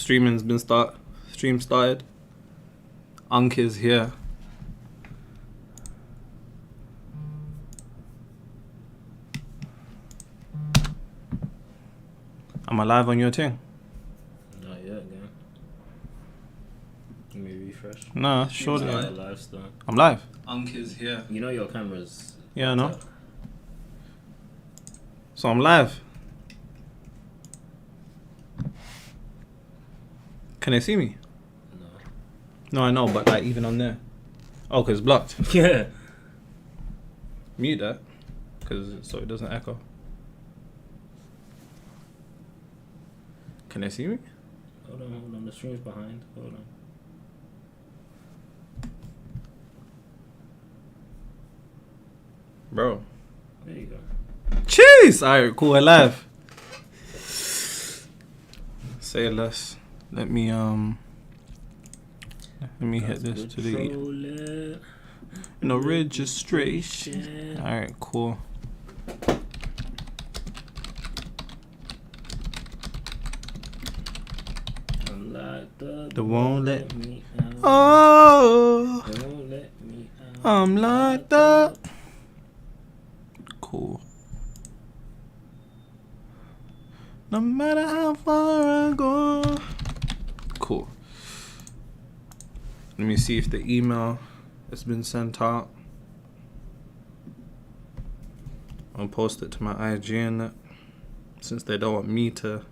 Stream started. Unk is here. Am I live on your thing? Not yet, again. Let me refresh. Nah, surely. Live still. I'm live. Unk is here. You know your camera's... Yeah, I know. So I'm live. Can they see me? No. No, I know, but like even on there. Oh, because it's blocked. Yeah. Mute that, so it doesn't echo. Can they see me? Hold on. The stream's behind. Hold on. Bro. There you go. Jeez! Alright, cool, we're live. Say less. Let me hit this to the registration. Alright, cool. I'm locked up. They won't let me out. Oh, They won't let me out. I'm locked up. Cool. No matter how far I go. Cool. Let me see if the email has been sent out. I'll post it to my IG and that, since they don't want me to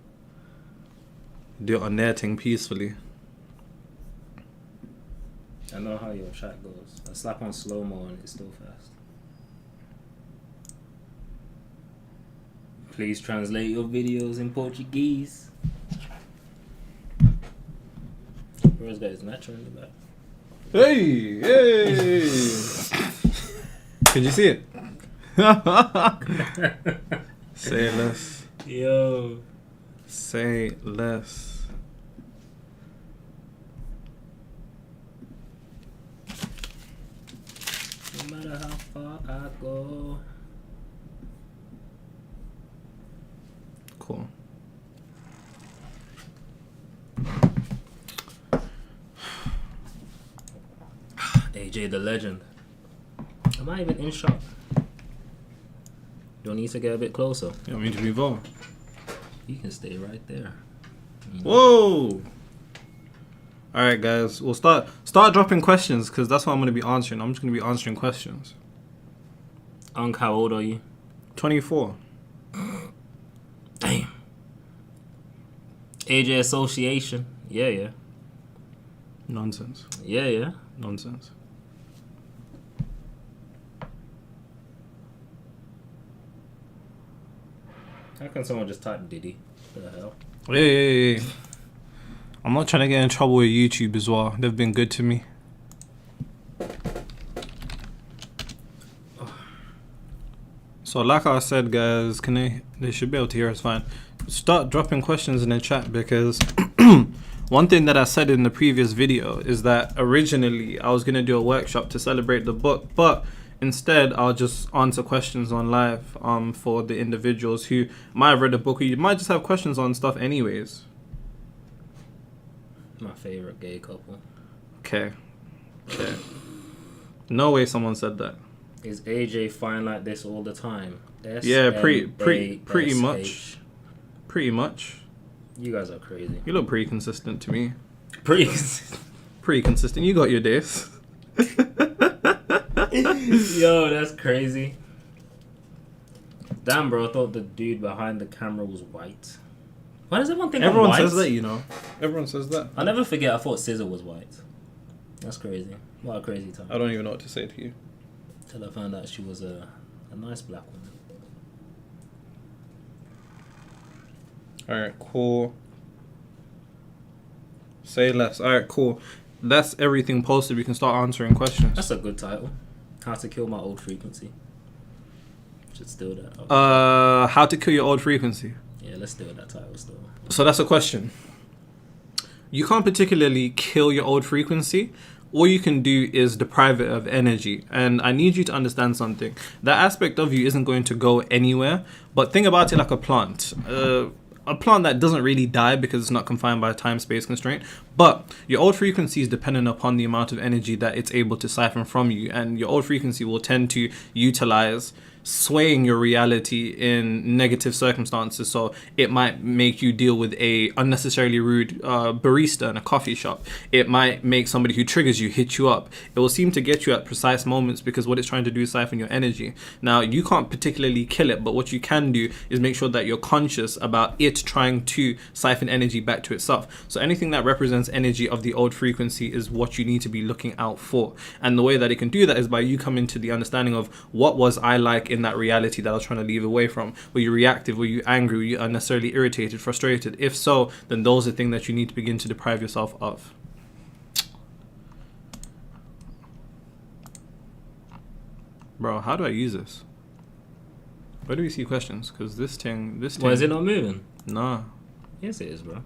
do it on their thing peacefully. I know how your chat goes. I slap on slow-mo and it's still fast. Please translate your videos in Portuguese. Bro's got his matcha in the back. Hey! Can you see it? Say less. Yo. Say less. No matter how far I go. Cool. AJ the legend. Am I even in shot? Do I need to get a bit closer? You want me to move on? You can stay right there. Whoa! Alright guys, we'll start dropping questions because that's what I'm going to be answering. I'm just going to be answering questions. Unc, how old are you? 24. Damn. AJ Association. Yeah. Nonsense. Yeah. Nonsense. How can someone just type Diddy? What the hell? Yeah. I'm not trying to get in trouble with YouTube as well. They've been good to me. So like I said, guys, they should be able to hear us fine. Start dropping questions in the chat because one thing that I said in the previous video is that originally I was going to do a workshop to celebrate the book, but instead I'll just answer questions on live for the individuals who might have read the book or you might just have questions on stuff anyways. My favorite gay couple. Okay. No way someone said that. Is AJ fine like this all the time? Yeah, pretty much. Pretty much. You guys are crazy. You look pretty consistent to me. Pretty consistent. You got your days. Yo, that's crazy. Damn, bro, I thought the dude behind the camera was white. Why does everyone think Everyone I'm white? says that, you know. Everyone says that. I'll never forget, I thought Scissor was white. That's crazy. What a crazy time. I don't even know what to say to you. Till I found out she was a nice black woman. Alright, cool. Say less. Alright, cool. That's everything posted. We can start answering questions. That's a good title. How to kill my old frequency. Should steal that. Okay. How to kill your old frequency. Yeah, let's steal that title still. So that's a question. You can't particularly kill your old frequency. All you can do is deprive it of energy. And I need you to understand something. That aspect of you isn't going to go anywhere. But think about it like a plant. a plant that doesn't really die because it's not confined by a time-space constraint. But your old frequency is dependent upon the amount of energy that it's able to siphon from you, and your old frequency will tend to utilize swaying your reality in negative circumstances. So it might make you deal with a unnecessarily rude barista in a coffee shop. It might make somebody who triggers you hit you up. It will seem to get you at precise moments because what it's trying to do is siphon your energy. Now, you can't particularly kill it, but what you can do is make sure that you're conscious about it trying to siphon energy back to itself. So anything that represents energy of the old frequency is what you need to be looking out for. And the way that it can do that is by you coming to the understanding of, what was I like in that reality that I was trying to leave away from? Were you reactive? Were you angry? Were you unnecessarily irritated, frustrated? If so, then those are things that you need to begin to deprive yourself of. Bro, how do I use this? Where do we see questions? Because this thing... Why is it not moving? Nah. Yes, it is, bro.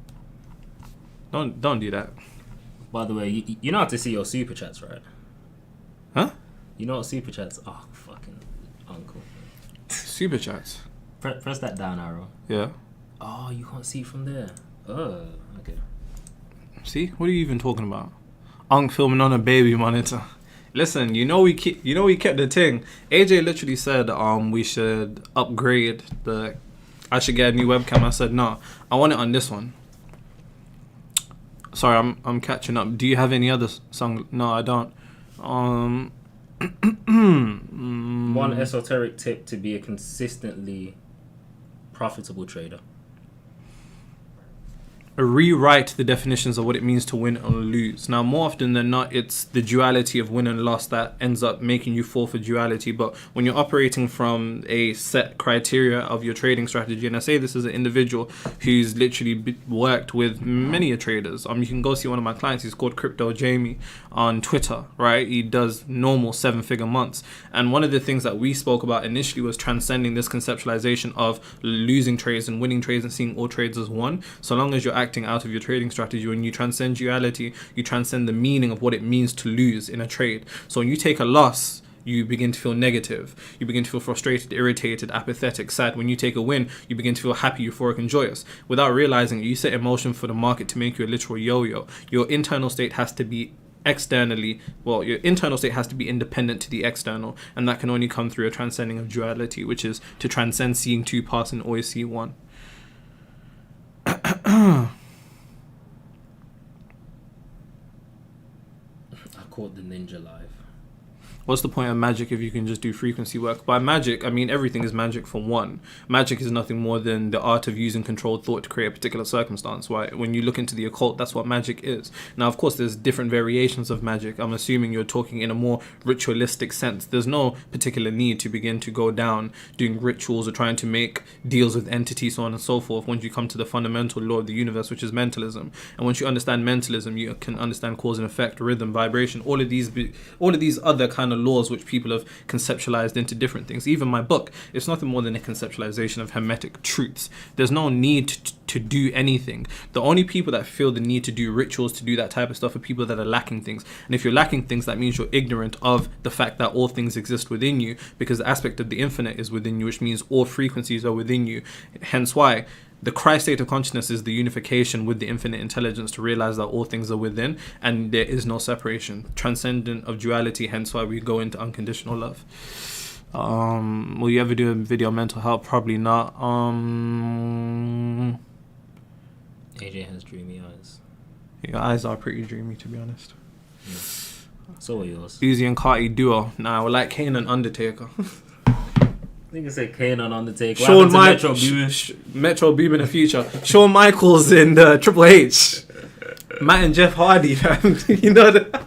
Don't do that. By the way, you know how to see your super chats, right? Huh? You know what super chats? Oh, fucking uncle. Super chats. Press that down arrow. Yeah. Oh, you can't see from there. Oh, okay. See? What are you even talking about? Unc filming on a baby monitor. Listen, we kept the thing. AJ literally said we should upgrade I should get a new webcam. I said no. I want it on this one. Sorry, I'm catching up. Do you have any other song? No, I don't. One esoteric tip to be a consistently profitable trader. Rewrite the definitions of what it means to win or lose. Now, more often than not, it's the duality of win and loss that ends up making you fall for duality. But when you're operating from a set criteria of your trading strategy, and I say this as an individual who's literally worked with many traders. You can go see one of my clients. He's called Crypto Jamie on Twitter, right? He does normal 7-figure months. And one of the things that we spoke about initially was transcending this conceptualization of losing trades and winning trades and seeing all trades as one. So long as you're acting out of your trading strategy, when you transcend duality, you transcend the meaning of what it means to lose in a trade. So when you take a loss, you begin to feel negative. You begin to feel frustrated, irritated, apathetic, sad. When you take a win, you begin to feel happy, euphoric, and joyous. Without realizing it, you set in motion for the market to make you a literal yo-yo. Your internal state has to be your internal state has to be independent to the external, and that can only come through a transcending of duality, which is to transcend seeing two paths and always see one. I caught the ninja live. What's the point of magic if you can just do frequency work? By magic, I mean everything is magic for one. Magic is nothing more than the art of using controlled thought to create a particular circumstance. Right? When you look into the occult, that's what magic is. Now, of course, there's different variations of magic. I'm assuming you're talking in a more ritualistic sense. There's no particular need to begin to go down doing rituals or trying to make deals with entities, so on and so forth, once you come to the fundamental law of the universe, which is mentalism. And once you understand mentalism, you can understand cause and effect, rhythm, vibration, all of these other kind of laws which people have conceptualized into different things. Even my book, it's nothing more than a conceptualization of hermetic truths. There's no need to do anything. The only people that feel the need to do rituals, to do that type of stuff, are people that are lacking things. And if you're lacking things, that means you're ignorant of the fact that all things exist within you, because the aspect of the infinite is within you, which means all frequencies are within you. Hence why the Christ state of consciousness is the unification with the infinite intelligence to realize that all things are within and there is no separation. Transcendent of duality, hence why we go into unconditional love. Will you ever do a video on mental health? Probably not. AJ has dreamy eyes. Your eyes are pretty dreamy, to be honest. Yeah. So are yours. Uzi and Carti duo. Nah, we're like Kane and Undertaker. I think I said Kane on Undertaker. Shawn Metro Boomin. Metro Boomin in the future. Shawn Michaels in Triple H. Matt and Jeff Hardy, fam. You know that.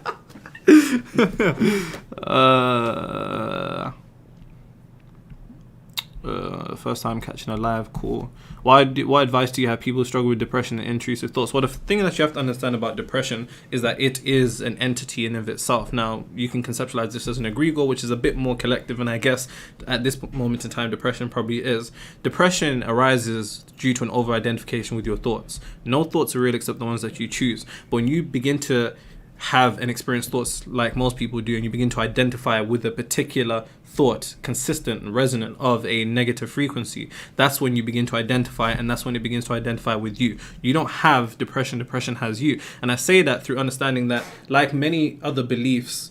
First time catching a live call. What advice do you have? People struggle with depression and intrusive thoughts. Well, the thing that you have to understand about depression is that it is an entity in of itself. Now, you can conceptualize this as an egregore, which is a bit more collective, and I guess at this moment in time, depression probably is. Depression arises due to an over-identification with your thoughts. No thoughts are real except the ones that you choose. But when you begin to have and experience thoughts like most people do, and you begin to identify with a particular thought, consistent and resonant of a negative frequency, that's when you begin to identify, and that's when it begins to identify with you. You don't have depression, depression has you. And I say that through understanding that, like many other beliefs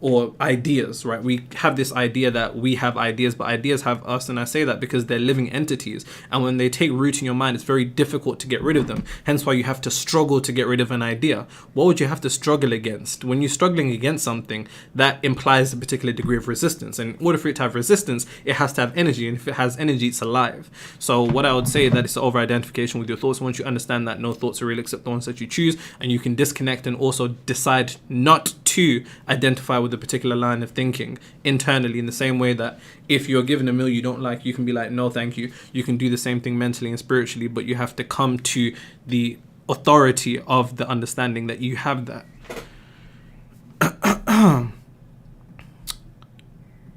or ideas, right? We have this idea that we have ideas, but ideas have us. And I say that because they're living entities. And when they take root in your mind, it's very difficult to get rid of them. Hence why you have to struggle to get rid of an idea. What would you have to struggle against? When you're struggling against something, that implies a particular degree of resistance. And in order for it to have resistance, it has to have energy. And if it has energy, it's alive. So what I would say is that it's over-identification with your thoughts. Once you understand that no thoughts are real except the ones that you choose, and you can disconnect and also decide not to identify with a particular line of thinking internally, in the same way that if you're given a meal you don't like, you can be like, no thank you. You can do the same thing mentally and spiritually, but you have to come to the authority of the understanding that you have that.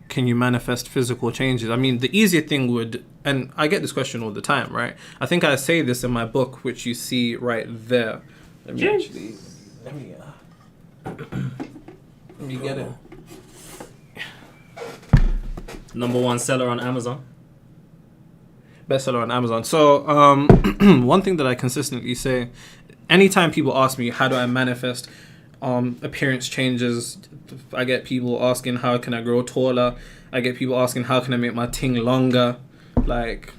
Can you manifest physical changes? I mean, the easier thing would, and I get this question all the time, right? I think I say this in my book, which you see right there. Let me get it. #1 seller on Amazon. Bestseller on Amazon. So, one thing that I consistently say, anytime people ask me, how do I manifest appearance changes? I get people asking, how can I grow taller? I get people asking, how can I make my ting longer? Like,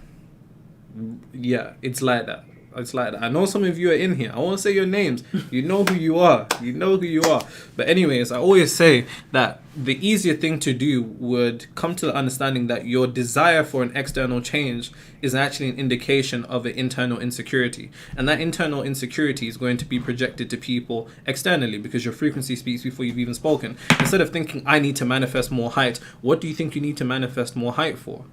yeah, it's like that. It's like that. I know some of you are in here. I won't say your names. You know who you are. You know who you are. But anyways, I always say that the easier thing to do would come to the understanding that your desire for an external change is actually an indication of an internal insecurity. And that internal insecurity is going to be projected to people externally, because your frequency speaks before you've even spoken. Instead of thinking, I need to manifest more height, what do you think you need to manifest more height for?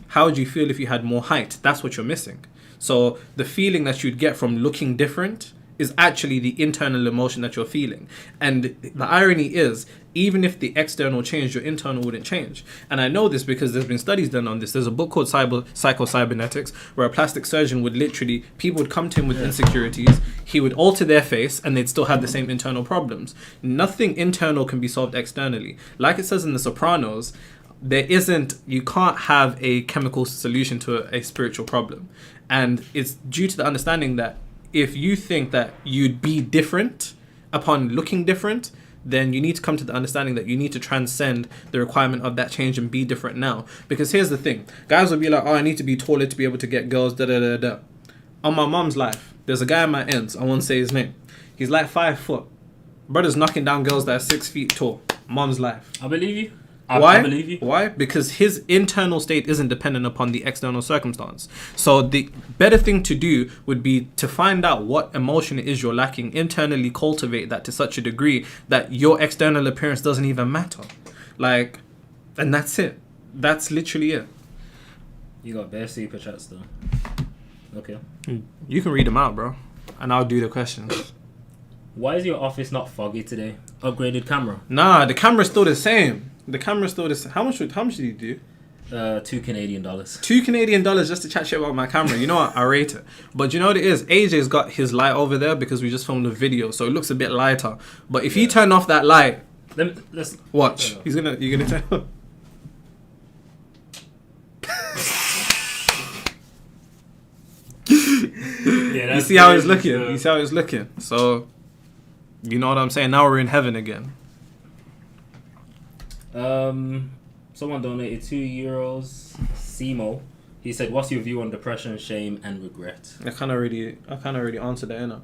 How would you feel if you had more height? That's what you're missing. So the feeling that you'd get from looking different is actually the internal emotion that you're feeling. And the irony is, even if the external changed, your internal wouldn't change. And I know this because there's been studies done on this. There's a book called Psychocybernetics, where a plastic surgeon would literally, people would come to him with insecurities, he would alter their face, and they'd still have the same internal problems. Nothing internal can be solved externally. Like it says in The Sopranos, you can't have a chemical solution to a spiritual problem. And it's due to the understanding that if you think that you'd be different upon looking different, then you need to come to the understanding that you need to transcend the requirement of that change and be different now. Because here's the thing. Guys will be like, oh, I need to be taller to be able to get girls, da-da-da-da. On my mom's life, there's a guy in my ends. I won't say his name. He's like 5 foot. Brother's knocking down girls that are 6 feet tall. Mom's life. I believe you. Why? I believe you. Why? Because his internal state isn't dependent upon the external circumstance. So the better thing to do would be to find out what emotion it is you're lacking, internally cultivate that to such a degree that your external appearance doesn't even matter. Like, and that's it. That's literally it. You got bare super chats though. Okay. You can read them out, bro. And I'll do the questions. Why is your office not foggy today? Upgraded camera. Nah, the camera's still the same. The camera's still the same. How much did you do? $2 Canadian. $2 Canadian just to chat shit about my camera. You know what? I rate it. But you know what it is? AJ's got his light over there because we just filmed a video, so it looks a bit lighter. But if you turn off that light, let's watch. You're gonna turn off. Yeah, you see how it's looking. You see how it's looking. So, you know what I'm saying? Now we're in heaven again. Someone donated €2. Simo. He said, "What's your view on depression, shame, and regret?" I kind of already answered that, innit?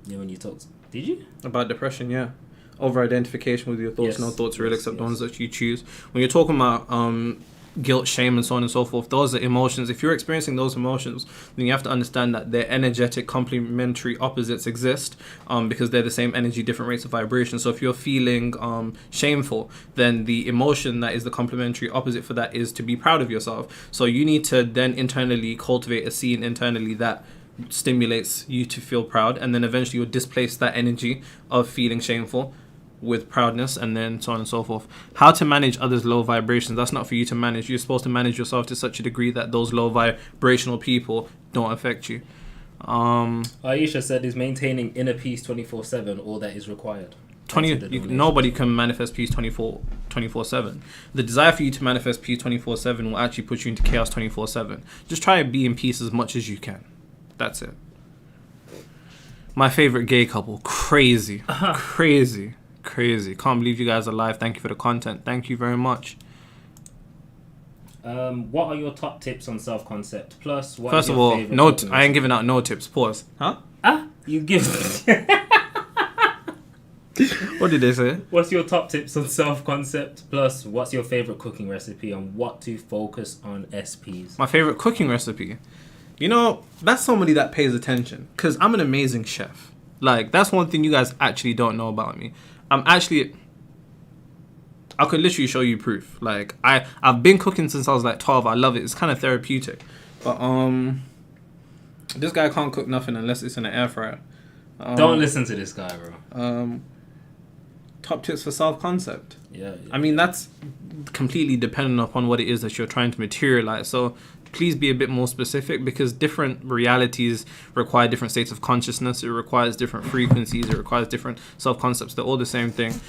Yeah, when you talked, did you? About depression, yeah. Over-identification with your thoughts. Yes. No thoughts real except the ones that you choose. When you're talking about guilt, shame, and so on and so forth, those are emotions. If you're experiencing those emotions, then you have to understand that their energetic complementary opposites exist, because they're the same energy, different rates of vibration. So if you're feeling shameful, then the emotion that is the complementary opposite for that is to be proud of yourself. So you need to then internally cultivate a scene internally that stimulates you to feel proud, and then eventually you'll displace that energy of feeling shameful with proudness, and then so on and so forth. How to manage others' low vibrations. That's not for you to manage. You're supposed to manage yourself to such a degree that those low vibrational people don't affect you. Aisha said, is maintaining inner peace 24/7 all that is required? Nobody can manifest peace 24/7. The desire for you to manifest peace 24/7 will actually put you into chaos 24/7. Just try and be in peace as much as you can. That's it. My favorite gay couple. Crazy. Crazy. Can't believe you guys are live. Thank you for the content. Thank you very much. What are your top tips on self-concept? Plus, what First is of your all, favorite I ain't giving out no tips. Pause. Huh? You give... What did they say? What's your top tips on self-concept? Plus, what's your favorite cooking recipe and what to focus on SPs? My favorite cooking recipe. You know, that's somebody that pays attention. Because I'm an amazing chef. Like, that's one thing you guys actually don't know about me. I could literally show you proof. Like, I've been cooking since I was like 12. I love it. It's kind of therapeutic. But, this guy can't cook nothing unless it's in an air fryer. Don't listen to this guy, bro. Top tips for self-concept. Yeah. I mean, that's completely dependent upon what it is that you're trying to materialize. So please be a bit more specific, because different realities require different states of consciousness. It requires different frequencies. It requires different self-concepts. They're all the same thing.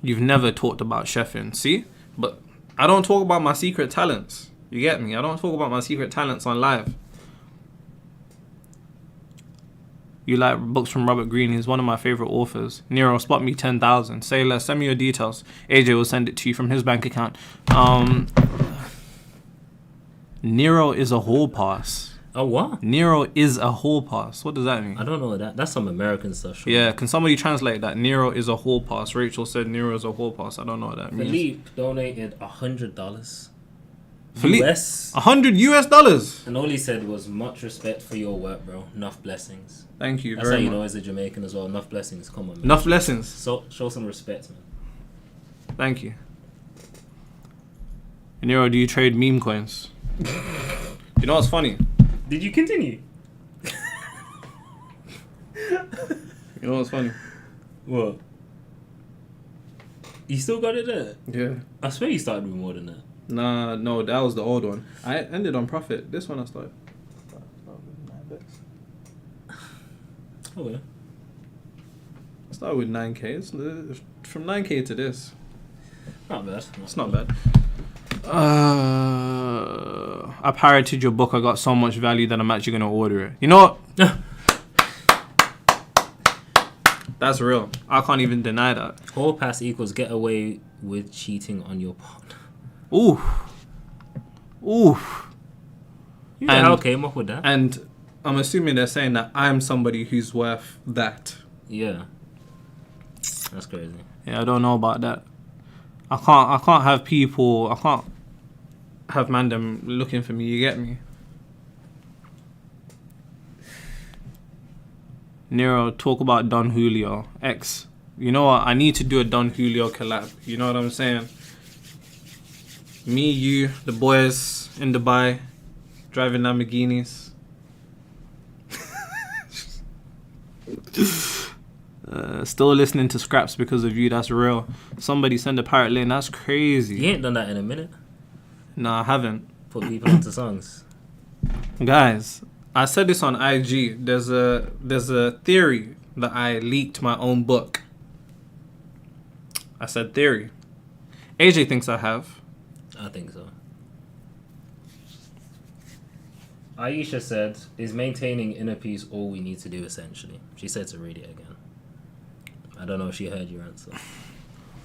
You've never talked about chefing, see? But I don't talk about my secret talents. You get me? I don't talk about my secret talents on live. You like books from Robert Greene. He's one of my favorite authors. Nero, spot me 10,000. Say less. Send me your details. AJ will send it to you from his bank account. Nero is a hall pass. A what? Nero is a hall pass. What does that mean? I don't know that. That's some American stuff. Sure. Yeah, can somebody translate that? Nero is a hall pass. Rachel said Nero is a hall pass. I don't know what that means. Philippe donated $100. Philippe, US. $100. And all he said was, much respect for your work, bro. Enough blessings. Thank you That's very how you much. know as a Jamaican as well. Enough blessings. Come on, man. Enough blessings. So, show some respect, man. Thank you. Nero, do you trade meme coins? You know what's funny? Did you continue? You know what's funny? What? You still got it there? Yeah. I swear you started with more than that. Nah, no, that was the old one. I ended on profit. This one I started. Oh, yeah. I started with 9K. It's from 9K to this. Not bad. It's not bad. I pirated your book. I got so much value that I'm actually going to order it. You know what? That's real. I can't even deny that. Hall pass equals get away with cheating on your partner. Ooh. You know how I came up with that? And I'm assuming they're saying that I'm somebody who's worth that. Yeah. That's crazy. Yeah, I don't know about that. I can't have people, I can't have mandem looking for me, you get me? Nero, talk about Don Julio. X. You know what? I need to do a Don Julio collab. You know what I'm saying? Me, you, the boys in Dubai, driving Lamborghinis. Still listening to scraps because of you. That's real. Somebody send a pirate lane. That's crazy. You ain't done that in a minute. Nah, I haven't. Put people into songs. Guys, I said this on IG. There's a theory that I leaked my own book. I said theory. AJ thinks I have. I think so. Aisha said, is maintaining inner peace all we need to do, essentially? She said to read it again. I don't know if she heard your answer.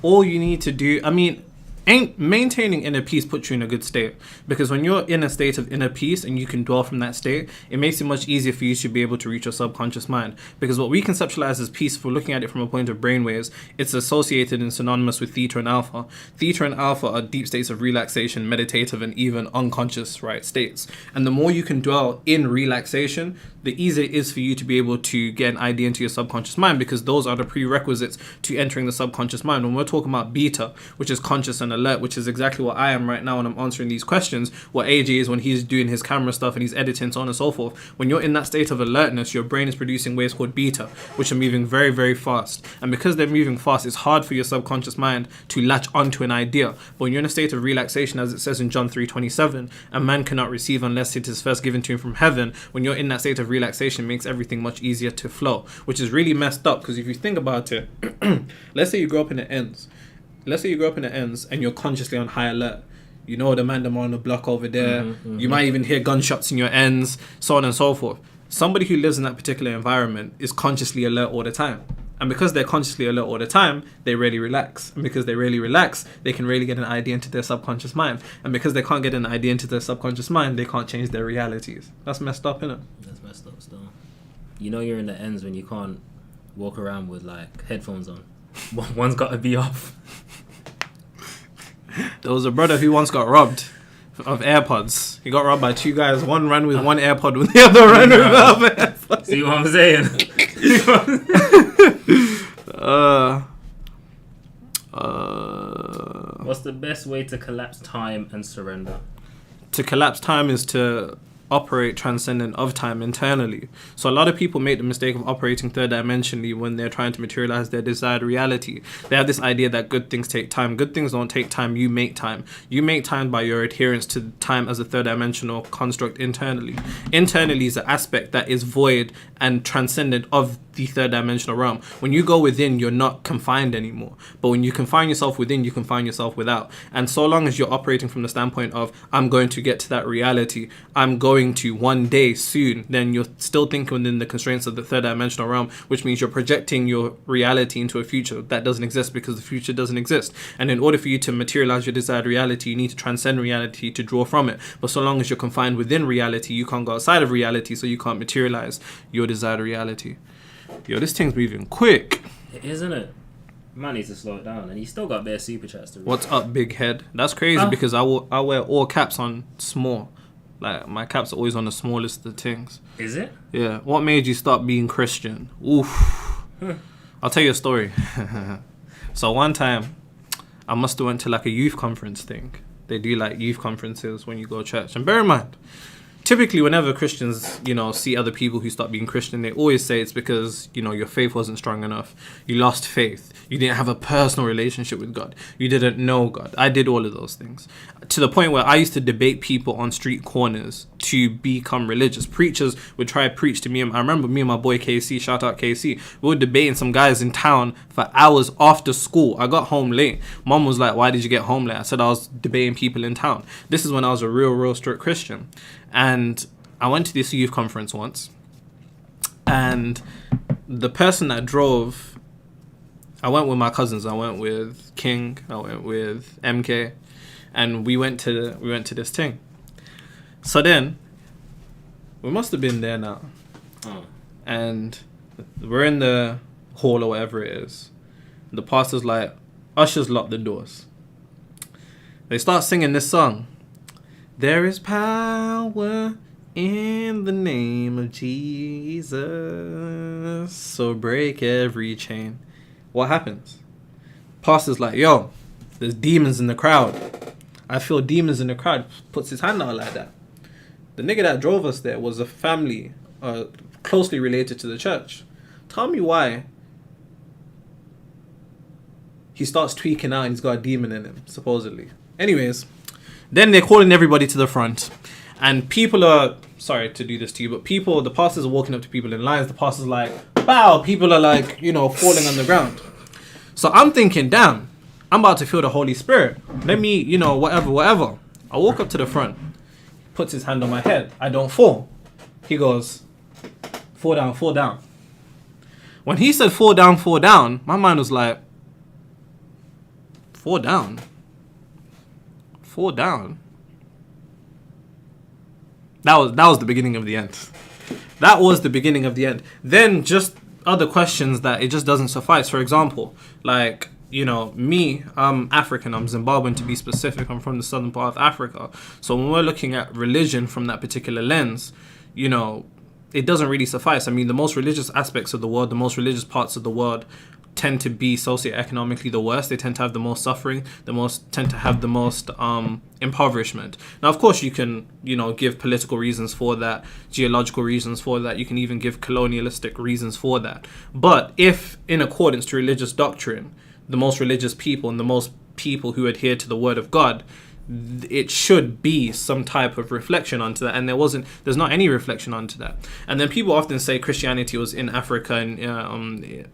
All you need to do, I mean, ain't maintaining inner peace puts you in a good state, because when you're in a state of inner peace and you can dwell from that state, it makes it much easier for you to be able to reach your subconscious mind. Because what we conceptualize as peace, if we're looking at it from a point of brainwaves, it's associated and synonymous with theta and alpha. Theta and alpha are deep states of relaxation, meditative, and even unconscious, right, states. And the more you can dwell in relaxation, the easier it is for you to be able to get an idea into your subconscious mind, because those are the prerequisites to entering the subconscious mind. When we're talking about beta, which is conscious and and alert, which is exactly what I am right now when I'm answering these questions, what AJ is when he's doing his camera stuff and he's editing, so on and so forth. When you're in that state of alertness, your brain is producing waves called beta, which are moving very, very fast. And because they're moving fast, it's hard for your subconscious mind to latch onto an idea. But when you're in a state of relaxation, as it says in John 3:27, a man cannot receive unless it is first given to him from heaven. When you're in that state of relaxation, it makes everything much easier to flow, which is really messed up. Because if you think about it, let's say you grow up in the ends. Let's say you grow up in the ends and you're consciously on high alert. You know the man on the block over there. You might even hear gunshots in your ends, so on and so forth. Somebody who lives in that particular environment is consciously alert all the time. And because they're consciously alert all the time, they really relax. And because they really relax, they can really get an idea into their subconscious mind. And because they can't get an idea into their subconscious mind, they can't change their realities. That's messed up, innit? That's messed up still. You know you're in the ends when you can't walk around with like headphones on. One's got to be off. There was a brother who once got robbed of AirPods. He got robbed by two guys. One ran with one AirPod, and the other ran with the other AirPod. See what I'm saying? What's the best way to collapse time and surrender? To collapse time is to operate transcendent of time internally. So a lot of people make the mistake of operating third dimensionally when they're trying to materialize their desired reality. They have this idea that good things take time. Good things don't take time. You make time. You make time by your adherence to time as a third dimensional construct internally. Internally is an aspect that is void and transcendent of the third dimensional realm. When you go within, you're not confined anymore. But when you confine yourself within, you confine yourself without. And so long as you're operating from the standpoint of, I'm going to get to that reality, I'm going to one day soon, then you're still thinking within the constraints of the third dimensional realm, which means you're projecting your reality into a future that doesn't exist because the future doesn't exist. And in order for you to materialize your desired reality, you need to transcend reality to draw from it. But so long as you're confined within reality, you can't go outside of reality, so you can't materialize your desired reality. Yo, this thing's moving quick. Isn't it? Man needs to slow it down, and he's still got bare super chats to read. What's up, big head? That's crazy because I wear all caps on small. Like, my caps are always on the smallest of things. Is it? Yeah. What made you stop being Christian? Oof. I'll tell you a story. So one time, I must have went to like a youth conference thing. They do like youth conferences when you go to church. And bear in mind, typically whenever Christians, see other people who stop being Christian, they always say it's because, your faith wasn't strong enough. You lost faith. You didn't have a personal relationship with God. You didn't know God. I did all of those things. To the point where I used to debate people on street corners to become religious. Preachers would try to preach to me. I remember me and my boy KC, shout out KC, we were debating some guys in town for hours after school. I got home late. Mom was like, why did you get home late? I said I was debating people in town. This is when I was a real strict Christian. And I went to this youth conference once, and the person that drove, I went with my cousins. I went with King. I went with MK, and we went to this thing. So then, we must have been there now, and we're in the hall or whatever it is. The pastor's like, ushers lock the doors. They start singing this song. There is power in the name of Jesus, so break every chain. What happens? Pastor's like, yo, there's demons in the crowd. I feel demons in the crowd. Puts his hand out like that. The nigga that drove us there was a family closely related to the church. Tell me why he starts tweaking out and he's got a demon in him, supposedly. Anyways, then they're calling everybody to the front. And people are, sorry to do this to you, but the pastors are walking up to people in lines. The pastor's like, bow. People are like, falling on the ground. So I'm thinking, damn, I'm about to feel the Holy Spirit. Let me, whatever. I walk up to the front. Puts his hand on my head. I don't fall. He goes, fall down. When he said fall down, my mind was like, fall down. That was the beginning of the end. That was the beginning of the end. Then just other questions that it just doesn't suffice. For example, like, me, I'm African. I'm Zimbabwean to be specific. I'm from the southern part of Africa. So when we're looking at religion from that particular lens, it doesn't really suffice. I mean, the most religious aspects of the world, the most religious parts of the world tend to be socioeconomically the worst. They tend to have the most suffering, tend to have the most impoverishment. Now, of course, you can, give political reasons for that, geological reasons for that. You can even give colonialistic reasons for that. But if, in accordance to religious doctrine, the most religious people and the most people who adhere to the word of God, it should be some type of reflection onto that, and there's not any reflection onto that. And then people often say Christianity was in Africa and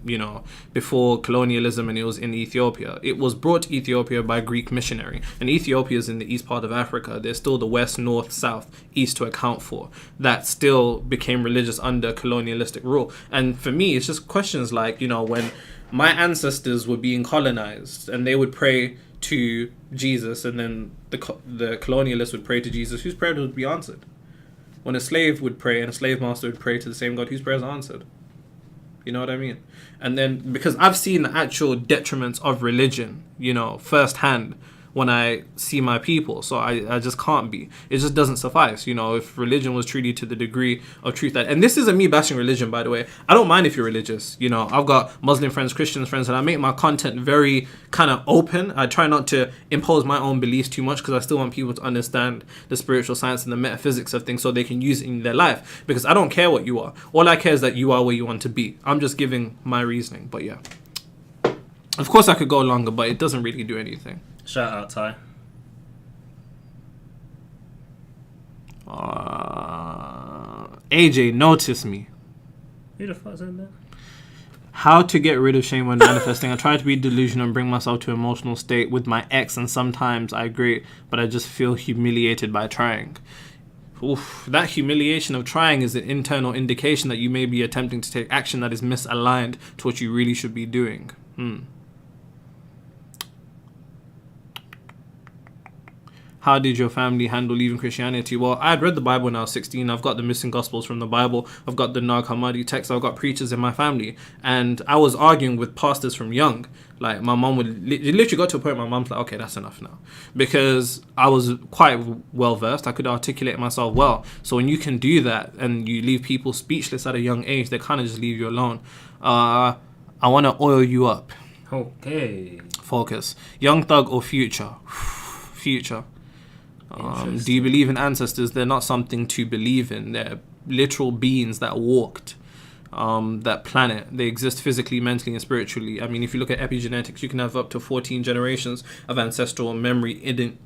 before colonialism, and it was in Ethiopia. It was brought to Ethiopia by Greek missionary, and Ethiopia is in the east part of Africa. There's still the west, north, south, east to account for. That still became religious under colonialistic rule. And for me, it's just questions like, when my ancestors were being colonized and they would pray to Jesus, and then the colonialists would pray to Jesus, whose prayer would be answered? When a slave would pray and a slave master would pray to the same God, whose prayers are answered? You know what I mean? And then, because I've seen the actual detriments of religion, firsthand, when I see my people. So I just can't be. It just doesn't suffice. If religion was truly to the degree of truth that, and this isn't me bashing religion, by the way. I don't mind if you're religious. I've got Muslim friends, Christian friends, and I make my content very kind of open. I try not to impose my own beliefs too much, because I still want people to understand the spiritual science and the metaphysics of things so they can use it in their life. Because I don't care what you are. All I care is that you are where you want to be. I'm just giving my reasoning. But yeah. Of course I could go longer, but it doesn't really do anything. Shout out, Ty. AJ, notice me. Who the fuck said that? How to get rid of shame when manifesting. I try to be delusional and bring myself to an emotional state with my ex, and sometimes I agree, but I just feel humiliated by trying. Oof, that humiliation of trying is an internal indication that you may be attempting to take action that is misaligned to what you really should be doing. How did your family handle leaving Christianity? Well, I had read the Bible when I was 16. I've got the missing Gospels from the Bible. I've got the Nag Hammadi text. I've got preachers in my family. And I was arguing with pastors from young. Like, my mom would... It literally got to a point where my mom's like, okay, that's enough now. Because I was quite well-versed. I could articulate myself well. So when you can do that and you leave people speechless at a young age, they kind of just leave you alone. I want to oil you up. Okay. Focus. Young Thug or Future? Future. Do you believe in ancestors? They're not something to believe in. They're literal beings that walked that planet. They exist physically, mentally, and spiritually. I mean, if you look at epigenetics, you can have up to 14 generations of ancestral memory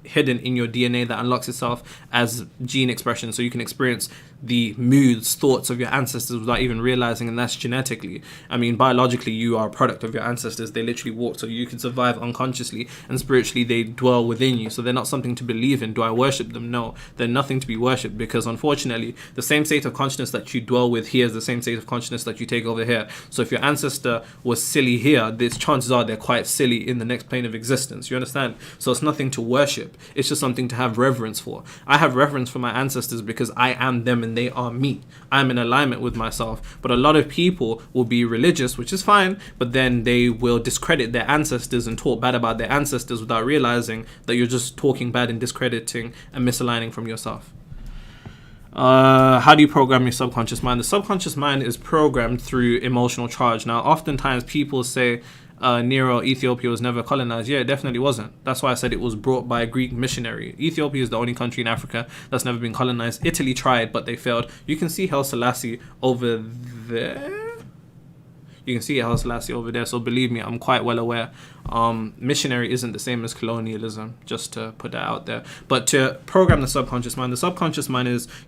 hidden in your DNA that unlocks itself as gene expression. So you can experience the moods, thoughts of your ancestors without even realizing, and that's genetically. I mean, biologically, you are a product of your ancestors. They literally walk, so you can survive unconsciously, and spiritually, they dwell within you. So they're not something to believe in. Do I worship them? No, they're nothing to be worshipped, because unfortunately, the same state of consciousness that you dwell with here is the same state of consciousness that you take over here. So if your ancestor was silly here, there's chances are they're quite silly in the next plane of existence. You understand? So it's nothing to worship. It's just something to have reverence for. I have reverence for my ancestors because I am them and they are me. I'm in alignment with myself. But a lot of people will be religious, which is fine, but then they will discredit their ancestors and talk bad about their ancestors without realizing that you're just talking bad and discrediting and misaligning from yourself. How do you program your subconscious mind? The subconscious mind is programmed through emotional charge. Now, oftentimes people say Ethiopia was never colonized. Yeah, it definitely wasn't. That's why I said it was brought by a Greek missionary. Ethiopia is the only country in Africa that's never been colonized. Italy tried, but they failed. You can see Haile Selassie over there. You can see Haile Selassie over there, so believe me, I'm quite well aware. Missionary isn't the same as colonialism, just to put that out there. But to program the subconscious mind is,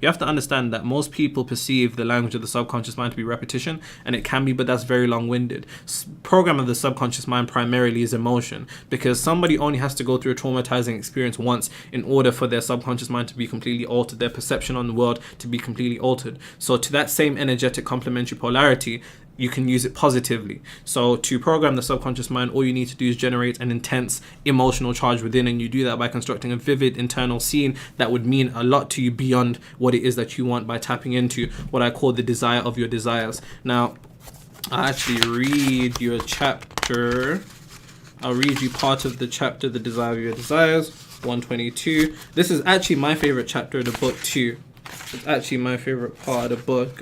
you have to understand that most people perceive the language of the subconscious mind to be repetition, and it can be, but that's very long-winded. Program of the subconscious mind primarily is emotion, because somebody only has to go through a traumatizing experience once in order for their subconscious mind to be completely altered, their perception on the world to be completely altered. So to that same energetic complementary polarity, you can use it positively. So to program the subconscious mind, all you need to do is generate an intense emotional charge within, and you do that by constructing a vivid internal scene that would mean a lot to you beyond what it is that you want, by tapping into what I call the desire of your desires. Now, I'll actually read you a chapter. I'll read you part of the chapter, The Desire of Your Desires, 122. This is actually my favorite chapter of the book too. It's actually my favorite part of the book.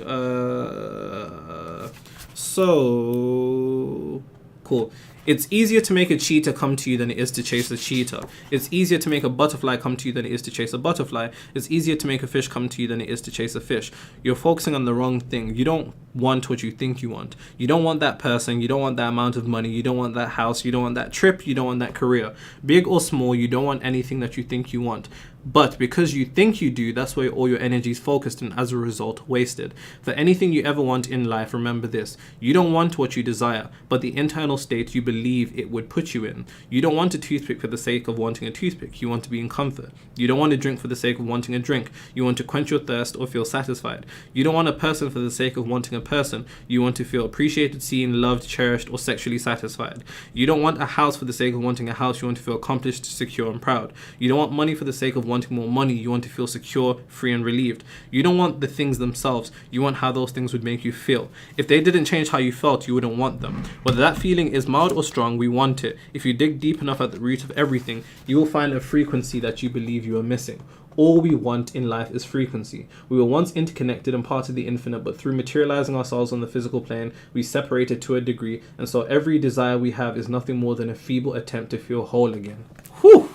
So, cool. cool. It's easier to make a cheetah come to you than it is to chase a cheetah. It's easier to make a butterfly come to you than it is to chase a butterfly. It's easier to make a fish come to you than it is to chase a fish. You're focusing on the wrong thing. You don't want what you think you want. You don't want that person. You don't want that amount of money. You don't want that house. You don't want that trip. You don't want that career. Big or small, you don't want anything that you think you want. But because you think you do, that's where all your energy is focused and as a result wasted. For anything you ever want in life, remember this. You don't want what you desire, but the internal state you believe it would put you in. You don't want a toothpick for the sake of wanting a toothpick. You want to be in comfort. You don't want a drink for the sake of wanting a drink. You want to quench your thirst or feel satisfied. You don't want a person for the sake of wanting a person. You want to feel appreciated, seen, loved, cherished, or sexually satisfied. You don't want a house for the sake of wanting a house. You want to feel accomplished, secure, and proud. You don't want money for the sake of wanting more money. You want to feel secure, free, and relieved. You don't want the things themselves. You want how those things would make you feel. If they didn't change how you felt, you wouldn't want them. Whether that feeling is mild or strong, we want it. If you dig deep enough at the root of everything, you will find a frequency that you believe you are missing. All we want in life is frequency. We were once interconnected and part of the infinite, but through materializing ourselves on the physical plane, we separated to a degree, and so every desire we have is nothing more than a feeble attempt to feel whole again. Whew!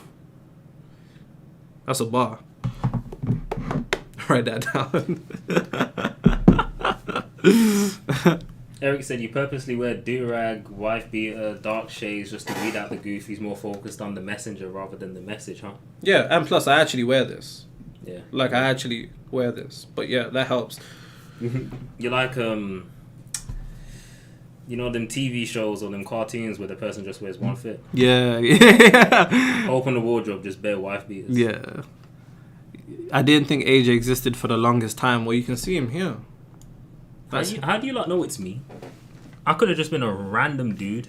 That's a bar. Write that down. Eric said you purposely wear do-rag, wife beater, dark shades just to weed out the goofies, more focused on the messenger rather than the message, huh? Yeah, and plus I actually wear this. Yeah. Like I actually wear this. But yeah, that helps. You're like, you know them TV shows or them cartoons where the person just wears one fit? Yeah, yeah. Open the wardrobe, just bare wife beaters. Yeah. I didn't think AJ existed for the longest time. Well, you can see him here. How do you not know it's me? I could have just been a random dude.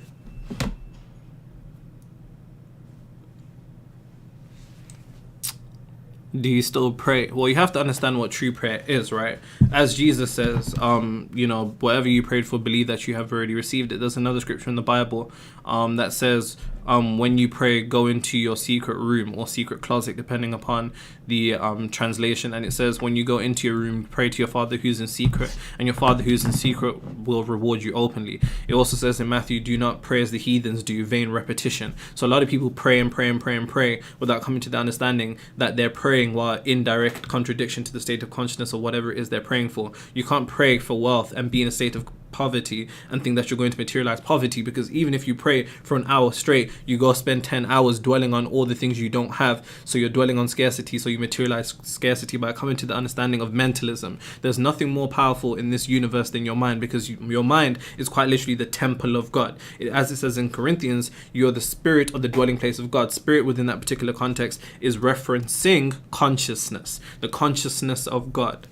Do you still pray? Well, you have to understand what true prayer is, right? As Jesus says, you know, whatever you prayed for, believe that you have already received it. There's another scripture in the Bible that says, when you pray, go into your secret room or secret closet, depending upon the translation. And it says, when you go into your room, pray to your Father who's in secret, and your Father who's in secret will reward you openly. It also says in Matthew, do not pray as the heathens do, vain repetition. So a lot of people pray and pray and pray and pray without coming to the understanding that they're praying while in direct contradiction to the state of consciousness or whatever it is they're praying for. You can't pray for wealth and be in a state of poverty and think that you're going to materialize poverty, because even if you pray for an hour straight, you go spend 10 hours dwelling on all the things you don't have, so you're dwelling on scarcity, so you materialize scarcity by coming to the understanding of mentalism. There's nothing more powerful in this universe than your mind, because your mind is quite literally the temple of God. As it says in Corinthians, you're the spirit or the dwelling place of God. Spirit within that particular context is referencing consciousness, the consciousness of God.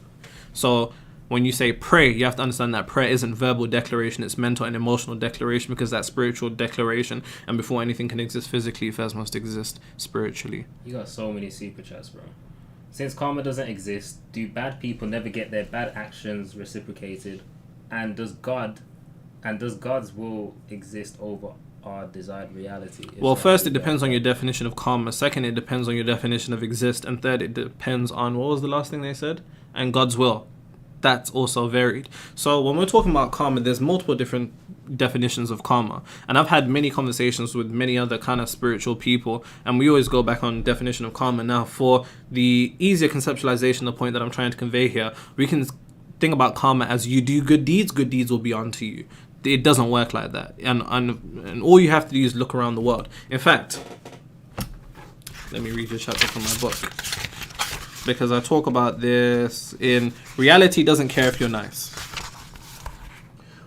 So when you say pray, you have to understand that prayer isn't verbal declaration, it's mental and emotional declaration, because that's spiritual declaration. And before anything can exist physically, first must exist spiritually. You got so many super chats, bro. Since karma doesn't exist, do bad people never get their bad actions reciprocated? And does God's will exist over our desired reality? Well, first, it depends on your definition of karma. Second, it depends on your definition of exist. And third, it depends on, what was the last thing they said? And God's will. That's also varied. So when we're talking about karma, there's multiple different definitions of karma, and I've had many conversations with many other kind of spiritual people, and we always go back on definition of karma. Now, for the easier conceptualization, the point that I'm trying to convey here, we can think about karma as you do good deeds will be onto you. It doesn't work like that, and all you have to do is look around the world. In fact, let me read a chapter from my book, because I talk about this in Reality Doesn't Care If You're Nice.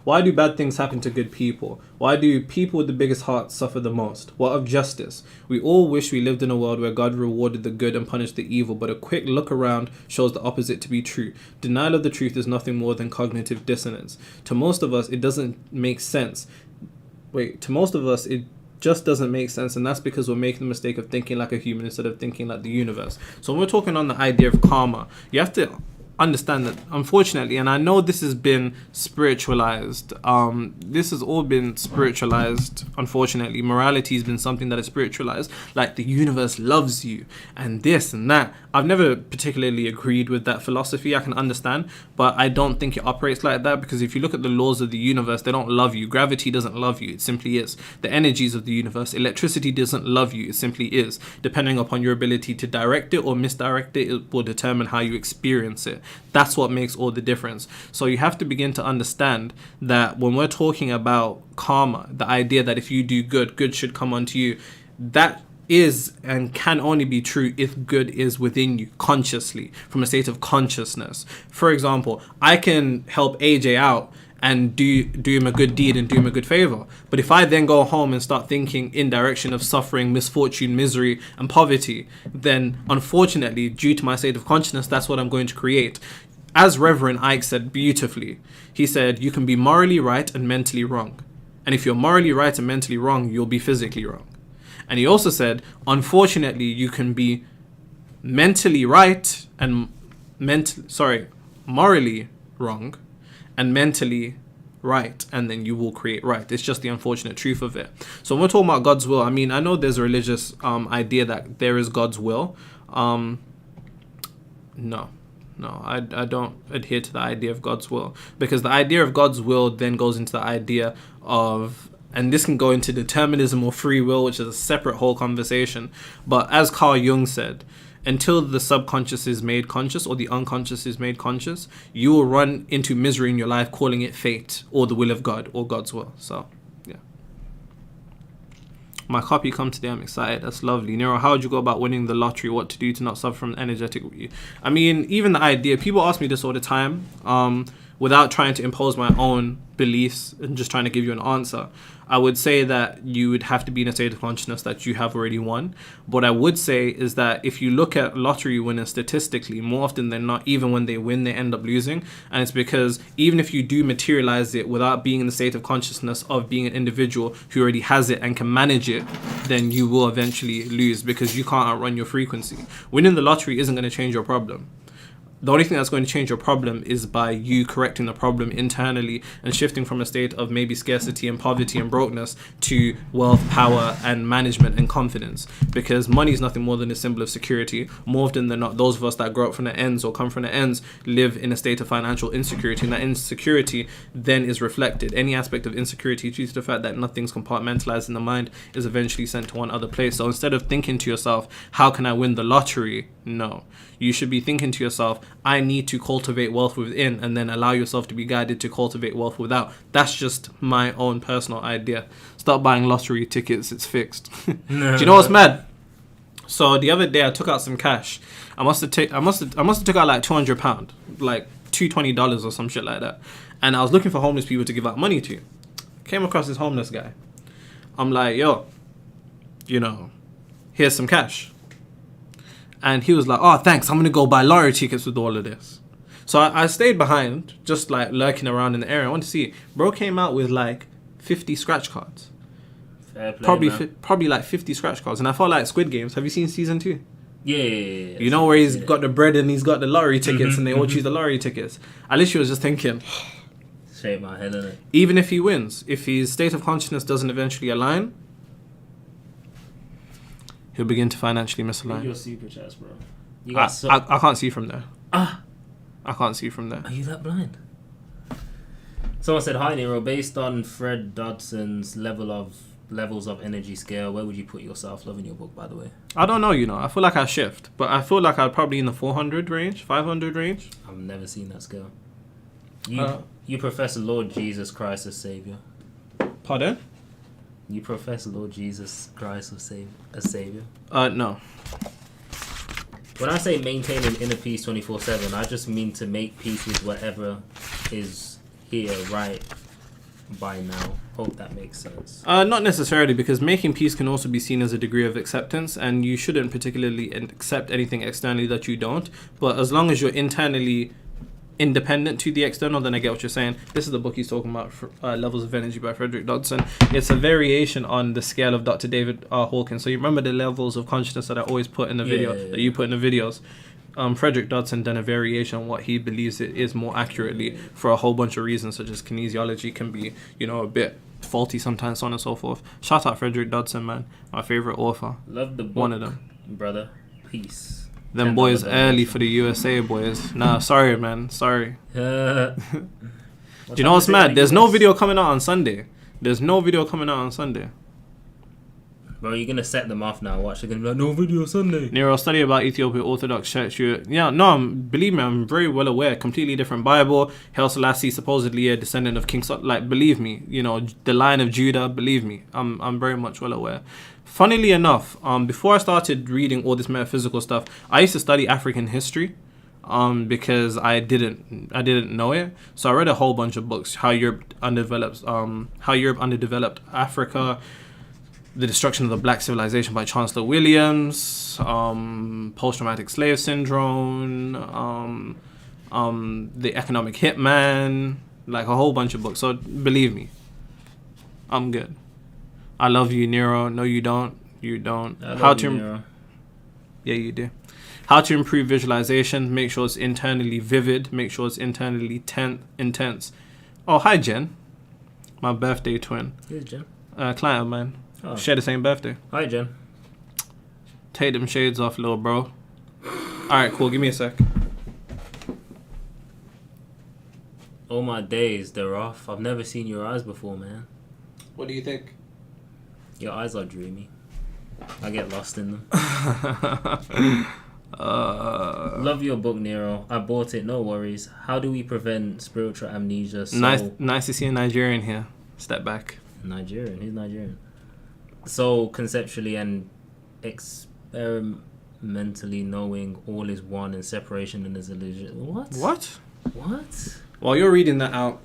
Why do bad things happen to good people? Why do people with the biggest hearts suffer the most? What of justice? We all wish we lived in a world where God rewarded the good and punished the evil, but a quick look around shows the opposite to be true. Denial of the truth is nothing more than cognitive dissonance. To most of us, it doesn't make sense. It just doesn't make sense, and that's because we're making the mistake of thinking like a human instead of thinking like the universe. So when we're talking on the idea of karma, you have to understand that, unfortunately, and I know this has been spiritualized. This has all been spiritualized. Unfortunately, morality has been something that is spiritualized. Like the universe loves you, and this and that. I've never particularly agreed with that philosophy. I can understand, but I don't think it operates like that, because if you look at the laws of the universe, they don't love you. Gravity doesn't love you. It simply is. The energies of the universe, electricity doesn't love you. It simply is. Depending upon your ability to direct it or misdirect it, it will determine how you experience it. That's what makes all the difference. So you have to begin to understand that when we're talking about karma, the idea that if you do good, good should come onto you, that is and can only be true if good is within you consciously, from a state of consciousness. For example, I can help AJ out and do him a good deed and do him a good favor. But if I then go home and start thinking in direction of suffering, misfortune, misery, and poverty, then unfortunately, due to my state of consciousness, that's what I'm going to create. As Reverend Ike said beautifully, he said, you can be morally right and mentally wrong. And if you're morally right and mentally wrong, you'll be physically wrong. And he also said, unfortunately, you can be mentally right and morally wrong and mentally right, and then you will create right. It's just the unfortunate truth of it. So when we're talking about God's will, I mean, I know there's a religious idea that there is God's will. No, I don't adhere to the idea of God's will, because the idea of God's will then goes into the idea of, and this can go into determinism or free will, which is a separate whole conversation. But as Carl Jung said, until the subconscious is made conscious or the unconscious is made conscious, you will run into misery in your life calling it fate or the will of God or God's will. So, yeah. My copy come today. I'm excited. That's lovely. Nero, how would you go about winning the lottery? What to do to not suffer from energetic? I mean, even the idea, people ask me this all the time, without trying to impose my own beliefs and just trying to give you an answer. I would say that you would have to be in a state of consciousness that you have already won. What I would say is that if you look at lottery winners statistically, more often than not, even when they win, they end up losing. And it's because even if you do materialize it without being in the state of consciousness of being an individual who already has it and can manage it, then you will eventually lose, because you can't outrun your frequency. Winning the lottery isn't going to change your problem. The only thing that's going to change your problem is by you correcting the problem internally and shifting from a state of maybe scarcity and poverty and brokenness to wealth, power, and management and confidence. Because money is nothing more than a symbol of security. More often than not, those of us that grow up from the ends or come from the ends live in a state of financial insecurity. And that insecurity then is reflected. Any aspect of insecurity, due to the fact that nothing's compartmentalized in the mind, is eventually sent to one other place. So instead of thinking to yourself, how can I win the lottery? No. You should be thinking to yourself, I need to cultivate wealth within, and then allow yourself to be guided to cultivate wealth without. That's just my own personal idea. Start buying lottery tickets, it's fixed. No. Do you know what's mad? So the other day I took out some cash. I must have took out like £200, like $220 or some shit like that. And I was looking for homeless people to give out money to. Came across this homeless guy. I'm like, yo, here's some cash. And he was like, oh, thanks, I'm going to go buy lottery tickets with all of this. So I stayed behind, just like lurking around in the area. I want to see. Bro came out with like 50 scratch cards. Fair play, Probably like 50 scratch cards. And I felt like Squid Games. Have you seen season 2? Yeah. You know where he's got the bread and he's got the lottery tickets and they all choose the lottery tickets. I literally was just thinking, shake my head, innit? even if he wins, if his state of consciousness doesn't eventually align, he'll begin to financially misalign. Your super chats, bro. I can't see from there. I can't see from there. Are you that blind? Someone said, hi Nero, based on Fred Dodson's levels of energy scale, where would you put your self-love in your book, by the way? I don't know, I feel like I shift, but I feel like I'd probably in the 400 range, 500 range. I've never seen that scale. You profess the Lord Jesus Christ as Savior. Pardon? You profess Lord Jesus Christ as Savior? No. When I say maintaining inner peace 24/7, I just mean to make peace with whatever is here right by now. Hope that makes sense. Not necessarily, because making peace can also be seen as a degree of acceptance, and you shouldn't particularly accept anything externally that you don't. But as long as you're internally independent to the external, then I get what you're saying. This is the book he's talking about, Levels of Energy by Frederick Dodson. It's a variation on the scale of Dr. David R. Hawkins. So you remember the levels of consciousness that I always put in the video, that you put in the videos. Frederick Dodson done a variation on what he believes it is more accurately for a whole bunch of reasons, such as kinesiology can be, a bit faulty sometimes, so on and so forth. Shout out Frederick Dodson, man, my favorite author. Love the book, one of them, brother. Peace. Them boys early for the USA boys. Nah, sorry, man, sorry. Do you know what's mad? There's no video coming out on Sunday. Bro, you're gonna set them off now. Watch, they're gonna be like, no video Sunday. Nero, study about Ethiopian Orthodox Church. Believe me, I'm very well aware. Completely different Bible. Haile Selassie supposedly a descendant of King Sol. Like, believe me, the line of Judah. Believe me, I'm very much well aware. Funnily enough, before I started reading all this metaphysical stuff, I used to study African history. Because I didn't know it, so I read a whole bunch of books. How Europe underdeveloped Africa. The Destruction of the Black Civilization by Chancellor Williams, Post-Traumatic Slave Syndrome, The Economic Hitman, like a whole bunch of books. So believe me, I'm good. I love you, Nero. No, you don't. You don't. Nero. Yeah, you do. How to improve visualization. Make sure it's internally vivid. Make sure it's internally intense. Oh, hi, Jen. My birthday twin. Who's Jen? Client of mine. Oh. Share the same birthday. Hi, Jen. Take them shades off, little bro. Alright, cool. Give me a sec. Oh my days, they're off. I've never seen your eyes before, man. What do you think? Your eyes are dreamy. I get lost in them. Love your book, Nero. I bought it, no worries. How do we prevent spiritual amnesia? Nice to see a Nigerian here. Step back. Nigerian? Who's Nigerian? So conceptually and experimentally knowing all is one and separation and is illusion. What? While you're reading that out,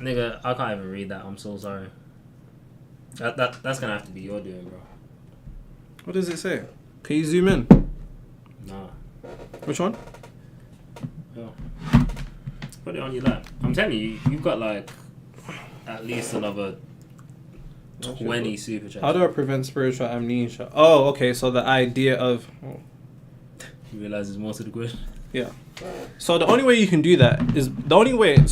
nigga, I can't even read that. I'm so sorry. That's gonna have to be your doing, bro. What does it say? Can you zoom in? Nah. Which one? Oh. Put it on your lap. I'm telling you, you've got like at least another 20 super chats. How do I prevent spiritual amnesia? Oh, okay. So the idea of... Oh. You realize there's more to the question? Yeah. So the only way you can do that is...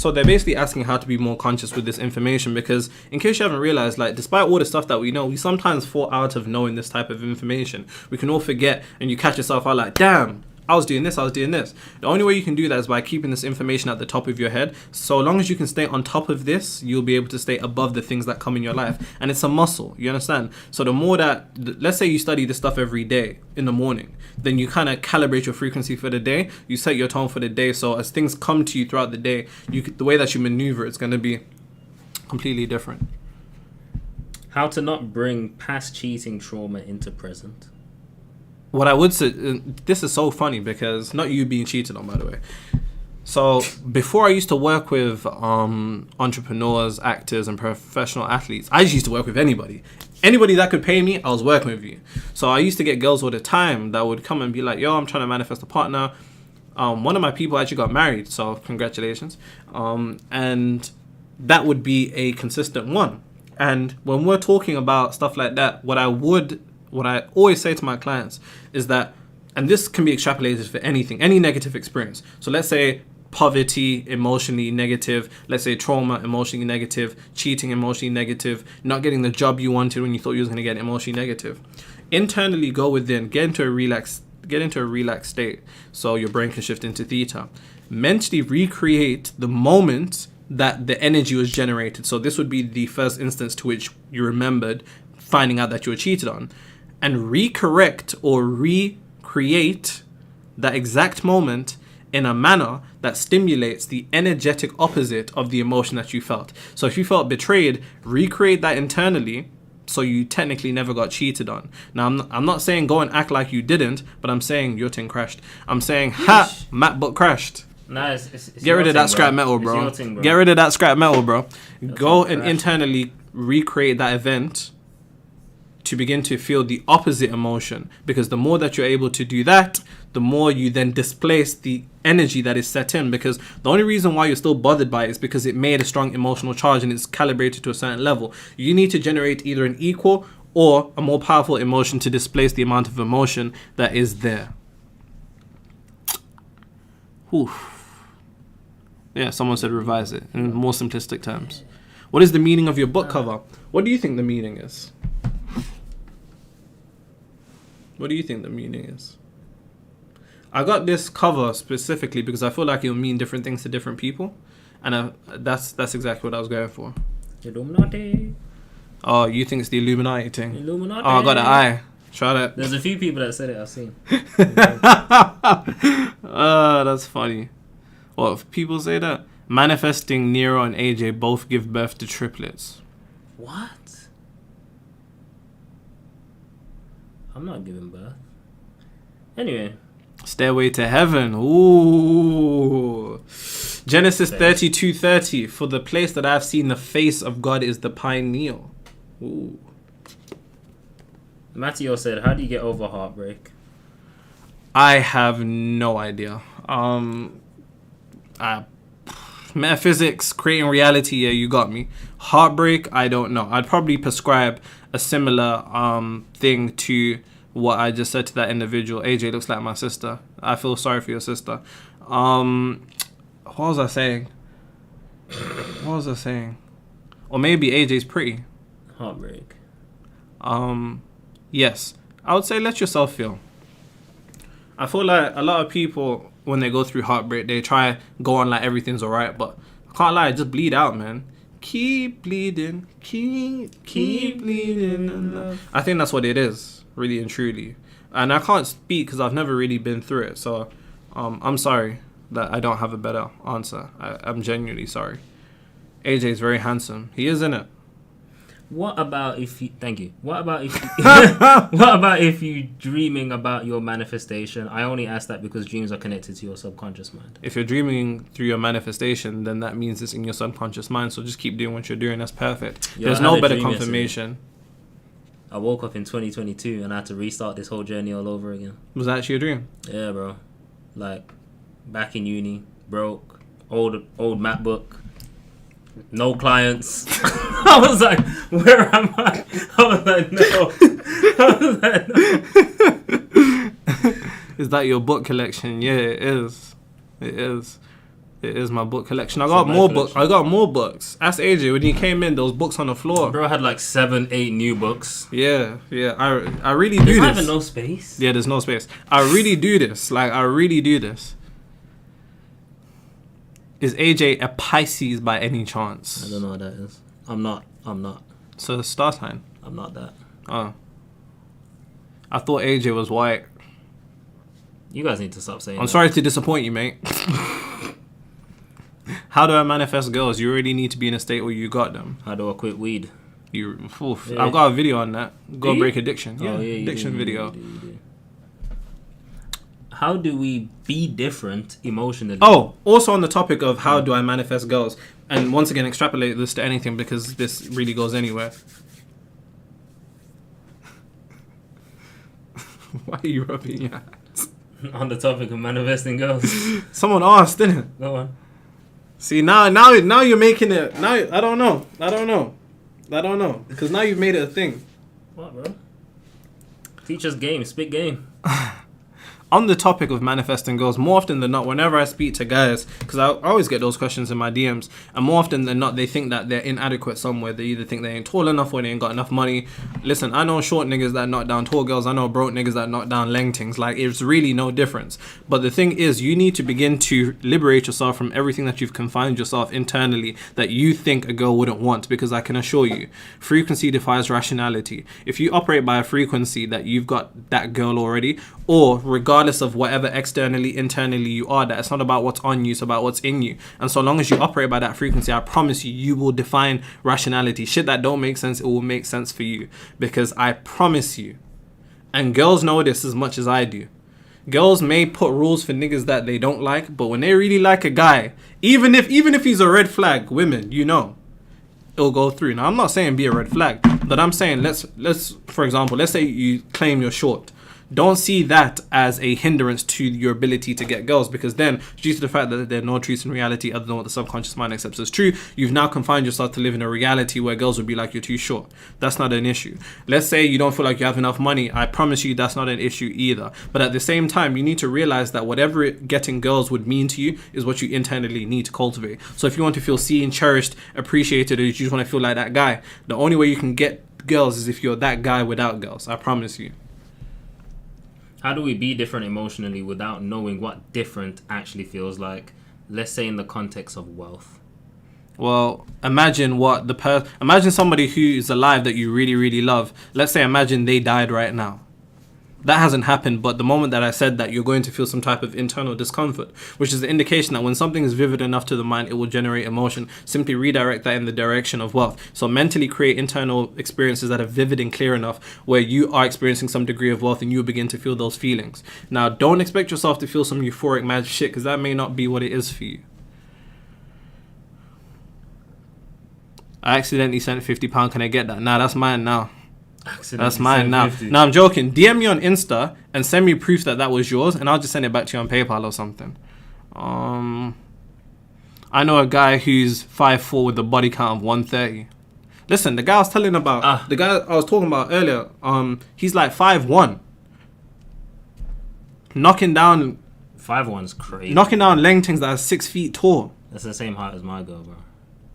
So they're basically asking how to be more conscious with this information, because in case you haven't realized, like, despite all the stuff that we know, we sometimes fall out of knowing this type of information. We can all forget, and you catch yourself out like, damn, I was doing this. The only way you can do that is by keeping this information at the top of your head. So long as you can stay on top of this, you'll be able to stay above the things that come in your life. And it's a muscle, you understand? So the more that, let's say you study this stuff every day in the morning, then you kind of calibrate your frequency for the day. You set your tone for the day. So as things come to you throughout the day, the way that you maneuver, it's going to be completely different. How to not bring past cheating trauma into present. What I would say, this is so funny because not you being cheated on, by the way. So before I used to work with entrepreneurs, actors, and professional athletes, I just used to work with anybody. Anybody that could pay me, I was working with you. So I used to get girls all the time that would come and be like, yo, I'm trying to manifest a partner. One of my people actually got married, so congratulations. And that would be a consistent one. And when we're talking about stuff like that, what I always say to my clients is that, and this can be extrapolated for anything, any negative experience. So let's say poverty, emotionally negative. Let's say trauma, emotionally negative. Cheating, emotionally negative. Not getting the job you wanted when you thought you was going to get, emotionally negative. Internally go within, get into a relaxed state so your brain can shift into theta. Mentally recreate the moment that the energy was generated. So this would be the first instance to which you remembered finding out that you were cheated on. And recorrect or recreate that exact moment in a manner that stimulates the energetic opposite of the emotion that you felt. So if you felt betrayed, recreate that internally so you technically never got cheated on. Now, I'm not saying go and act like you didn't, but I'm saying your thing crashed. I'm saying, MacBook crashed. Nah, it's Get rid of that scrap metal, bro. Get rid of that scrap metal, bro. Go and internally recreate that event to begin to feel the opposite emotion, because the more that you're able to do that, the more you then displace the energy that is set in, because the only reason why you're still bothered by it is because it made a strong emotional charge and it's calibrated to a certain level. You need to generate either an equal or a more powerful emotion to displace the amount of emotion that is there. Oof. Yeah, someone said revise it in more simplistic terms. What is the meaning of your book cover? What do you think the meaning is? What do you think the meaning is? I got this cover specifically because I feel like it'll mean different things to different people. And that's exactly what I was going for. Illuminati. Oh, you think it's the Illuminati thing? Illuminati. Oh, I got an eye. Try that. There's a few people that said it, I've seen. That's funny. What, if people say that? Manifesting Nero and AJ both give birth to triplets. What? I'm not giving birth. Anyway. Stairway to Heaven. Ooh. Genesis 32:30. For the place that I've seen the face of God is the pineal. Ooh. Matteo said, how do you get over heartbreak? I have no idea. Metaphysics, creating reality, yeah, you got me. Heartbreak, I don't know. I'd probably prescribe a similar thing to what I just said to that individual. AJ looks like my sister. I feel sorry for your sister. What was I saying? Or maybe AJ's pretty. Heartbreak. Yes. I would say let yourself feel. I feel like a lot of people, when they go through heartbreak, they try go on like everything's alright, but I can't lie, just bleed out, man. Keep bleeding, keep bleeding. I think that's what it is, really and truly. And I can't speak because I've never really been through it, so I'm sorry that I don't have a better answer. I'm genuinely sorry. AJ is very handsome. He is, isn't it? What about if you... Thank you. What about if you... What about if you dreaming about your manifestation? I only ask that because dreams are connected to your subconscious mind. If you're dreaming through your manifestation, then that means it's in your subconscious mind. So just keep doing what you're doing. That's perfect. Yo, There's no better confirmation. Yesterday. I woke up in 2022 and I had to restart this whole journey all over again. Was that actually a dream? Yeah, bro. Like, back in uni, broke, old MacBook, no clients. I was like, where am I? I was like, no. Is that your book collection? Yeah, it is. It is. It is my book collection. I got more books. I got more books. Ask AJ when he came in. There was books on the floor. Bro had like 7, 8 new books. Yeah. I really do this. There's not even no space. Yeah, there's no space. I really do this. Like, I really do this. Is AJ a Pisces by any chance? I don't know what that is. I'm not. So the star sign. I'm not that. Oh. I thought AJ was white. You guys need to stop saying I'm that. sorry to disappoint you, mate. How do I manifest girls? You already need to be in a state where you got them. How do I quit weed? Yeah. Yeah. I've got a video on that. Go Do break you? addiction. Yeah, Oh, yeah, addiction video. You do. How do we be different emotionally? Oh, also on the topic of how do I manifest girls, and once again extrapolate this to anything because this really goes anywhere. Why are you rubbing your hands? On the topic of manifesting girls. Someone asked, didn't it? Go on. See, now you're making it. Now I don't know because now you've made it a thing. What, bro? Teach us game. Spit game. On the topic of manifesting girls, more often than not, whenever I speak to guys, because I always get those questions in my DMs, and more often than not, they think that they're inadequate somewhere. They either think they ain't tall enough or they ain't got enough money. Listen, I know short niggas that knock down tall girls. I know broke niggas that knock down lengtings. Like, it's really no difference. But the thing is, you need to begin to liberate yourself from everything that you've confined yourself internally that you think a girl wouldn't want, because I can assure you, frequency defies rationality. If you operate by a frequency that you've got that girl already, or regardless of whatever externally, internally you are, that it's not about what's on you, it's about what's in you. And so long as you operate by that frequency, I promise you, you will define rationality. Shit that don't make sense, it will make sense for you. Because I promise you, and girls know this as much as I do, girls may put rules for niggas that they don't like, but when they really like a guy, even if he's a red flag, women, you know, it'll go through. Now, I'm not saying be a red flag, but I'm saying let's for example, let's say you claim you're short. don't see that as a hindrance to your ability to get girls, because then, due to the fact that there are no truths in reality other than what the subconscious mind accepts as true, you've now confined yourself to live in a reality where girls would be like, you're too short. That's not an issue. Let's say you don't feel like you have enough money. I promise you that's not an issue either. But at the same time, you need to realize that whatever getting girls would mean to you is what you internally need to cultivate. So if you want to feel seen, cherished, appreciated, or you just want to feel like that guy, the only way you can get girls is if you're that guy without girls. I promise you. How do we be different emotionally without knowing what different actually feels like? Let's say in the context of wealth. Well, imagine imagine somebody who is alive that you really, really love. Let's say imagine they died right now. That hasn't happened, but the moment that I said that, you're going to feel some type of internal discomfort, which is the indication that when something is vivid enough to the mind, it will generate emotion. Simply redirect that in the direction of wealth. So mentally create internal experiences that are vivid and clear enough where you are experiencing some degree of wealth and you begin to feel those feelings. Now, don't expect yourself to feel some euphoric mad shit, because that may not be what it is for you. I accidentally sent £50. Can I get that? Nah, that's mine now. That's mine now. 50. No, I'm joking. DM me on Insta and send me proof that was yours, and I'll just send it back to you on PayPal or something. I know a guy who's 5'4" with a body count of 130. Listen, the guy I was telling about, the guy I was talking about earlier, he's like 5'1", knocking down 5'1's crazy. knocking down Langtings that are 6 feet tall. That's the same height as my girl, bro.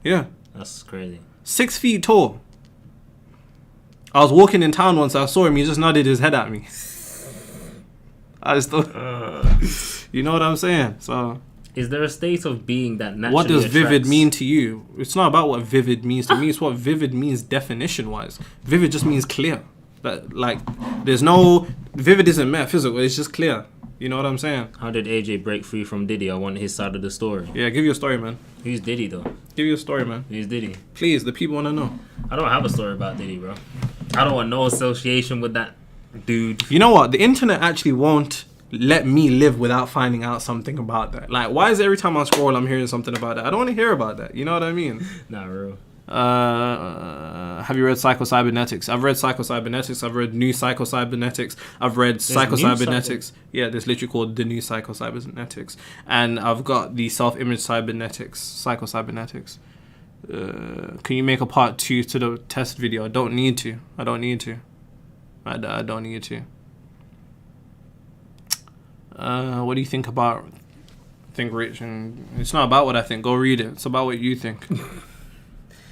Yeah, That's crazy. 6 feet tall. I was walking in town once, I saw him, he just nodded his head at me. I just thought, you know what I'm saying? So, is there a state of being that naturally what does vivid attracts- mean to you? It's not about what vivid means to me, it's what vivid means definition-wise. Vivid just means clear. That, like, there's no... Vivid isn't metaphysical, it's just clear. You know what I'm saying? How did AJ break free from Diddy? I want his side of the story. Yeah, give you a story, man. Who's Diddy, though? Give you a story, man. Who's Diddy? Please, the people want to know. I don't have a story about Diddy, bro. I don't want no association with that dude. You know what? The internet actually won't let me live without finding out something about that. Like, why is it every time I scroll, I'm hearing something about that? I don't want to hear about that. You know what I mean? Not real. Have you read Psychocybernetics? I've read Psychocybernetics. I've read New Psychocybernetics. I've read Psychocybernetics. Yeah, there's literally called the New Psychocybernetics. And I've got the Self-Image Cybernetics, Psychocybernetics. Can you make a part 2 to the test video? I don't need to. I don't need to. What do you think about Think Rich? And it's not about what I think. Go read it. It's about what you think.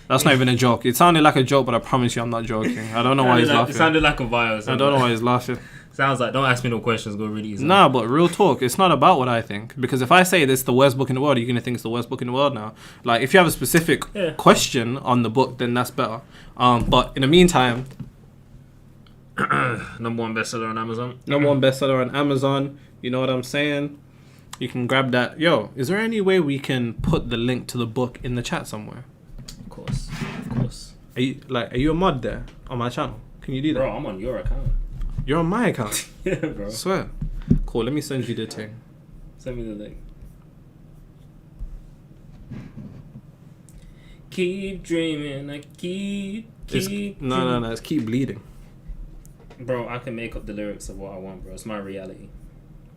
That's not even a joke. It sounded like a joke, but I promise you I'm not joking. I don't know why he's laughing. It sounded like a virus. I don't know why he's laughing. Sounds like, don't ask me no questions, go read it yourself. Nah, but real talk, it's not about what I think. Because if I say this is the worst book in the world, you're going to think it's the worst book in the world now. Like, if you have a specific question on the book, then that's better. But in the meantime... Number 1 bestseller on Amazon. Number 1 bestseller on Amazon. You know what I'm saying? You can grab that. Yo, is there any way we can put the link to the book in the chat somewhere? Of course. Are you a mod there on my channel? Can you do that? Bro, I'm on your account. You're on my account? Yeah, bro. I swear. Cool, let me send you the thing. Send me the link. Keep dreaming, I keep No, it's keep bleeding. Bro, I can make up the lyrics of what I want, bro. It's my reality.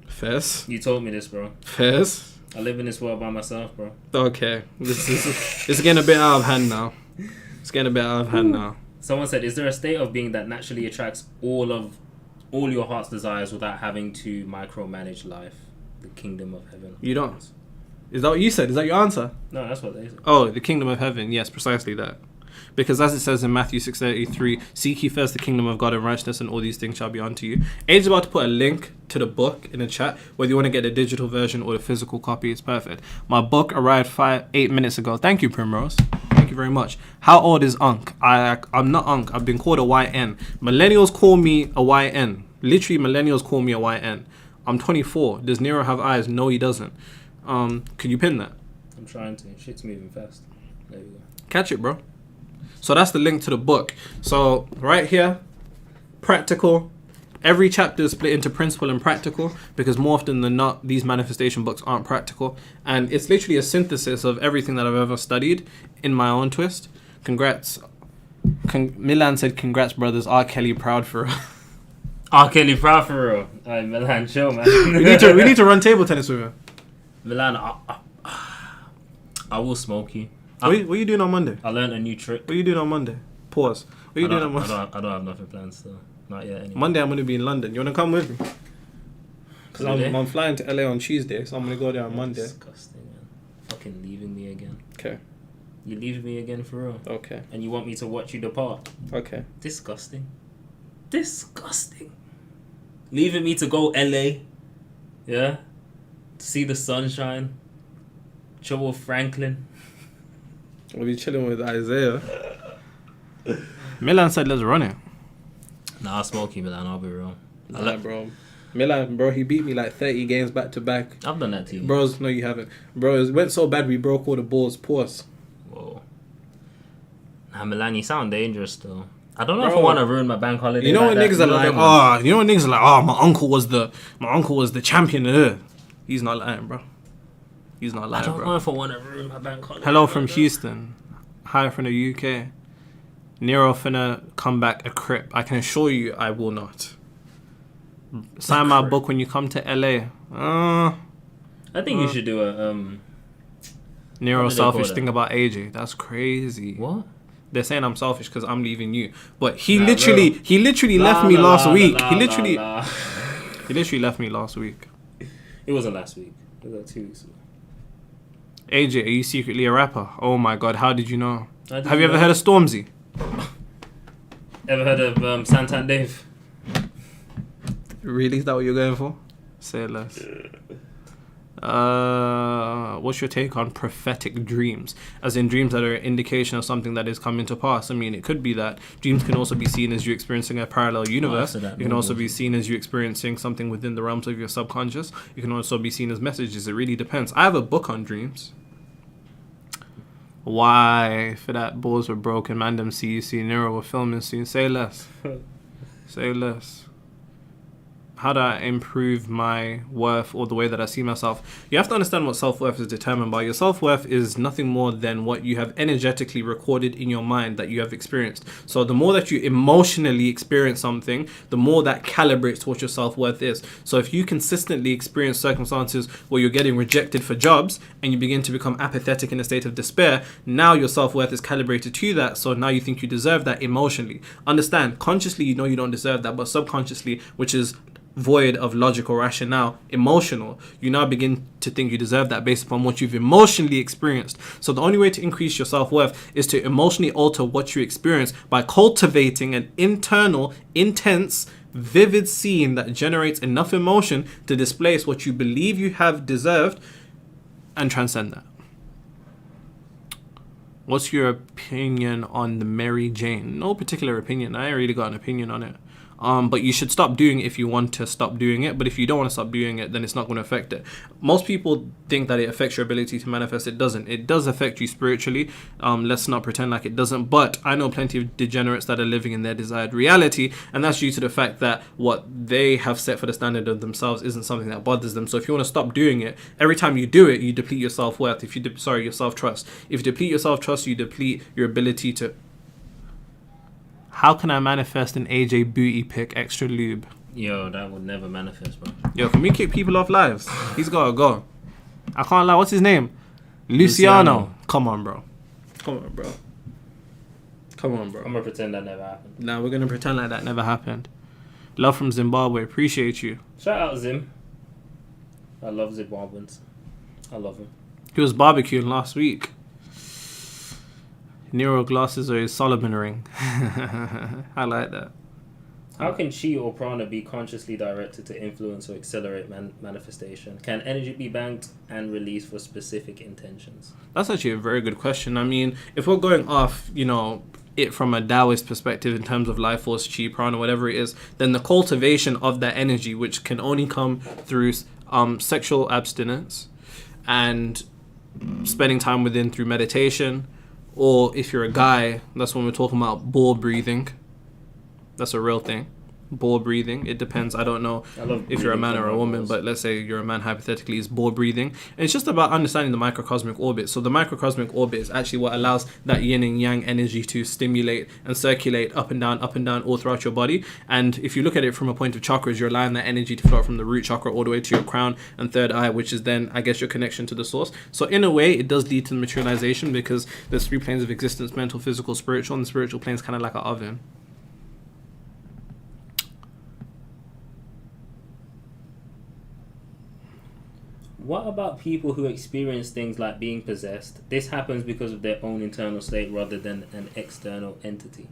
Fez? You told me this, bro. Fez? I live in this world by myself, bro. Okay. It's getting a bit out of hand now. Someone said, is there a state of being that naturally attracts all your heart's desires without having to micromanage life? The kingdom of heaven. You don't. Is that what you said? Is that your answer? No, that's what they said. Oh, the kingdom of heaven. Yes, precisely that. Because as it says in Matthew 6:33, seek ye first the kingdom of God and righteousness, and all these things shall be unto you. Abe's about to put a link to the book in the chat. Whether you want to get the digital version or the physical copy, it's perfect. My book arrived 8 minutes ago. Thank you, Primrose. Thank you very much. How old is Unc? I'm not Unc. I've been called a YN. Millennials call me a YN. Literally, millennials call me a YN. I'm 24. Does Nero have eyes? No, he doesn't. Can you pin that? I'm trying to. Shit's moving fast. There we go. Catch it, bro. So that's the link to the book. So right here, practical. Every chapter is split into principle and practical because more often than not, these manifestation books aren't practical. And it's literally a synthesis of everything that I've ever studied in my own twist. Congrats. Milan said, congrats, brothers. R. Kelly, proud for us. Oh, Kelly Proud for real. Alright, Milan, chill, man. we need to run table tennis with him. Milan, I will smoke you. What are you doing on Monday? I learned a new trick. What are you doing on Monday? Pause. What are you doing on Monday? I don't have nothing planned, so not yet. Anyway. Monday I'm going to be in London. You want to come with me? Because Really? I'm flying to LA on Tuesday, so I'm going to go there on Monday. Disgusting, man. Fucking leaving me again. Okay. You leave me again for real? Okay. And you want me to watch you depart? Okay. Disgusting. Disgusting. Leaving me to go LA. Yeah? To see the sunshine. Chill with Franklin. We'll be chilling with Isaiah. Milan said, let's run it. Nah, I'll smoke you, Milan. I'll be real. Nah, bro. Milan, bro, he beat me like 30 games back to back. I've done that to you. Bros, no, you haven't. Bro, it went so bad we broke all the balls. Pause. Whoa. Nah, Milan, you sound dangerous, though. I don't know Bro, if I want to ruin my bank holiday. You know what niggas are like? My uncle was the champion. He's not lying, bro. He's not lying, I don't bro. know if I want to ruin my bank holiday. Hello from Houston. Hi from the UK. Nero finna come back a crip. I can assure you I will not. Sign my book when you come to LA. I think you should do a Nero selfish thing about AJ. That's crazy. What? They're saying I'm selfish because I'm leaving you. But he literally left me last week. He literally left me last week. It wasn't last week. It was like 2 weeks ago. AJ, are you secretly a rapper? Oh my god, how did you know? Have you ever know. heard of Stormzy? Ever heard of Santan Dave? Really? Is that what you're going for? Say less. What's your take on prophetic dreams? As in dreams that are an indication of something that is coming to pass. I mean, it could be that dreams can also be seen as you experiencing a parallel universe. You can also be seen as you experiencing something within the realms of your subconscious. You can also be seen as messages. It really depends. I have a book on dreams. Why? For that balls were broken. Man, them see Nero were filming soon. Say less. Say less. How do I improve my worth or the way that I see myself? You have to understand what self-worth is determined by. Your self-worth is nothing more than what you have energetically recorded in your mind that you have experienced. So the more that you emotionally experience something, the more that calibrates what your self-worth is. So if you consistently experience circumstances where you're getting rejected for jobs and you begin to become apathetic in a state of despair, now your self-worth is calibrated to that. So now you think you deserve that emotionally. Understand, consciously you know you don't deserve that, but subconsciously, which is void of logic or rationale, emotional, you now begin to think you deserve that based upon what you've emotionally experienced. So the only way to increase your self-worth is to emotionally alter what you experience by cultivating an internal, intense, vivid scene that generates enough emotion to displace what you believe you have deserved and transcend that. What's your opinion on the Mary Jane? No particular opinion. I ain't really got an opinion on it. But you should stop doing it if you want to stop doing it. But if you don't want to stop doing it, then it's not going to affect it. Most people think that it affects your ability to manifest. It doesn't. It does affect you spiritually. Let's not pretend like it doesn't. But I know plenty of degenerates that are living in their desired reality. And that's due to the fact that what they have set for the standard of themselves isn't something that bothers them. So if you want to stop doing it, every time you do it, you deplete your self-worth. Your self-trust. If you deplete your self-trust, you deplete your ability to... How can I manifest an AJ booty pic extra lube? Yo, that would never manifest, bro. Yo, can we kick people off lives? He's gotta go. I can't lie. What's his name? Luciano. Come on, bro. Come on, bro. I'm gonna pretend that never happened. Nah, we're gonna pretend like that never happened. Love from Zimbabwe. Appreciate you. Shout out Zim. I love Zimbabweans. I love him. He was barbecuing last week. Nero glasses or his Solomon ring. I like that. How can chi or prana be consciously directed to influence or accelerate manifestation? Can energy be banked and released for specific intentions? That's actually a very good question. I mean, if we're going off, it from a Taoist perspective in terms of life force, chi, prana, whatever it is, then the cultivation of that energy, which can only come through sexual abstinence and spending time within through meditation, or if you're a guy, that's when we're talking about ball breathing. That's a real thing. ball breathing. It depends. I don't know I love if you're a man or a woman, balls. but let's say you're a man, hypothetically, is ball breathing. And it's just about understanding the microcosmic orbit. So the microcosmic orbit is actually what allows that yin and yang energy to stimulate and circulate up and down, all throughout your body. And if you look at it from a point of chakras, you're allowing that energy to flow from the root chakra all the way to your crown and third eye, which is then, I guess, your connection to the source. So in a way, it does lead to materialization because there's 3 planes of existence: mental, physical, spiritual. And the spiritual plane is kind of like an oven. What about people who experience things like being possessed? This happens because of their own internal state rather than an external entity.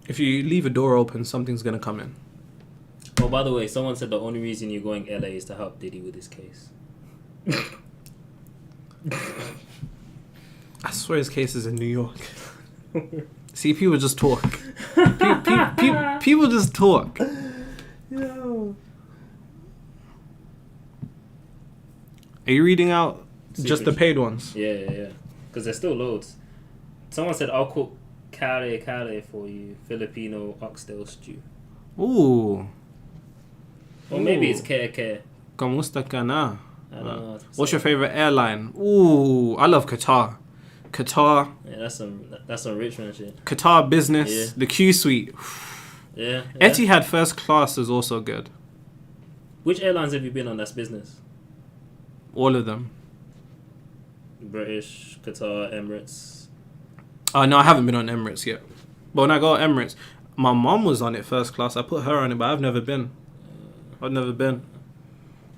If you leave a door open, something's going to come in. Oh, by the way, someone said the only reason you're going LA is to help Diddy with his case. I swear his case is in New York. See, people just talk. People just talk. Yo. Are you reading out just the Secret. paid ones? Yeah. Because there's still loads. Someone said, I'll cook kare for you, Filipino oxtail stew. Ooh. Or maybe it's kare. Kamusta ka na? I don't know. What's your favorite airline? Ooh, I love Qatar. Qatar. Yeah, that's some rich man shit. Qatar business. Yeah. The Q suite. Yeah. Etihad first class is also good. Which airlines have you been on that's business? All of them. British, Qatar, Emirates. No, I haven't been on Emirates yet. But when I go Emirates, my mom was on it first class. I put her on it, but I've never been.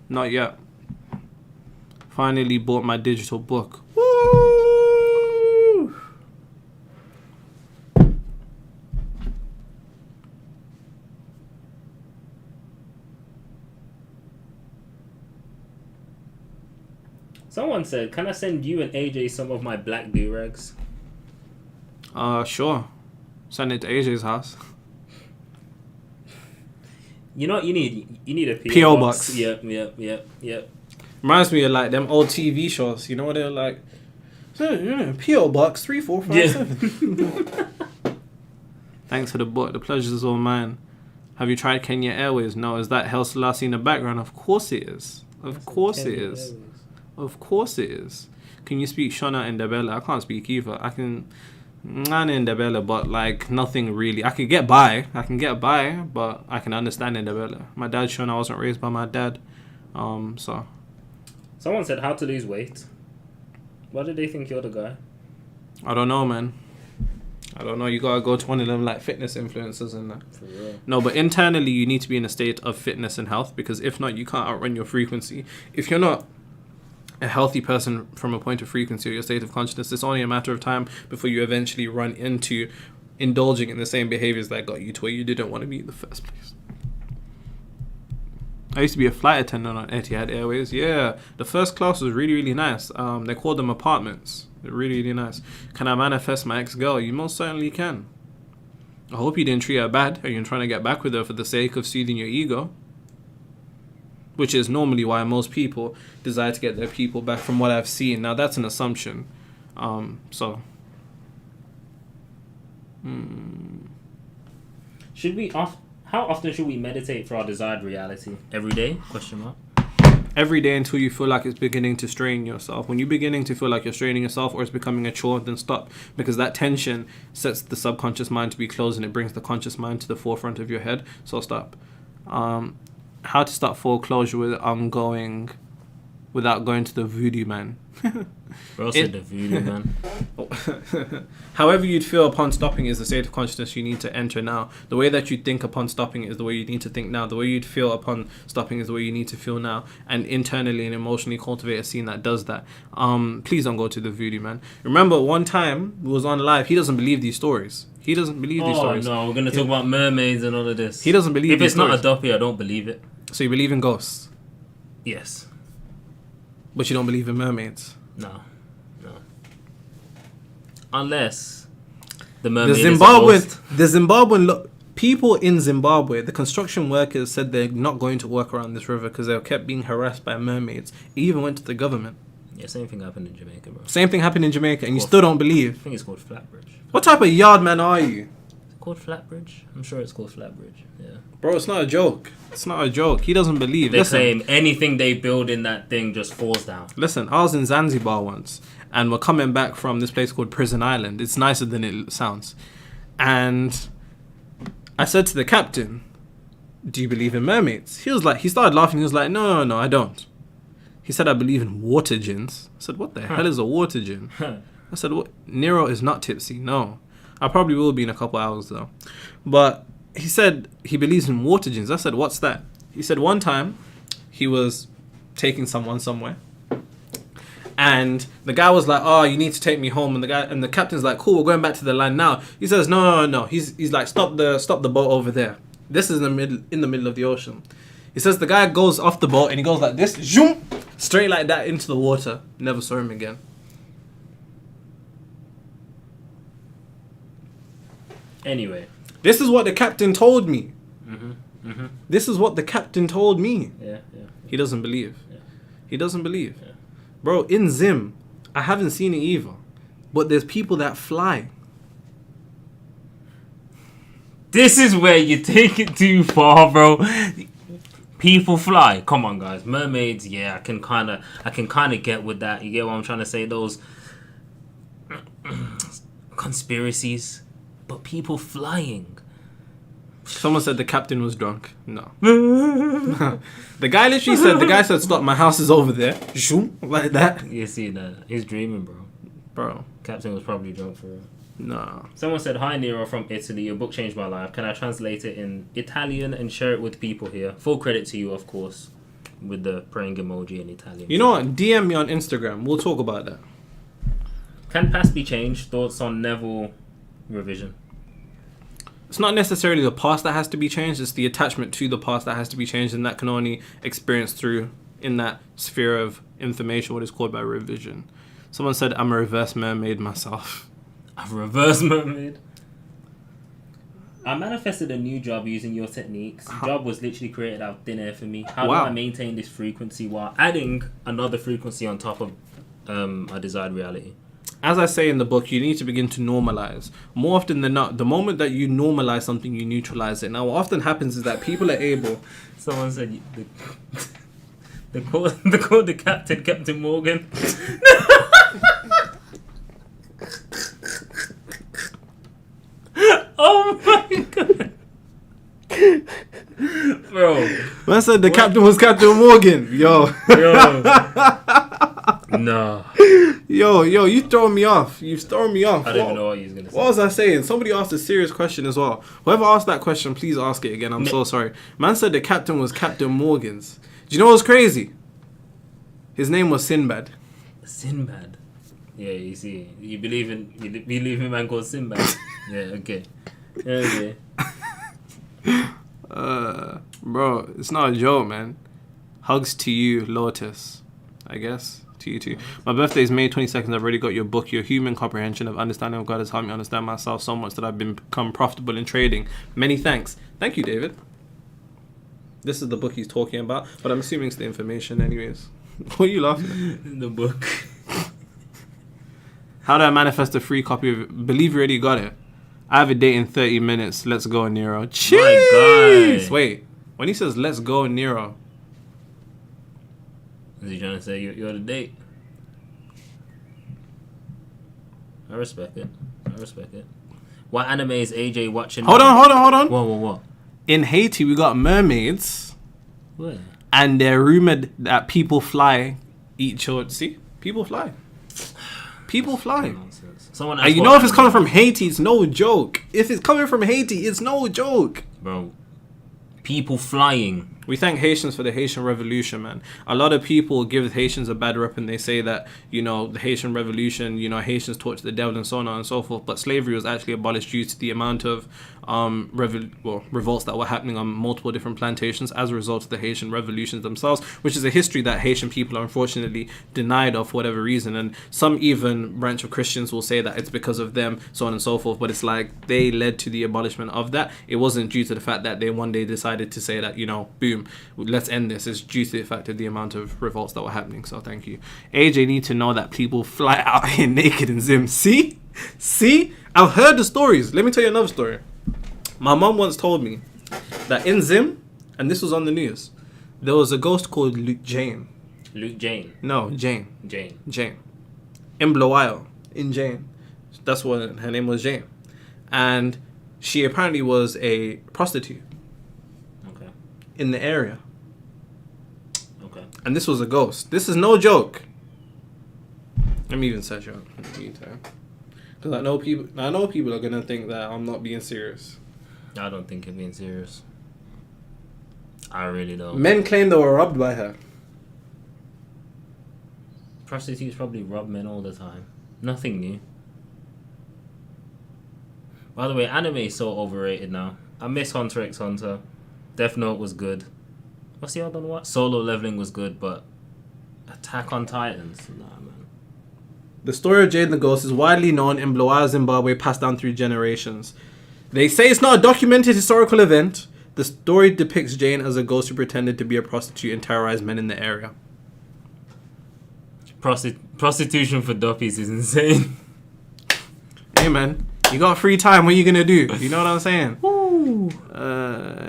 Not yet. Finally bought my digital book. Woo! Someone said, can I send you and AJ some of my black do-rags? Sure. Send it to AJ's house. You know what you need? You need a P.O. box. Yep. Reminds me of like them old TV shows. You know what they're like? P.O. Box 3457. Thanks for the book. The pleasure is all mine. Have you tried Kenya Airways? No. Is that Haile Selassie in the background? Of course it is. Of course it is. Of course it is. Can you speak Shona and Ndebele? I can't speak either. I can Ngan in Ndebele, but like nothing really. I can get by, but I can understand in Ndebele. My dad's Shona. I wasn't raised by my dad. So. Someone said how to lose weight. Why did they think you're the guy? I don't know, man. I don't know. You gotta go to one of them like fitness influencers and that. For real. No, but internally you need to be in a state of fitness and health, because if not, you can't outrun your frequency. If you're not a healthy person from a point of frequency or your state of consciousness, it's only a matter of time before you eventually run into indulging in the same behaviors that got you to where you didn't want to be in the first place. I used to be a flight attendant on Etihad Airways. Yeah, the first class was really, really nice. They called them apartments. They're really, really nice. Can I manifest my ex-girl? You most certainly can. I hope you didn't treat her bad and you're trying to get back with her for the sake of soothing your ego. Which is normally why most people desire to get their people back, from what I've seen. Now, that's an assumption. How often should we meditate for our desired reality? Every day? Question mark. Every day until you feel like it's beginning to strain yourself. When you're beginning to feel like you're straining yourself or it's becoming a chore, then stop. Because that tension sets the subconscious mind to be closed and it brings the conscious mind to the forefront of your head. So stop. How to start foreclosure without going to the voodoo man. Bro said the voodoo man. However you'd feel upon stopping is the state of consciousness you need to enter now. The way that you think upon stopping is the way you need to think now. The way you'd feel upon stopping is the way you need to feel now. And internally and emotionally cultivate a scene that does that. Please don't go to the voodoo man. Remember, one time we was on live. He doesn't believe these stories. He doesn't believe these stories. Oh no, we're gonna talk about mermaids and all of this. He doesn't believe if these it's not stories. a doppy, I don't believe it. So you believe in ghosts, Yes. but you don't believe in mermaids. No. Unless the The mermaid Zimbabwean people in Zimbabwe, the construction workers said they're not going to work around this river because they kept being harassed by mermaids. It even went to the government. Yeah, same thing happened in Jamaica, bro. Same thing happened in Jamaica, and you still don't I believe. think it's called Flatbridge. What type of yard man are you? called Flatbridge? I'm sure it's called Flatbridge. Yeah. Bro, it's not a joke. It's not a joke. He doesn't believe. They claim anything they build in that thing just falls down. Listen, I was in Zanzibar once, and we're coming back from this place called Prison Island. It's nicer than it sounds. And I said to the captain, do you believe in mermaids? He started laughing. He was like, no, I don't. He said, I believe in water gins. I said, what the hell is a water gin? I said, what? Nero is not tipsy. No. I probably will be in a couple hours though. But he said he believes in water gins. I said, what's that? He said one time he was taking someone somewhere. And the guy was like, oh, you need to take me home. And the captain's like, cool, we're going back to the land now. He says, no. He's like, stop the boat over there. This is in the middle of the ocean. He says the guy goes off the boat and he goes like this, zoom, straight like that into the water. Never saw him again. Anyway. This is what the captain told me. This is what the captain told me. Yeah. He doesn't believe. Yeah. He doesn't believe. Yeah. Bro, in Zim, I haven't seen it either. But there's people that fly. This is where you take it too far, bro. People fly. Come on, guys. Mermaids, yeah, I can kind of get with that. You get what I'm trying to say? Those conspiracies. But people flying. Someone said the captain was drunk. No. The guy said, stop, my house is over there. Zoom, like that. You see that? He's dreaming, bro. Bro. Captain was probably drunk for real. No. Someone said, hi Nero from Italy, your book changed my life. Can I translate it in Italian and share it with people here? Full credit to you, of course, with the praying emoji in Italian. You know what? DM me on Instagram. We'll talk about that. Can past be changed? Thoughts on Neville revision? It's not necessarily the past that has to be changed. It's the attachment to the past that has to be changed. And that can only experience through in that sphere of information, what is called by revision. Someone said, I'm a reverse mermaid myself. A reverse mermaid? I manifested a new job using your techniques. The job was literally created out of thin air for me. How do I maintain this frequency while adding another frequency on top of a desired reality? As I say in the book, you need to begin to normalize. More often than not, the moment that you normalize something, you neutralize it. Now, what often happens is that people are able... Someone said they called the captain Captain Morgan. Oh my god. Bro. Man said the captain was Captain Morgan. Yo. No. Yo, you throwing me off. You've thrown me off. I don't even know what he was going to say. What was I saying? Somebody asked a serious question as well. Whoever asked that question, please ask it again. I'm so sorry. Man said the captain was Captain Morgan's. Do you know what's crazy? His name was Sinbad. Sinbad? Yeah, you see. You believe in a man called Sinbad? Yeah, okay. Okay. Bro, it's not a joke, man. Hugs to you, Lotus. I guess. To you too. My birthday is May 22nd. I've already got your book. Your human comprehension of understanding of God has helped me understand myself so much that I've become profitable in trading. Many thanks. Thank you, David. This is the book he's talking about, but I'm assuming it's the information anyways. What are you laughing at? The book. How do I manifest a free copy of it? Believe you already got it. I have a date in 30 minutes. Let's go, Nero. Cheers! My God. Wait. When he says, let's go, Nero. Is he trying to say you're the date? I respect it. What anime is AJ watching? Hold on. What? In Haiti, we got mermaids. Where? And they're rumored that people fly, eat children. See? People fly. Someone and you know if it's coming from Haiti, it's no joke. If it's coming from Haiti, it's no joke. Bro, people flying. We thank Haitians for the Haitian Revolution, man. A lot of people give Haitians a bad rep and they say that, the Haitian Revolution, Haitians tortured the devil and so on and so forth. But slavery was actually abolished due to the amount of revolts that were happening on multiple different plantations as a result of the Haitian revolutions themselves, which is a history that Haitian people are unfortunately denied of for whatever reason. And some even branch of Christians will say that it's because of them, so on and so forth. But it's like they led to the abolishment of that. It wasn't due to the fact that they one day decided to say that, boom, let's end this. It's due to the fact of the amount of revolts that were happening. So thank you. AJ need to know that people fly out here naked in Zim. See? I've heard the stories. Let me tell you another story. My mum once told me that in Zim, and this was on the news, there was a ghost called Luke Jane. Luke Jane. No, Jane. Jane. Jane. In Bloisle. In Jane. That's what her name was, Jane. And she apparently was a prostitute. Okay. In the area. Okay. And this was a ghost. This is no joke. Let me even search it up in the meantime. Because I know people are going to think that I'm not being serious. I don't think you're being serious. I really don't. Men claim they were robbed by her. Prostitutes probably rob men all the time. Nothing new. By the way, anime is so overrated now. I miss Hunter x Hunter. Death Note was good. What's the other one? Solo Leveling was good, but Attack on Titans? Nah, man. The story of Jade the Ghost is widely known in Bloisle, Zimbabwe, passed down through generations. They say it's not a documented historical event. The story depicts Jane as a ghost who pretended to be a prostitute and terrorized men in the area. Prostitution for duppies is insane. Hey, man. You got free time. What are you going to do? You know what I'm saying? Woo.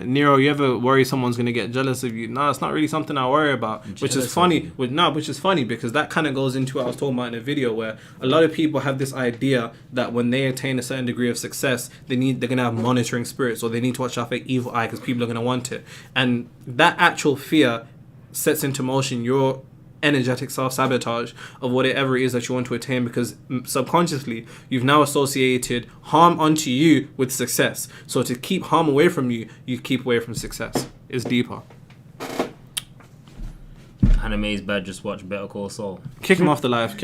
Nero, you ever worry someone's going to get jealous of you? No, it's not really something I worry about. Which is funny. Which is funny because that kind of goes into what I was talking about in a video where a lot of people have this idea that when they attain a certain degree of success, they're going to have monitoring spirits or they need to watch out for evil eye because people are going to want it. And that actual fear sets into motion your energetic self-sabotage of whatever it is that you want to attain, because subconsciously you've now associated harm onto you with success. So to keep harm away from you, you keep away from success. It's deeper. Anime is bad, just watch Better Call Saul. Kick him off the life.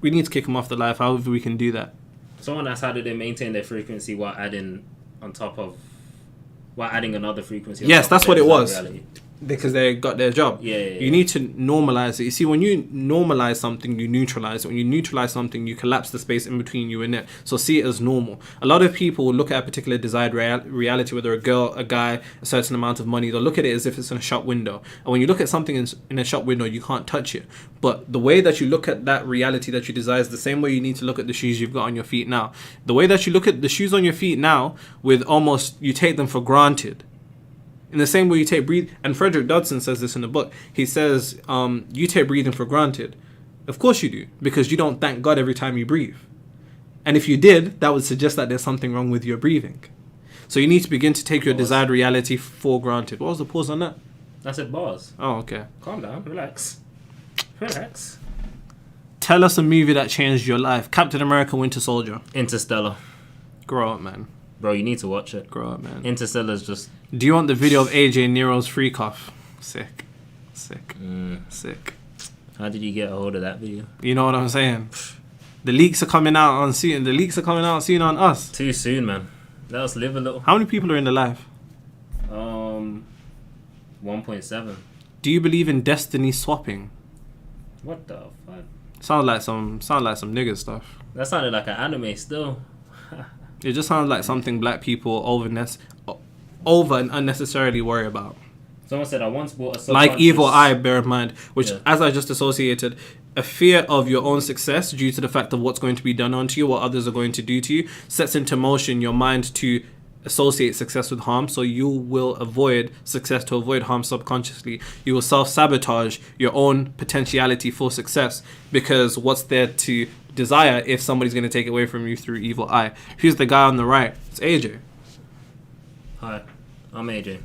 We need to kick him off the life, however we can do that. Someone asked how do they maintain their frequency while adding another frequency. Yes, that's what it was. Reality. Because they got their job. Yeah. You need to normalize it. You see, when you normalize something, you neutralize it. When you neutralize something, you collapse the space in between you and it. So see it as normal. A lot of people will look at a particular desired reality, whether a girl, a guy, a certain amount of money. They'll look at it as if it's in a shop window. And when you look at something in a shop window, you can't touch it. But the way that you look at that reality that you desire is the same way you need to look at the shoes you've got on your feet now. The way that you look at the shoes on your feet now, you take them for granted. In the same way you take breathing, and Frederick Dodson says this in the book, he says, you take breathing for granted. Of course you do, because you don't thank God every time you breathe. And if you did, that would suggest that there's something wrong with your breathing. So you need to begin to take your desired reality for granted. What was the pause on that? I said bars. Oh, okay. Calm down, relax. Tell us a movie that changed your life. Captain America, Winter Soldier. Interstellar. Grow up, man. Bro, you need to watch it. Grow up, man. Interstellar's just... Do you want the video of AJ Nero's free cough? Sick. How did you get a hold of that video? You know what I'm saying? The leaks are coming out soon on us. Too soon, man. Let us live a little. How many people are in the live? 1.7. Do you believe in destiny swapping? What the fuck? Sound like some nigga stuff. That sounded like an anime still. It just sounds like something black people over and unnecessarily worry about. Someone said I once bought a like evil eye, bear in mind, which as I just associated, a fear of your own success due to the fact of what's going to be done onto you, what others are going to do to you, sets into motion your mind to associate success with harm. So you will avoid success to avoid harm subconsciously. You will self-sabotage your own potentiality for success, because what's there to desire if somebody's going to take it away from you through evil eye? Who's the guy on the right? It's AJ. Hi, I'm AJ.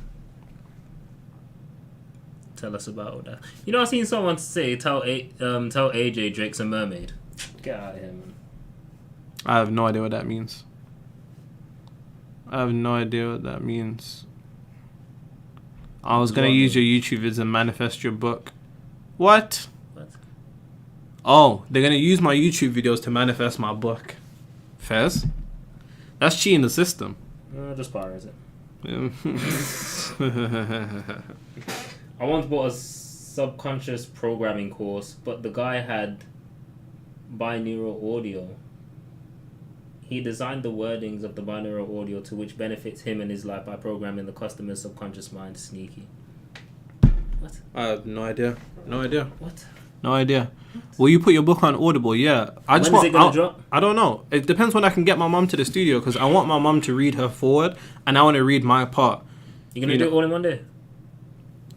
Tell us about that. You know, I've seen someone say, tell AJ Drake's a mermaid. Get out of here, man. I have no idea what that means. I was going to use your YouTube vids and manifest your book. What? Oh, they're going to use my YouTube videos to manifest my book. Fez? That's cheating the system. Just pirate it. Yeah. I once bought a subconscious programming course, but the guy had binaural audio. He designed the wordings of the binaural audio to which benefits him and his life by programming the customer's subconscious mind. Sneaky. What? I have no idea. What? No idea. Will you put your book on Audible? Yeah. When is it gonna drop? I don't know. It depends when I can get my mum to the studio because I want my mum to read her forward and I want to read my part. You're gonna do it all in one day?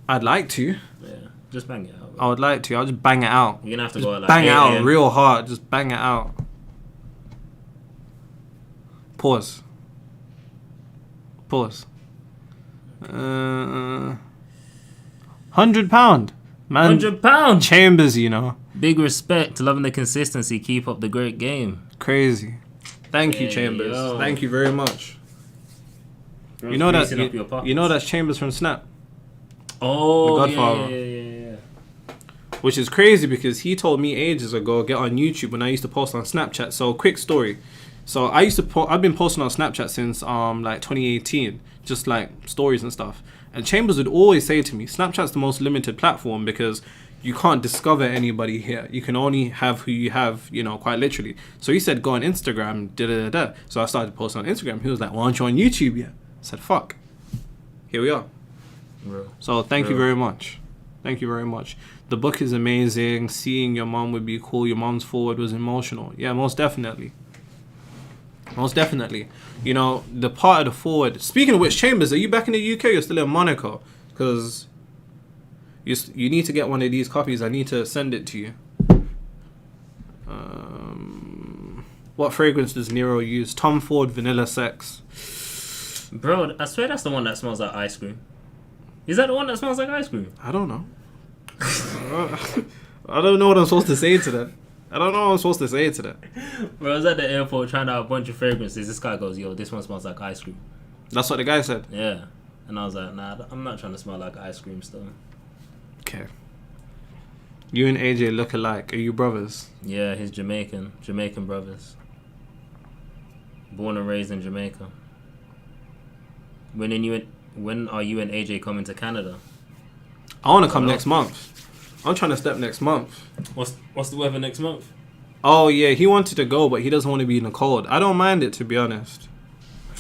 I'd like to. Yeah. Just bang it out. I would like to. I'll just bang it out. You're gonna have to just go at like bang it 8 out a.m. real hard. Just bang it out. Pause. £100, man. £100. Chambers, you know. Big respect, loving the consistency. Keep up the great game. Crazy. Thank you, Chambers. Yo. Thank you very much. Bro, You know that greasing up your pockets. you know that's Chambers from Snap, Oh, The Godfather. yeah. which is crazy because he told me ages ago get on YouTube when I used to post on Snapchat. So quick story. So I've been posting on Snapchat since like 2018, just like stories and stuff. And Chambers would always say to me, Snapchat's the most limited platform because you can't discover anybody here. You can only have who you have, you know, quite literally. So he said, go on Instagram, da. So I started posting on Instagram. He was like, why aren't you on YouTube yet? I said, fuck. Here we are. Bro. So thank you very much. Thank you very much. The book is amazing. Seeing your mom would be cool. Your mom's forward was emotional. Yeah, most definitely. Most definitely. You know, the part of the forward. Speaking of which, Chambers, are you back in the UK or you're still in Monaco? Because you need to get one of these copies. I need to send it to you. What fragrance does Nero use? Tom Ford Vanilla Sex. Bro, I swear that's the one that smells like ice cream. Is that the one that smells like ice cream? I don't know. I don't know what I'm supposed to say to that. Bro, I was at the airport trying out a bunch of fragrances. This guy goes, yo, this one smells like ice cream. That's what the guy said. Yeah. And I was like, nah, I'm not trying to smell like ice cream still. Okay. You and AJ look alike. Are you brothers? Yeah, he's Jamaican brothers. Born and raised in Jamaica. When are you and AJ coming to Canada? I want to come next month. I'm trying to step next month. What's the weather next month? Oh, yeah. He wanted to go, but he doesn't want to be in the cold. I don't mind it, to be honest.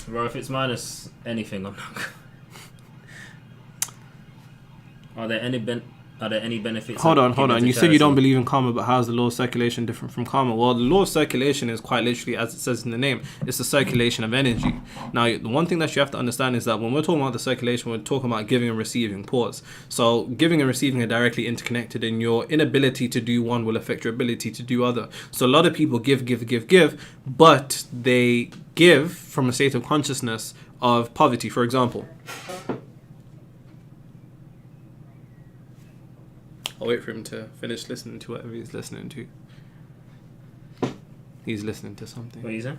Bro, if it's minus anything, I'm not Are there any benefits? Hold on. You said you don't believe in karma, but how is the law of circulation different from karma? Well, the law of circulation is quite literally, as it says in the name, it's the circulation of energy. Now, the one thing that you have to understand is that when we're talking about the circulation, we're talking about giving and receiving. Pause. So, giving and receiving are directly interconnected, and your inability to do one will affect your ability to do other. So, a lot of people give, but they give from a state of consciousness of poverty, for example. I'll wait for him to finish listening to whatever he's listening to. He's listening to something. What are you saying?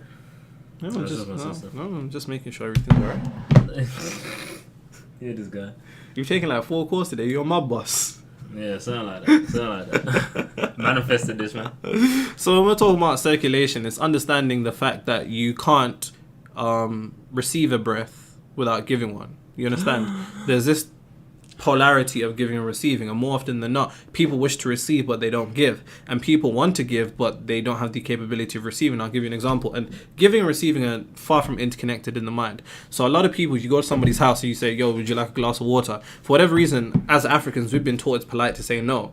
No, I'm just making sure everything's alright. You're this guy. You've taken like 4 courses today. You're my boss. Yeah, something like that. Manifested this, man. So when we're talking about circulation, it's understanding the fact that you can't receive a breath without giving one. You understand? There's this polarity of giving and receiving, and more often than not, people wish to receive but they don't give, and people want to give but they don't have the capability of receiving. I'll give you an example. And giving and receiving are far from interconnected in the mind. So a lot of people, you go to somebody's house and you say, yo, would you like a glass of water? For whatever reason, as Africans, we've been taught it's polite to say no.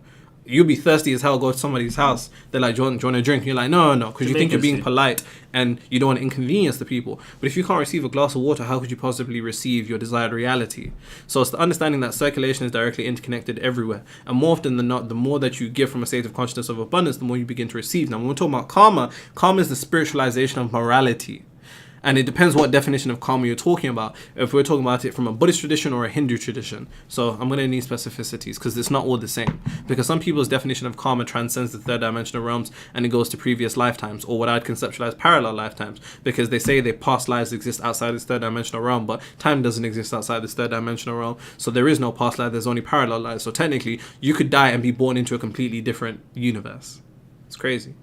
You'll be thirsty as hell, go to somebody's house, they're like, do you want a drink? And you're like, no, because you think you're being polite and you don't want to inconvenience the people. But if you can't receive a glass of water, how could you possibly receive your desired reality? So it's the understanding that circulation is directly interconnected everywhere. And more often than not, the more that you give from a state of consciousness of abundance, the more you begin to receive. Now, when we're talking about karma is the spiritualization of morality. And it depends what definition of karma you're talking about. If we're talking about it from a Buddhist tradition or a Hindu tradition. So I'm going to need specificities because it's not all the same. Because some people's definition of karma transcends the third dimensional realms and it goes to previous lifetimes, or what I'd conceptualize parallel lifetimes. Because they say their past lives exist outside this third dimensional realm, but time doesn't exist outside this third dimensional realm. So there is no past life, there's only parallel lives. So technically, you could die and be born into a completely different universe. It's crazy.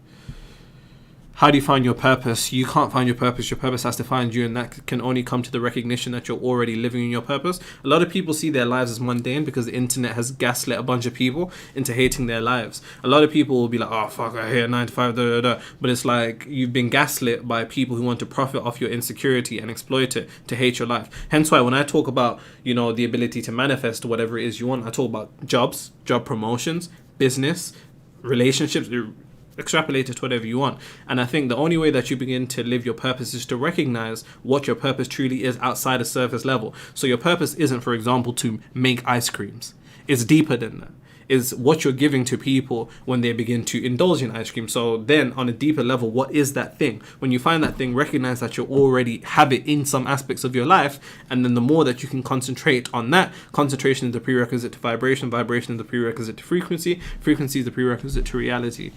How do you find your purpose? You can't find your purpose. Your purpose has to find you, and that can only come to the recognition that you're already living in your purpose. A lot of people see their lives as mundane because the internet has gaslit a bunch of people into hating their lives. A lot of people will be like, oh, fuck, I hate 9 to 5, But it's like you've been gaslit by people who want to profit off your insecurity and exploit it to hate your life. Hence why when I talk about, you know, the ability to manifest whatever it is you want, I talk about jobs, job promotions, business, relationships, extrapolate it to whatever you want. And I think the only way that you begin to live your purpose is to recognize what your purpose truly is outside a surface level. So your purpose isn't, for example, to make ice creams. It's deeper than that. Is what you're giving to people when they begin to indulge in ice cream. So then on a deeper level, what is that thing? When you find that thing, recognize that you already have it in some aspects of your life. And then the more that you can concentrate on that, concentration is the prerequisite to vibration. Vibration is the prerequisite to frequency. Frequency is the prerequisite to reality.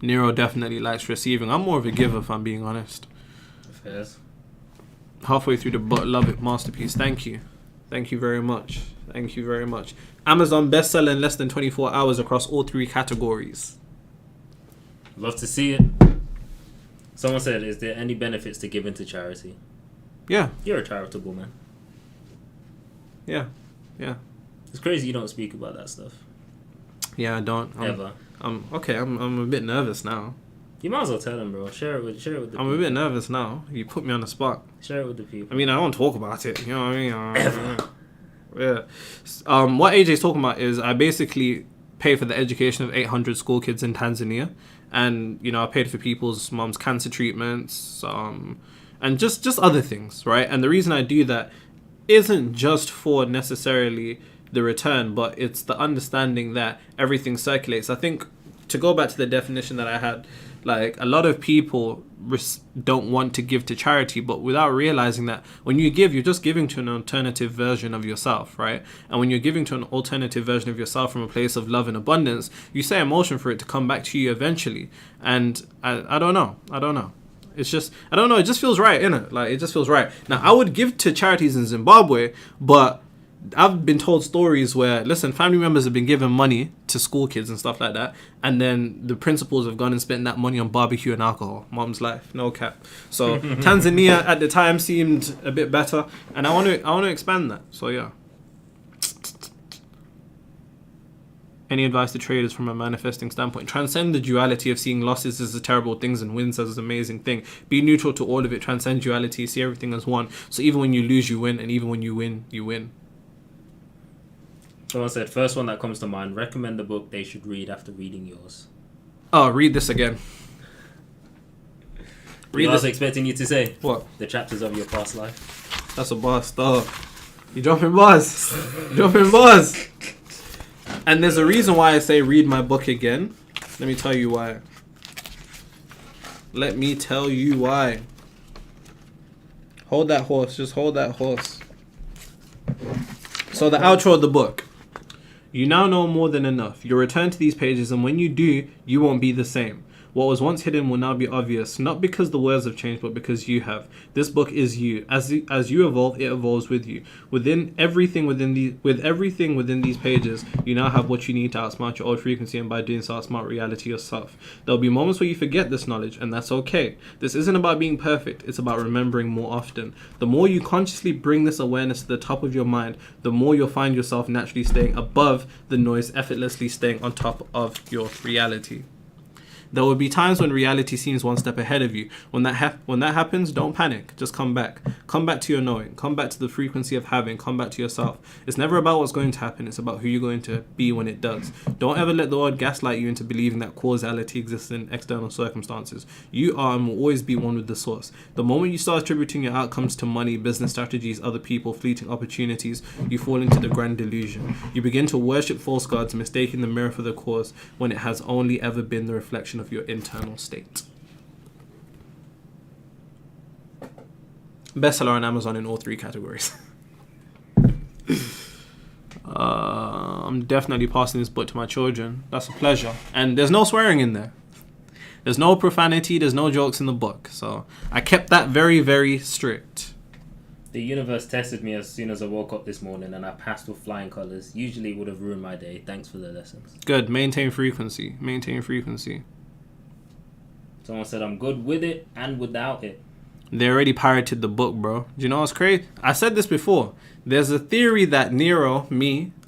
Nero definitely likes receiving. I'm more of a giver, if I'm being honest. Yes. Halfway through the book, love it, masterpiece. Thank you. Thank you very much. Thank you very much. Amazon bestseller in less than 24 hours across all 3 categories. Love to see it. Someone said, is there any benefits to giving to charity? Yeah. You're a charitable man. Yeah. Yeah. It's crazy you don't speak about that stuff. Yeah, I don't. Ever. I'm a bit nervous now. You might as well tell them, bro. Share it with the people. I'm a bit nervous now. You put me on the spot. Share it with the people. I mean, I don't talk about it. You know what I mean? Ever. Yeah. What AJ's talking about is I basically pay for the education of 800 school kids in Tanzania. And, you know, I paid for people's mom's cancer treatments, and just other things, right? And the reason I do that isn't just for necessarily the return, but it's the understanding that everything circulates. I think, to go back to the definition that I had, like, a lot of people don't want to give to charity, but without realizing that when you give, you're just giving to an alternative version of yourself, right? And when you're giving to an alternative version of yourself from a place of love and abundance, you say emotion for it to come back to you eventually. And I don't know. It's just, I don't know. It just feels right, innit? Like, it just feels right. Now, I would give to charities in Zimbabwe, but I've been told stories where, listen, family members have been given money to school kids and stuff like that, and then the principals have gone and spent that money on barbecue and alcohol. Mom's life, no cap. So Tanzania at the time seemed a bit better, and I want to expand that. So yeah. Any advice to traders from a manifesting standpoint? Transcend the duality of seeing losses as the terrible things and wins as an amazing thing. Be neutral to all of it. Transcend duality. See everything as one. So even when you lose, you win, and even when you win, you win. Someone said, first one that comes to mind, recommend the book they should read after reading yours. Oh, read this again. I was expecting you to say, what? The chapters of your past life. That's a boss, dog. You dropping bars. Dropping bars. And there's a reason why I say read my book again. Let me tell you why. Let me tell you why. Hold that horse. Just hold that horse. So the outro of the book. You now know more than enough. You'll return to these pages, and when you do, you won't be the same. What was once hidden will now be obvious, not because the words have changed, but because you have. This book is you. As you evolve, it evolves with you. With everything within these pages, you now have what you need to outsmart your old frequency, and by doing so, outsmart reality yourself. There'll be moments where you forget this knowledge, and that's okay. This isn't about being perfect. It's about remembering more often. The more you consciously bring this awareness to the top of your mind, the more you'll find yourself naturally staying above the noise, effortlessly staying on top of your reality. There will be times when reality seems one step ahead of you. When that happens, don't panic. Just come back. Come back to your knowing. Come back to the frequency of having. Come back to yourself. It's never about what's going to happen. It's about who you're going to be when it does. Don't ever let the world gaslight you into believing that causality exists in external circumstances. You are and will always be one with the source. The moment you start attributing your outcomes to money, business strategies, other people, fleeting opportunities, you fall into the grand delusion. You begin to worship false gods, mistaking the mirror for the cause when it has only ever been the reflection of your internal state. Bestseller on Amazon in all 3 categories. I'm definitely passing this book to my children. That's a pleasure. And there's no swearing in there. There's no profanity. There's no jokes in the book. So I kept that very, very strict. The universe tested me as soon as I woke up this morning, and I passed with flying colours. Usually it would have ruined my day. Thanks for the lessons. Good. Maintain frequency. Maintain frequency. Someone said, I'm good with it and without it. They already pirated the book, bro. Do you know what's crazy? I said this before. There's a theory that Nero,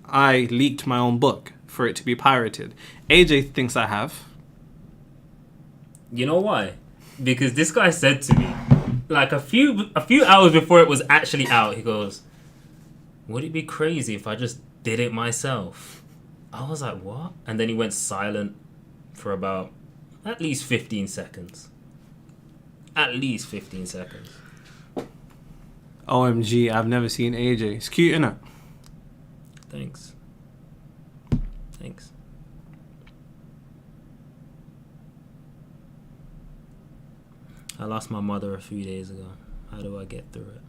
I leaked my own book for it to be pirated. AJ thinks I have. You know why? Because this guy said to me, like a few hours before it was actually out, he goes, would it be crazy if I just did it myself? I was like, what? And then he went silent for about at least 15 seconds. At least 15 seconds. OMG, I've never seen AJ. It's cute, innit? Thanks. Thanks. I lost my mother a few days ago. How do I get through it?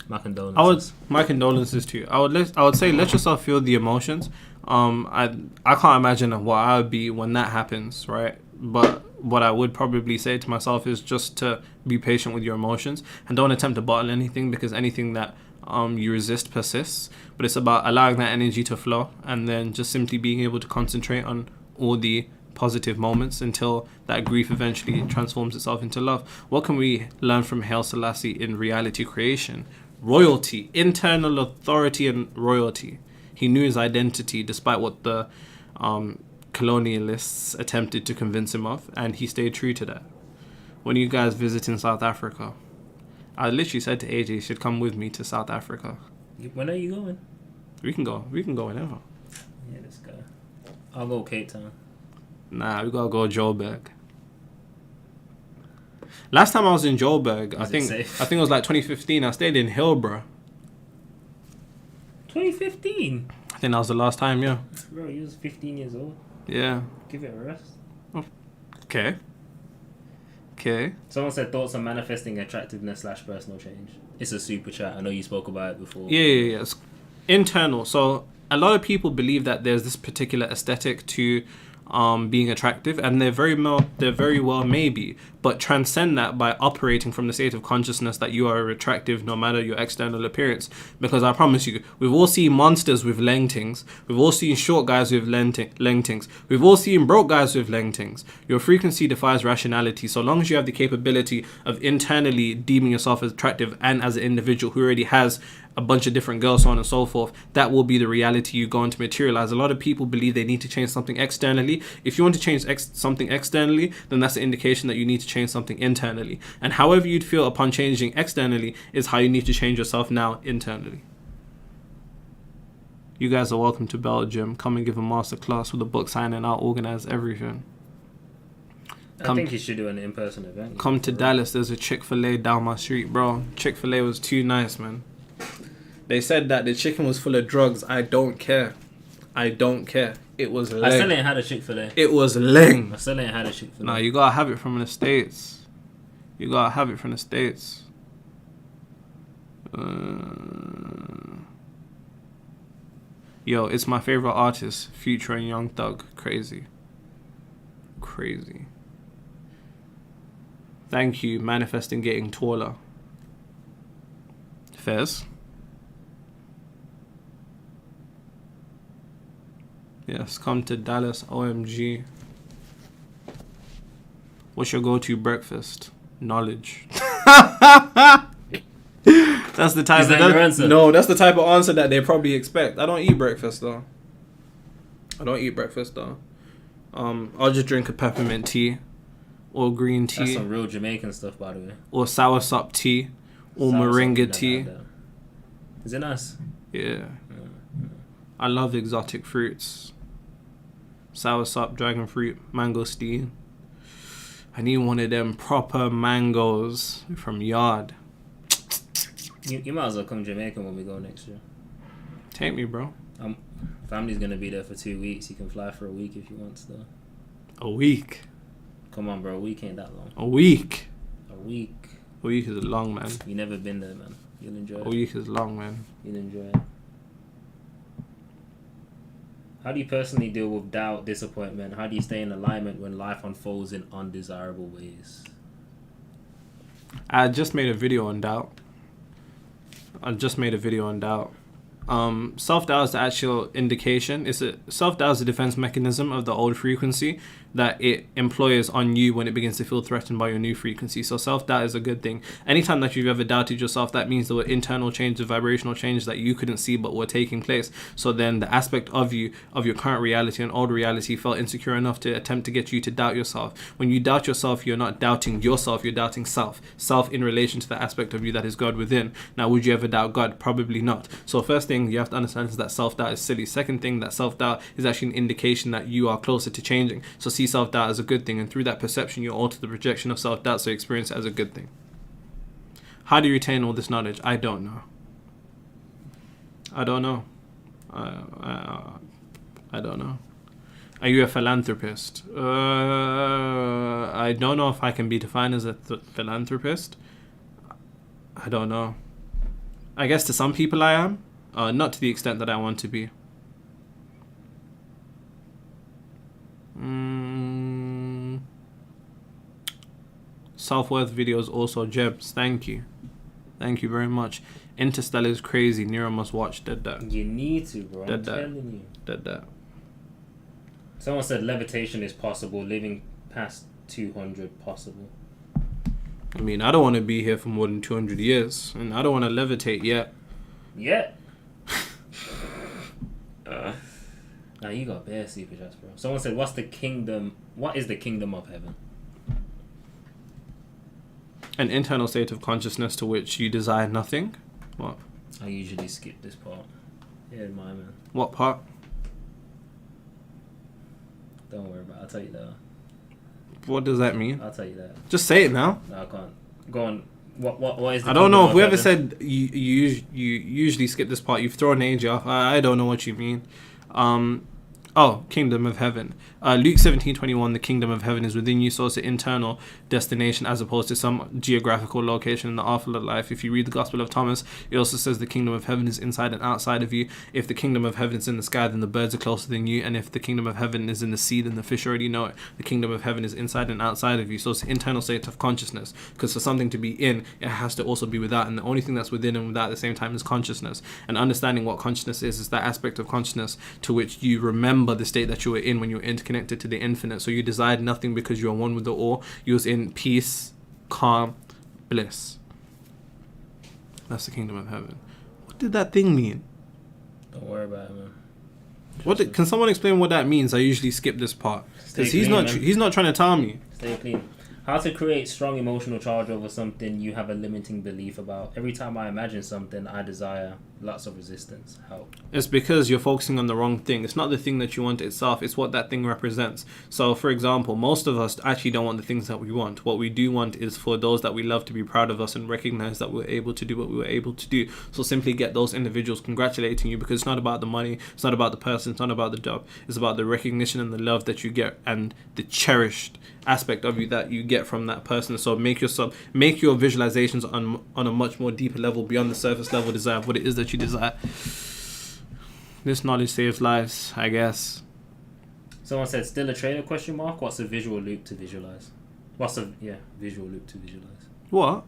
My condolences. My condolences to you. I would say let yourself feel the emotions. I can't imagine what I would be when that happens, right? But what I would probably say to myself is just to be patient with your emotions and don't attempt to bottle anything, because anything that you resist persists. But it's about allowing that energy to flow and then just simply being able to concentrate on all the positive moments until that grief eventually transforms itself into love. What can we learn from Haile Selassie in reality creation? Royalty, internal authority and royalty. He knew his identity despite what the colonialists attempted to convince him of, and he stayed true to that. When you guys visit in South Africa, I literally said to AJ, you should come with me to South Africa. When are you going? We can go whenever. Yeah, let's go. I'll go Cape Town. Nah, we gotta go Joburg. Last time I was in Joburg, I think it was like 2015. I stayed in Hillborough. 2015. I think that was the last time. Yeah. Bro, you was 15 years old. Yeah. Give it a rest. Okay. Someone said thoughts on manifesting attractiveness / personal change. It's a super chat. I know you spoke about it before. Yeah. It's internal. So a lot of people believe that there's this particular aesthetic to being attractive, and they very well may be, but transcend that by operating from the state of consciousness that you are attractive no matter your external appearance. Because I promise you, we've all seen monsters with lengtings, we've all seen short guys with lengtings, we've all seen broke guys with lengtings. Your frequency defies rationality. So long as you have the capability of internally deeming yourself as attractive, and as an individual who already has a bunch of different girls, so on and so forth, that will be the reality you go on to materialize. A lot of people believe they need to change something externally. If you want to change something externally, then that's an indication that you need to change something internally. And however you'd feel upon changing externally is how you need to change yourself now internally. You guys are welcome to Belgium. Come and give a masterclass with a book signing. I'll organize everything. I think you should do an in-person event. Come to Dallas. There's a Chick-fil-A down my street, bro. Chick-fil-A was too nice, man. They said that the chicken was full of drugs. I don't care. It was leng. I still ain't had a Chick-fil-A. It was leng. I still ain't had a Chick-fil-A. Nah, you gotta have it from the States. Yo, it's my favorite artist, Future and Young Thug. Crazy. Thank you, manifesting getting taller. Fez. Yes, come to Dallas, OMG. What's your go-to breakfast? Knowledge. That's the type. Is that your answer? No, that's the type of answer that they probably expect. I don't eat breakfast though. I'll just drink a peppermint tea, or green tea. That's some real Jamaican stuff, by the way. Or soursop tea, or moringa tea. Is it nice? Yeah. I love exotic fruits. Soursop, dragon fruit, mangosteen. I need one of them proper mangoes from Yard. You might as well come Jamaican when we go next year. Take me, bro. Family's gonna be there for 2 weeks. You can fly for a week if you want to. A week? Come on, bro. A week ain't that long. A week? A week is long, man. You never been there, man. You'll enjoy it. A week is long, man. You'll enjoy it. How do you personally deal with doubt, disappointment? How do you stay in alignment when life unfolds in undesirable ways? I just made a video on doubt. Self-doubt is the actual indication. Self-doubt is a defense mechanism of the old frequency that it employs on you when it begins to feel threatened by your new frequency. So self-doubt is a good thing. Anytime that you've ever doubted yourself, that means there were internal changes, vibrational changes that you couldn't see but were taking place. So then the aspect of you, of your current reality and old reality, felt insecure enough to attempt to get you to doubt yourself. When you doubt yourself, you're not doubting yourself, you're doubting self in relation to the aspect of you that is God within. Now, would you ever doubt God? Probably not. So first thing thing you have to understand is that self-doubt is silly. Second thing, that self-doubt is actually an indication that you are closer to changing. So see self-doubt as a good thing, and through that perception you alter the projection of self-doubt, so you experience it as a good thing. How do you retain all this knowledge? I don't know. I don't know. I don't know. Are you a philanthropist? I don't know if I can be defined as a philanthropist. I don't know. I guess to some people I am. Not to the extent that I want to be. Self-worth videos also gems. Thank you. Thank you very much. Interstellar is crazy. Nero must watch. Dead that. You need to, bro. I'm telling you. Dead that. Someone said levitation is possible. Living past 200 possible. I mean, I don't want to be here for more than 200 years. And I don't want to levitate yet. Yet? Now you got bare super chats, bro. Someone said, what is the kingdom of heaven? An internal state of consciousness to which you desire nothing. What? I usually skip this part. Yeah, my man. What part? Don't worry about it. I'll tell you that. What does that mean? I'll tell you that. Just say it now. No, I can't. Go on. What is the I don't know. kingdom of Whoever heaven? said you usually skip this part, you've thrown age off. I don't know what you mean. Kingdom of heaven. Luke 17:21, the kingdom of heaven is within you, so it's an internal destination as opposed to some geographical location in the afterlife. If you read the Gospel of Thomas, it also says the kingdom of heaven is inside and outside of you. If the kingdom of heaven is in the sky, then the birds are closer than you, and if the kingdom of heaven is in the sea, then the fish already know it. The kingdom of heaven is inside and outside of you, so it's an internal state of consciousness, because for something to be in, it has to also be without, and the only thing that's within and without at the same time is consciousness. And understanding what consciousness is that aspect of consciousness to which you remember the state that you were in when you were interconnected to the infinite. So you desired nothing because you are one with the all. You was in peace, calm, bliss. That's the kingdom of heaven. What did that thing mean? Don't worry about it, man. Can someone explain what that means? I usually skip this part because he's not trying to tell me. Stay clean. How to create strong emotional charge over something you have a limiting belief about. Every time I imagine something, I desire lots of resistance. How? It's because you're focusing on the wrong thing. It's not the thing that you want itself. It's what that thing represents. So, for example, most of us actually don't want the things that we want. What we do want is for those that we love to be proud of us and recognize that we're able to do what we were able to do. So simply get those individuals congratulating you, because it's not about the money. It's not about the person. It's not about the job. It's about the recognition and the love that you get and the cherished aspect of you that you get from that person. So make your visualizations on a much more deeper level, beyond the surface level desire of what it is that you desire. This knowledge saves lives, I guess. Someone said, still a trader, question mark? What's a visual loop to visualize? Visual loop to visualize. What?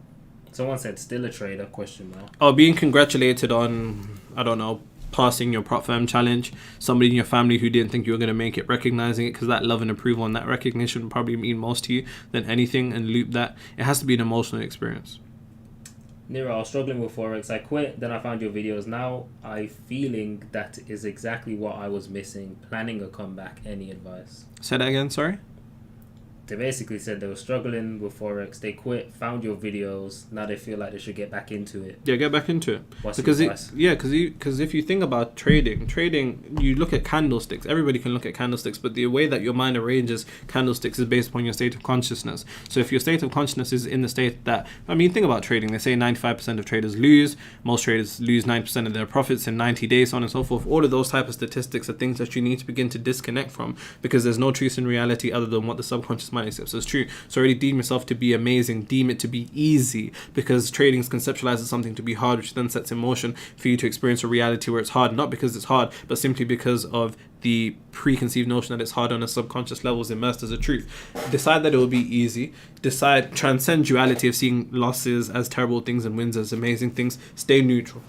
Someone said, still a trader, question mark. Oh, being congratulated on, I don't know, passing your prop firm challenge. Somebody in your family who didn't think you were going to make it, recognizing it, because that love and approval and that recognition would probably mean most to you than anything, and loop that. It has to be an emotional experience. Nero, I was struggling with Forex. I quit, then I found your videos. Now I feeling that is exactly what I was missing. Planning a comeback. Any advice? Say that again, sorry? They basically said they were struggling with Forex. They quit, found your videos. Now they feel like they should get back into it. Yeah, get back into it. What's because your advice? Because if you think about trading, you look at candlesticks. Everybody can look at candlesticks, but the way that your mind arranges candlesticks is based upon your state of consciousness. So if your state of consciousness is in the state that, think about trading. They say 95% of traders lose. Most traders lose 9% of their profits in 90 days, so on and so forth. All of those type of statistics are things that you need to begin to disconnect from, because there's no truth in reality other than what the subconscious mind accepts as true. So already deem yourself to be amazing, deem it to be easy, because trading is conceptualized as something to be hard, which then sets in motion for you to experience a reality where it's hard, not because it's hard, but simply because of the preconceived notion that it's hard on a subconscious level is immersed as a truth. Decide that it will be easy. Transcend duality of seeing losses as terrible things and wins as amazing things. Stay neutral.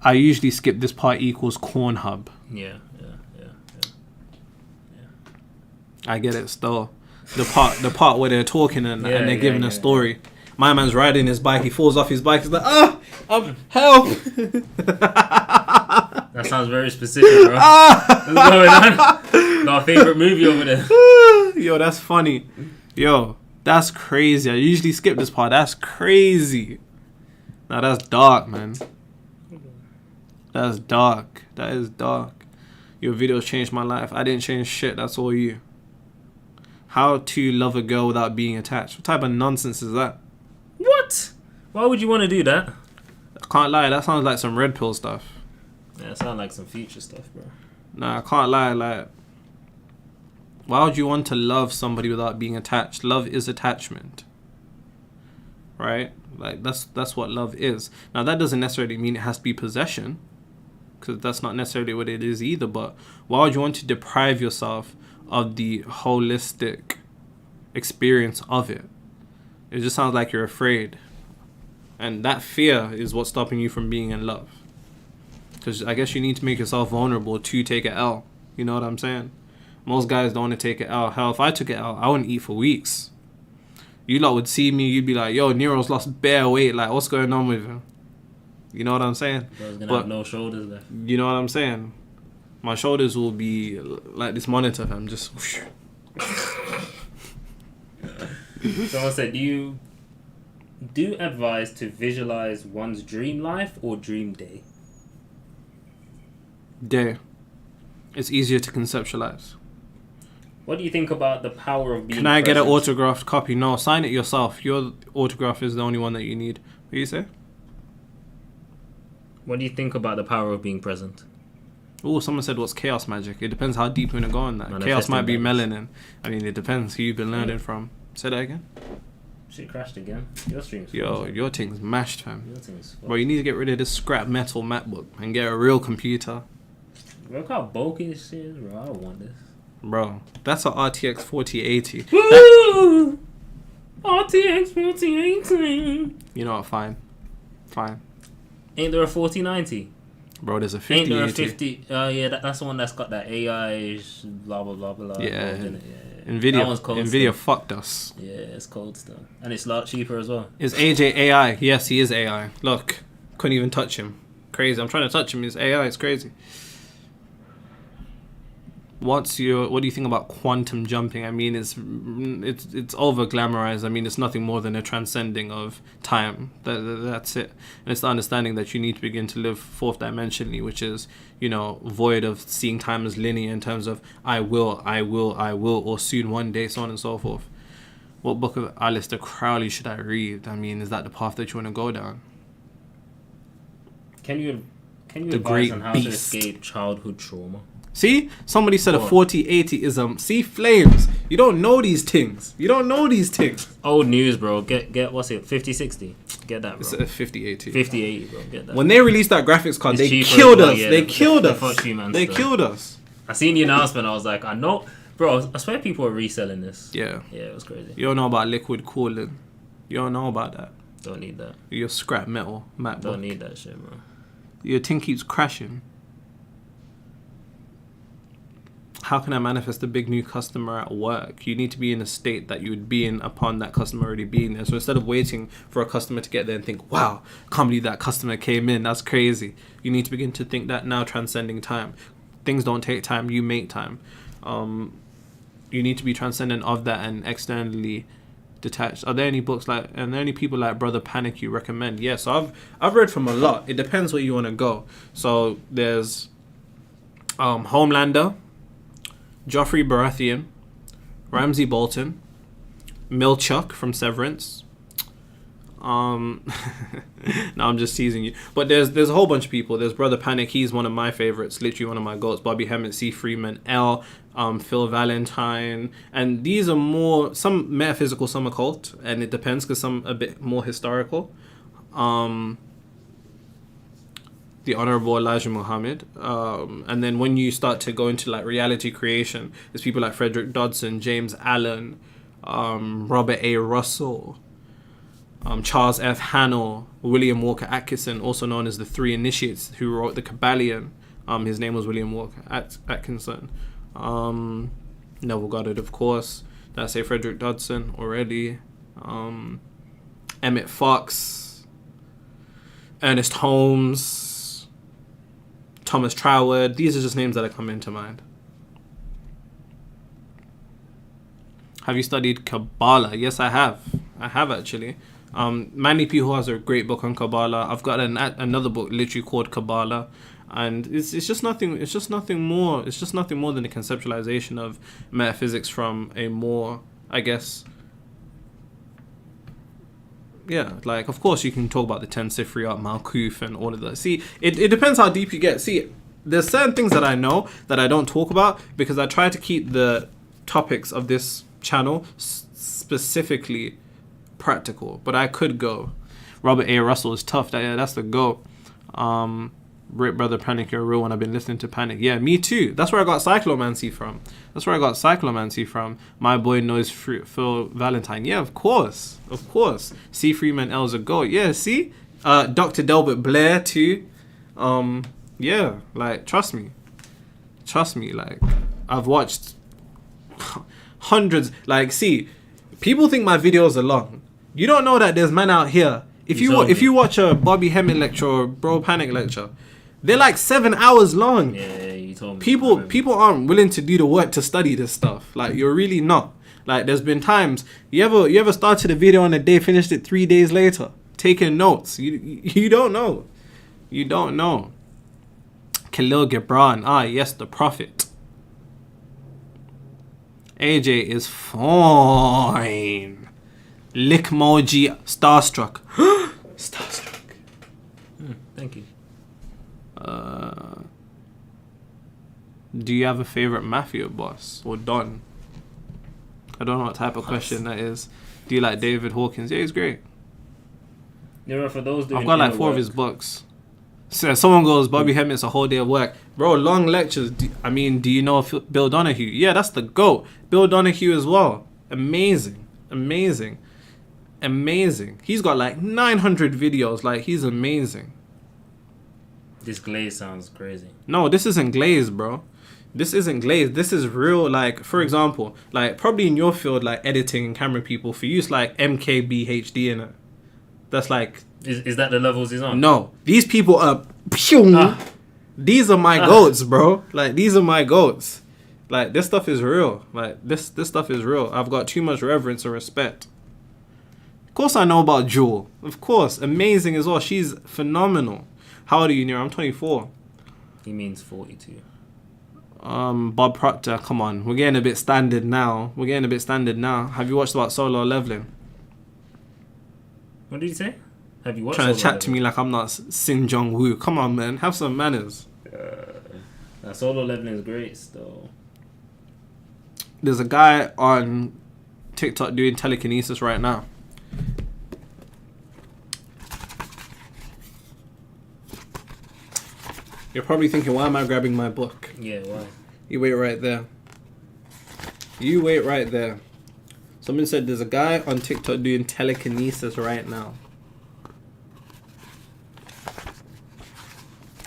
I usually skip this part equals corn hub. Yeah. I get it still. The part where they're talking and they're giving a story. My man's riding his bike, he falls off his bike, he's like, help! That sounds very specific, bro. What's going on? Got a favourite movie over there. Yo, that's funny. Yo, that's crazy. I usually skip this part. That's crazy. Now that's dark, man. That's dark. That is dark. Your videos changed my life. I didn't change shit. That's all you. How to love a girl without being attached. What type of nonsense is that? What? Why would you want to do that? I can't lie. That sounds like some red pill stuff. Yeah, it sounds like some future stuff, bro. Nah, I can't lie. Like, why would you want to love somebody without being attached? Love is attachment. Right? Like, that's what love is. Now, that doesn't necessarily mean it has to be possession, because that's not necessarily what it is either. But why would you want to deprive yourself of the holistic experience of it? It just sounds like you're afraid. And that fear is what's stopping you from being in love. Because I guess you need to make yourself vulnerable to take an L. You know what I'm saying? Most guys don't want to take an L. Hell, if I took an L, I wouldn't eat for weeks. You lot would see me, you'd be like, yo, Nero's lost bare weight. Like, what's going on with him? You know what I'm saying? Bro's gonna have no shoulders left. You know what I'm saying? My shoulders will be like this monitor, fam. Just whoosh. Someone said, do you advise to visualize one's dream life or dream day? Day. It's easier to conceptualize. What do you think about the power of being Can I get an present? autographed copy? No, sign it yourself. Your autograph is the only one that you need. What do you say? What do you think about the power of being present? Oh, someone said, what's chaos magic? It depends how deep you want to go on that. Manifesting Chaos might be balance. melanin. I mean, it depends who you've been learning from. Say that again. Shit crashed again. Your stream's Yo, fucked. your thing's mashed, fam. Your thing's fucked. Bro, you need to get rid of this scrap metal MacBook and get a real computer. Look how bulky this shit is, bro. I don't want this. Bro, that's an RTX 4080. Woo! RTX 4080. You know what? Fine. Ain't there a 4090? Bro, there's a Ain't there a 5080. 50? Yeah, that's the one that's got that AI blah blah blah blah. Yeah. involved in it. Yeah. Nvidia, That one's cold Nvidia still. fucked us. Yeah, it's cold still, and it's a lot cheaper as well. Is AJ AI? Yes, he is AI. Look, couldn't even touch him. Crazy. I'm trying to touch him. He's AI. It's crazy. What do you think about quantum jumping? I mean, it's over glamorized. I mean, it's nothing more than a transcending of time. That's it. And it's the understanding that you need to begin to live fourth dimensionally, which is, void of seeing time as linear in terms of I will, or soon one day, so on and so forth. What book of Aleister Crowley should I read? I mean, is that the path that you want to go down? Can you The advise Great on how Beast. to escape childhood trauma? See? Somebody said a What? 4080 is See, flames. You don't know these things. Old news, bro. Get what's it? 5060. Get that, It's bro. a 5080. 5080, bro. Get that. When they released that graphics card, It's they cheaper killed as well, us. yeah, They the killed us. fuck you, man, They still. killed us. I seen the announcement. I was like, I know, bro. I swear people are reselling this. Yeah. Yeah, it was crazy. You don't know about liquid cooling. You don't know about that. Don't need that. Your scrap metal MacBook. Don't need that shit, bro. Your thing keeps crashing. How can I manifest a big new customer at work? You need to be in a state that you would be in upon that customer already being there. So instead of waiting for a customer to get there and think, wow, can't believe that customer came in, that's crazy. You need to begin to think that now, transcending time. Things don't take time, you make time. You need to be transcendent of that and externally detached. Are there any books are there any people like Brother Panic you recommend? Yeah, so I've read from a lot. It depends where you want to go. So there's Homelander, Joffrey Baratheon, Ramsay Bolton, Milchuck from Severance. No, I'm just teasing you. But there's a whole bunch of people. There's Brother Panic. He's one of my favorites. Literally one of my goats. Bobby Hemmett, C. Freeman, L. Phil Valentine. And these are some metaphysical, some occult. And it depends because some a bit more historical. The Honorable Elijah Muhammad. And then when you start to go into reality creation, there's people like Frederick Dodson, James Allen, Robert A. Russell, Charles F. Hannell, William Walker Atkinson, also known as the Three Initiates, who wrote the Kabbalion. His name was William Walker Atkinson. Neville Goddard, of course. Did I say Frederick Dodson already? Emmett Fox, Ernest Holmes, Thomas Troward. These are just names that are coming to mind. Have you studied Kabbalah? Yes, I have. I have actually. Manny P who has a great book on Kabbalah. I've got another book literally called Kabbalah, and it's just nothing more than a conceptualization of metaphysics from a more, I guess, yeah, like, of course you can talk about the 10 Sifriyat, Malkuth, and all of that. See, it depends how deep you get. See, there's certain things that I know that I don't talk about because I try to keep the topics of this channel specifically practical. But I could go. Robert A. Russell is tough. That's the GOAT. Rip Brother Panic, you're a real one. I've been listening to Panic. Yeah, me too. That's where I got Cyclomancy from. My boy knows Phil Valentine. Yeah, of course. C. Freeman L's a GOAT. Yeah, see? Dr. Delbert Blair too. Yeah, like, trust me, like, I've watched hundreds. Like, see, people think my videos are long. You don't know that there's men out here. If you watch a Bobby Hemmett lecture or Bro Panic lecture, they're like 7 hours long. Yeah, you told me. People aren't willing to do the work to study this stuff. Like, you're really not. Like, there's been times you ever started a video on a day, finished it 3 days later, taking notes. You don't know. Khalil Gibran, yes, the prophet. AJ is fine. Lickmoji, starstruck. Starstruck. Thank you. Do you have a favorite mafia boss or Don? I don't know what type of question that is. Do you like David Hawkins? Yeah, he's great. For those doing I've got like 4 of his books. So someone goes, Bobby Hemmett's a whole day of work. Bro, long lectures. Do you know Bill Donahue? Yeah, that's the GOAT. Bill Donahue as well. Amazing. He's got like 900 videos. Like, he's amazing. This glaze sounds crazy. No, this isn't glaze, bro. This isn't glaze. This is real. Like, for example, like, probably in your field, like editing and camera people, for you, it's like MKBHD in it. That's like... Is that the levels he's on? No. These people are... These are my goats, bro. Like, these are my goats. Like, this stuff is real. Like, this stuff is real. I've got too much reverence and respect. Of course I know about Jewel. Of course. Amazing as well. She's phenomenal. How old are you, Nira? I'm 24. He means 42. Bob Proctor, come on. We're getting a bit standard now. Have you watched about solo leveling? What did you say? Have you watched Trying to chat to me like I'm not Sin Jong Woo. Come on, man. Have some manners. Solo leveling is great still. There's a guy on TikTok doing telekinesis right now. You're probably thinking, why am I grabbing my book? Yeah, why? You wait right there. Someone said there's a guy on TikTok doing telekinesis right now.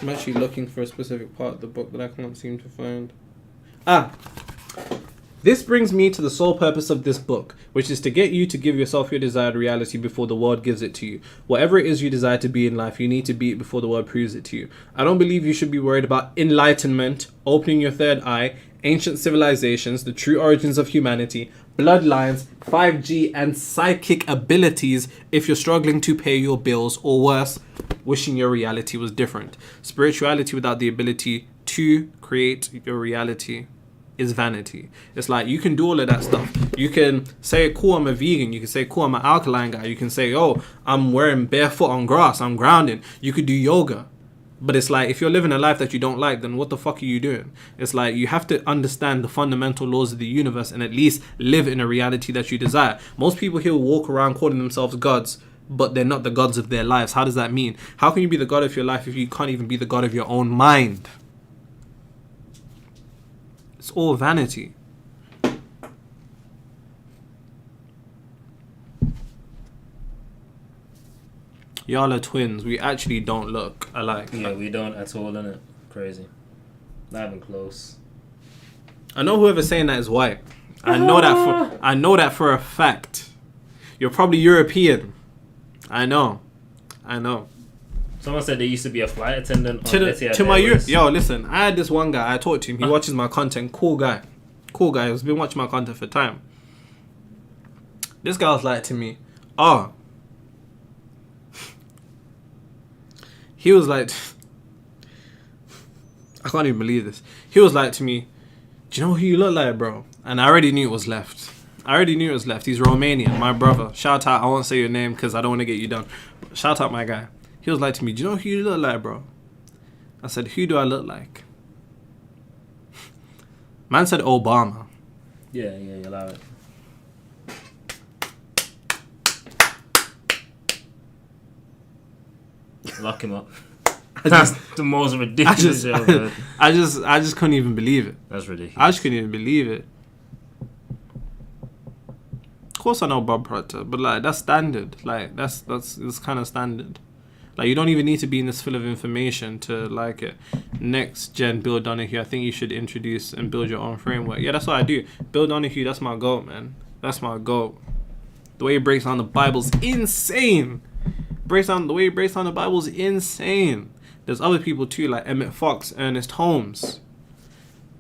I'm actually looking for a specific part of the book that I can't seem to find. This brings me to the sole purpose of this book, which is to get you to give yourself your desired reality before the world gives it to you. Whatever it is you desire to be in life, you need to be it before the world proves it to you. I don't believe you should be worried about enlightenment, opening your third eye, ancient civilizations, the true origins of humanity, bloodlines, 5G, and psychic abilities if you're struggling to pay your bills, or worse, wishing your reality was different. Spirituality without the ability to create your reality is vanity. It's like, you can do all of that stuff. You can say, cool, I'm a vegan. You can say, cool, I'm an alkaline guy. You can say, oh, I'm wearing barefoot on grass, I'm grounding. You could do yoga. But it's like, if you're living a life that you don't like, then what the fuck are you doing? It's like, you have to understand the fundamental laws of the universe and at least live in a reality that you desire. Most people here walk around calling themselves gods, but they're not the gods of their lives. How does that mean? How can you be the god of your life if you can't even be the god of your own mind? It's all vanity. Y'all are twins. We actually don't look alike. Yeah, we don't at all, innit? Crazy. Not even close. I know whoever's saying that is white. I know that for a fact. You're probably European. I know. Someone said they used to be a flight attendant on to my Europe. Yo, listen, I had this one guy, I talked to him, he watches my content, cool guy, he's been watching my content for time. This guy was like to me, He was like, I can't even believe this. He was like to me, do you know who you look like, bro? And I already knew it was left. He's Romanian, my brother. Shout out. I won't say your name because I don't want to get you done. But shout out my guy. He was like to me, do you know who you look like, bro? I said, who do I look like? Man said Obama. Yeah, you allow it. Lock him up. That's the most ridiculous shit I've heard. I just couldn't even believe it. That's ridiculous. I just couldn't even believe it. Of course I know Bob Proctor, but like that's standard. Like that's kind of standard. Like you don't even need to be in this full of information to like it. Next gen Bill Donahue, I think you should introduce and build your own framework. Yeah, that's what I do. Bill Donahue, that's my goal, man. That's my goal. The way he breaks down the Bible's insane. The way he breaks down the Bible's insane. There's other people too, like Emmett Fox, Ernest Holmes.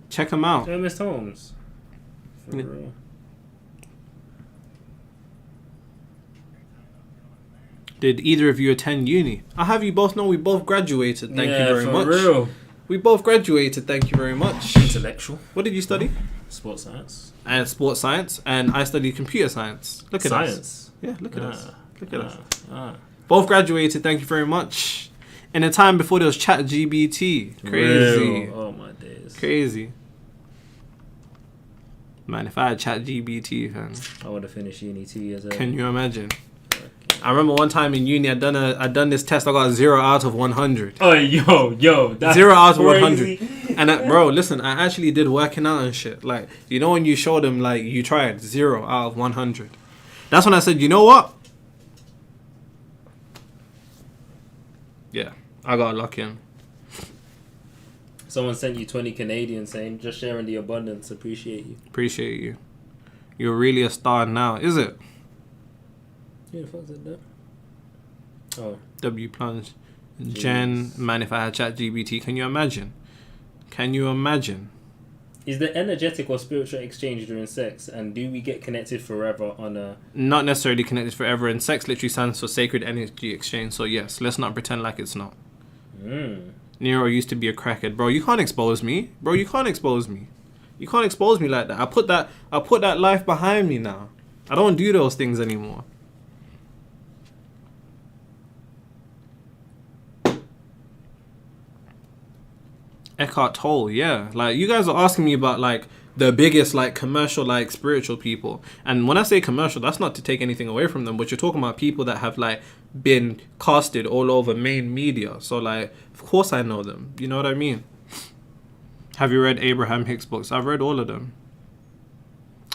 Check them out. Ernest Holmes. For real. Did either of you attend uni? I'll have you both know we both graduated. Thank you very much. Real. We both graduated. Thank you very much. Intellectual. What did you study? Sports science. And sports science. And I studied computer science. Look at us. Science. Yeah, look at us. Look at us. Both graduated. Thank you very much. In a time before there was ChatGPT. Crazy. Real. Oh my days. Crazy. Man, if I had ChatGPT, fam. I would have finished uni 2 years early. Can you imagine? I remember one time in uni, I done this test. I got 0 out of 100. Oh, yo, that's 0 out of crazy. 100. And bro, listen, I actually did working out and shit. Like, you know when you show them like you tried 0 out of 100. That's when I said, you know what? Yeah, I got lucky. Someone sent you 20 Canadian saying, just sharing the abundance. Appreciate you. Appreciate you. You're really a star now, is it? Yeah, the fuck said that? Oh. W plunge. Jen, man, if I had ChatGPT, can you imagine? Can you imagine? Is there energetic or spiritual exchange during sex? And do we get connected forever on a... Not necessarily connected forever. And sex literally stands for sacred energy exchange. So yes, let's not pretend like it's not. Nero used to be a crackhead. Bro, you can't expose me. Bro, you can't expose me. You can't expose me like that. I put that life behind me now. I don't do those things anymore. Eckhart Tolle, yeah. Like, you guys are asking me about, like, the biggest, like, commercial, like, spiritual people. And when I say commercial, that's not to take anything away from them, but you're talking about people that have, like, been casted all over main media. So, like, of course I know them. You know what I mean? Have you read Abraham Hicks' books? I've read all of them.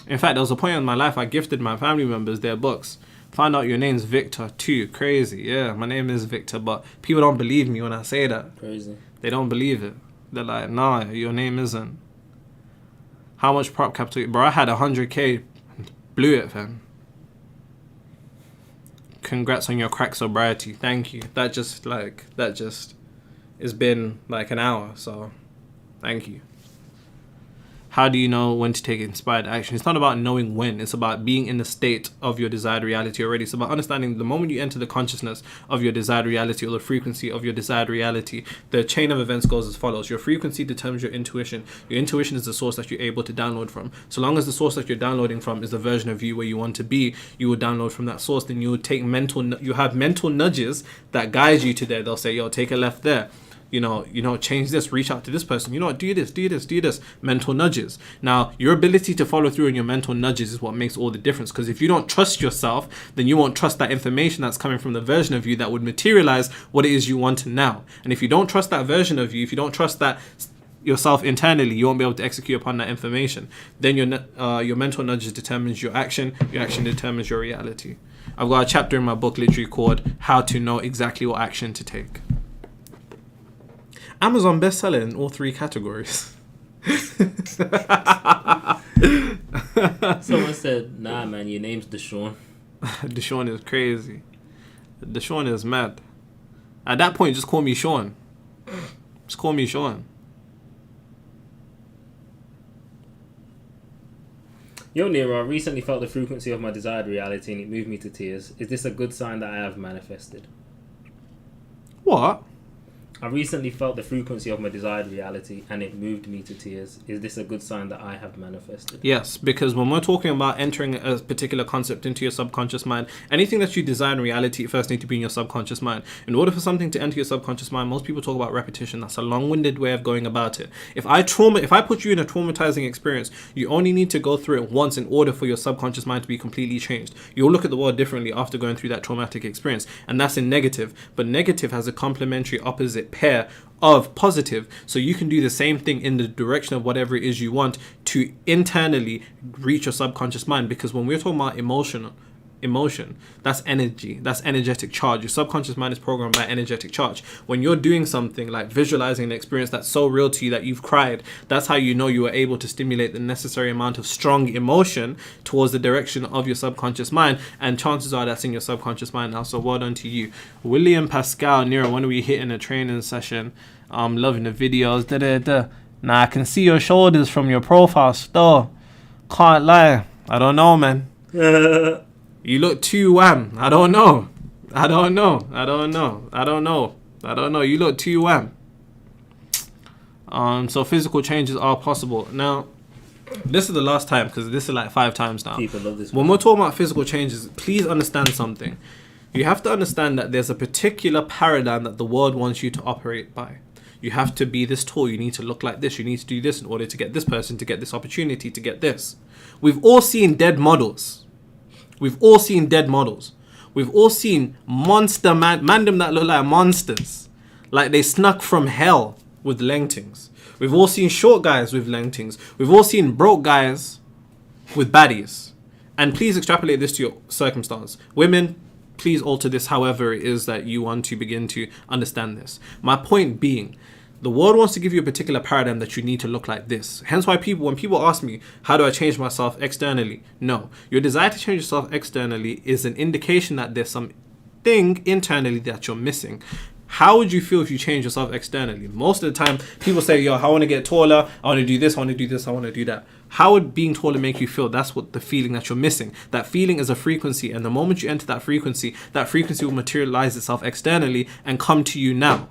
In fact, there was a point in my life I gifted my family members their books. Find out your name's Victor, too. Crazy. Yeah, my name is Victor, but people don't believe me when I say that. Crazy. They don't believe it. They're like, nah, your name isn't. How much prop capital? Bro, I had 100k. Blew it, fam. Congrats on your crack sobriety. Thank you. That just, it's been like an hour, so thank you. How do you know when to take inspired action? It's not about knowing when. It's about being in the state of your desired reality already. It's about understanding the moment you enter the consciousness of your desired reality or the frequency of your desired reality, the chain of events goes as follows. Your frequency determines your intuition. Your intuition is the source that you're able to download from. So long as the source that you're downloading from is the version of you where you want to be, you will download from that source. Then you will take you have mental nudges that guide you to there. They'll say, yo, take a left there. You know, change this, reach out to this person. You know what, do this. Mental nudges. Now, your ability to follow through on your mental nudges is what makes all the difference. Because if you don't trust yourself, then you won't trust that information that's coming from the version of you that would materialize what it is you want now. And if you don't trust that version of you, if you don't trust that yourself internally, you won't be able to execute upon that information. Then your mental nudges determines your action determines your reality. I've got a chapter in my book literally called How to Know Exactly What Action to Take. Amazon bestseller in all 3 categories. Someone said, nah, man, your name's Deshaun. Deshaun is crazy. Deshaun is mad. At that point, just call me Sean. Just call me Sean. Yo, Nero, I recently felt the frequency of my desired reality and it moved me to tears. Is this a good sign that I have manifested? What? I recently felt the frequency of my desired reality and it moved me to tears. Is this a good sign that I have manifested? Yes, because when we're talking about entering a particular concept into your subconscious mind, anything that you desire in reality, it first needs to be in your subconscious mind. In order for something to enter your subconscious mind, most people talk about repetition. That's a long-winded way of going about it. If I put you in a traumatizing experience, you only need to go through it once in order for your subconscious mind to be completely changed. You'll look at the world differently after going through that traumatic experience, and that's in negative. But negative has a complementary opposite pair of positive, so you can do the same thing in the direction of whatever it is you want to internally reach your subconscious mind. Because when we're talking about emotion, that's energy, that's energetic charge. Your subconscious mind is programmed by energetic charge. When you're doing something like visualizing an experience that's so real to you that you've cried, that's how you know you were able to stimulate the necessary amount of strong emotion towards the direction of your subconscious mind, and chances are that's in your subconscious mind now. So well done to you. William Pascal Nero, when we hit in a training session, I'm loving the videos. Now I can see your shoulders from your profile still. Can't lie, I don't know, man. You look too wham. I don't know. You look too wham. So physical changes are possible. Now, this is the last time, because this is like 5 times now. People love this. When we're talking about physical changes, please understand something. You have to understand that there's a particular paradigm that the world wants you to operate by. You have to be this tall. You need to look like this. You need to do this in order to get this person, to get this opportunity, to get this. We've all seen dead models. We've all seen monster mandem that look like monsters. Like they snuck from hell with lengtings. We've all seen short guys with lengtings. We've all seen broke guys with baddies. And please extrapolate this to your circumstance. Women, please alter this however it is that you want to begin to understand this. My point being, the world wants to give you a particular paradigm that you need to look like this. Hence why when people ask me, how do I change myself externally? No. Your desire to change yourself externally is an indication that there's something internally that you're missing. How would you feel if you change yourself externally? Most of the time, people say, yo, I want to get taller. I want to do this. I want to do this. I want to do that. How would being taller make you feel? That's what the feeling that you're missing. That feeling is a frequency. And the moment you enter that frequency will materialize itself externally and come to you now.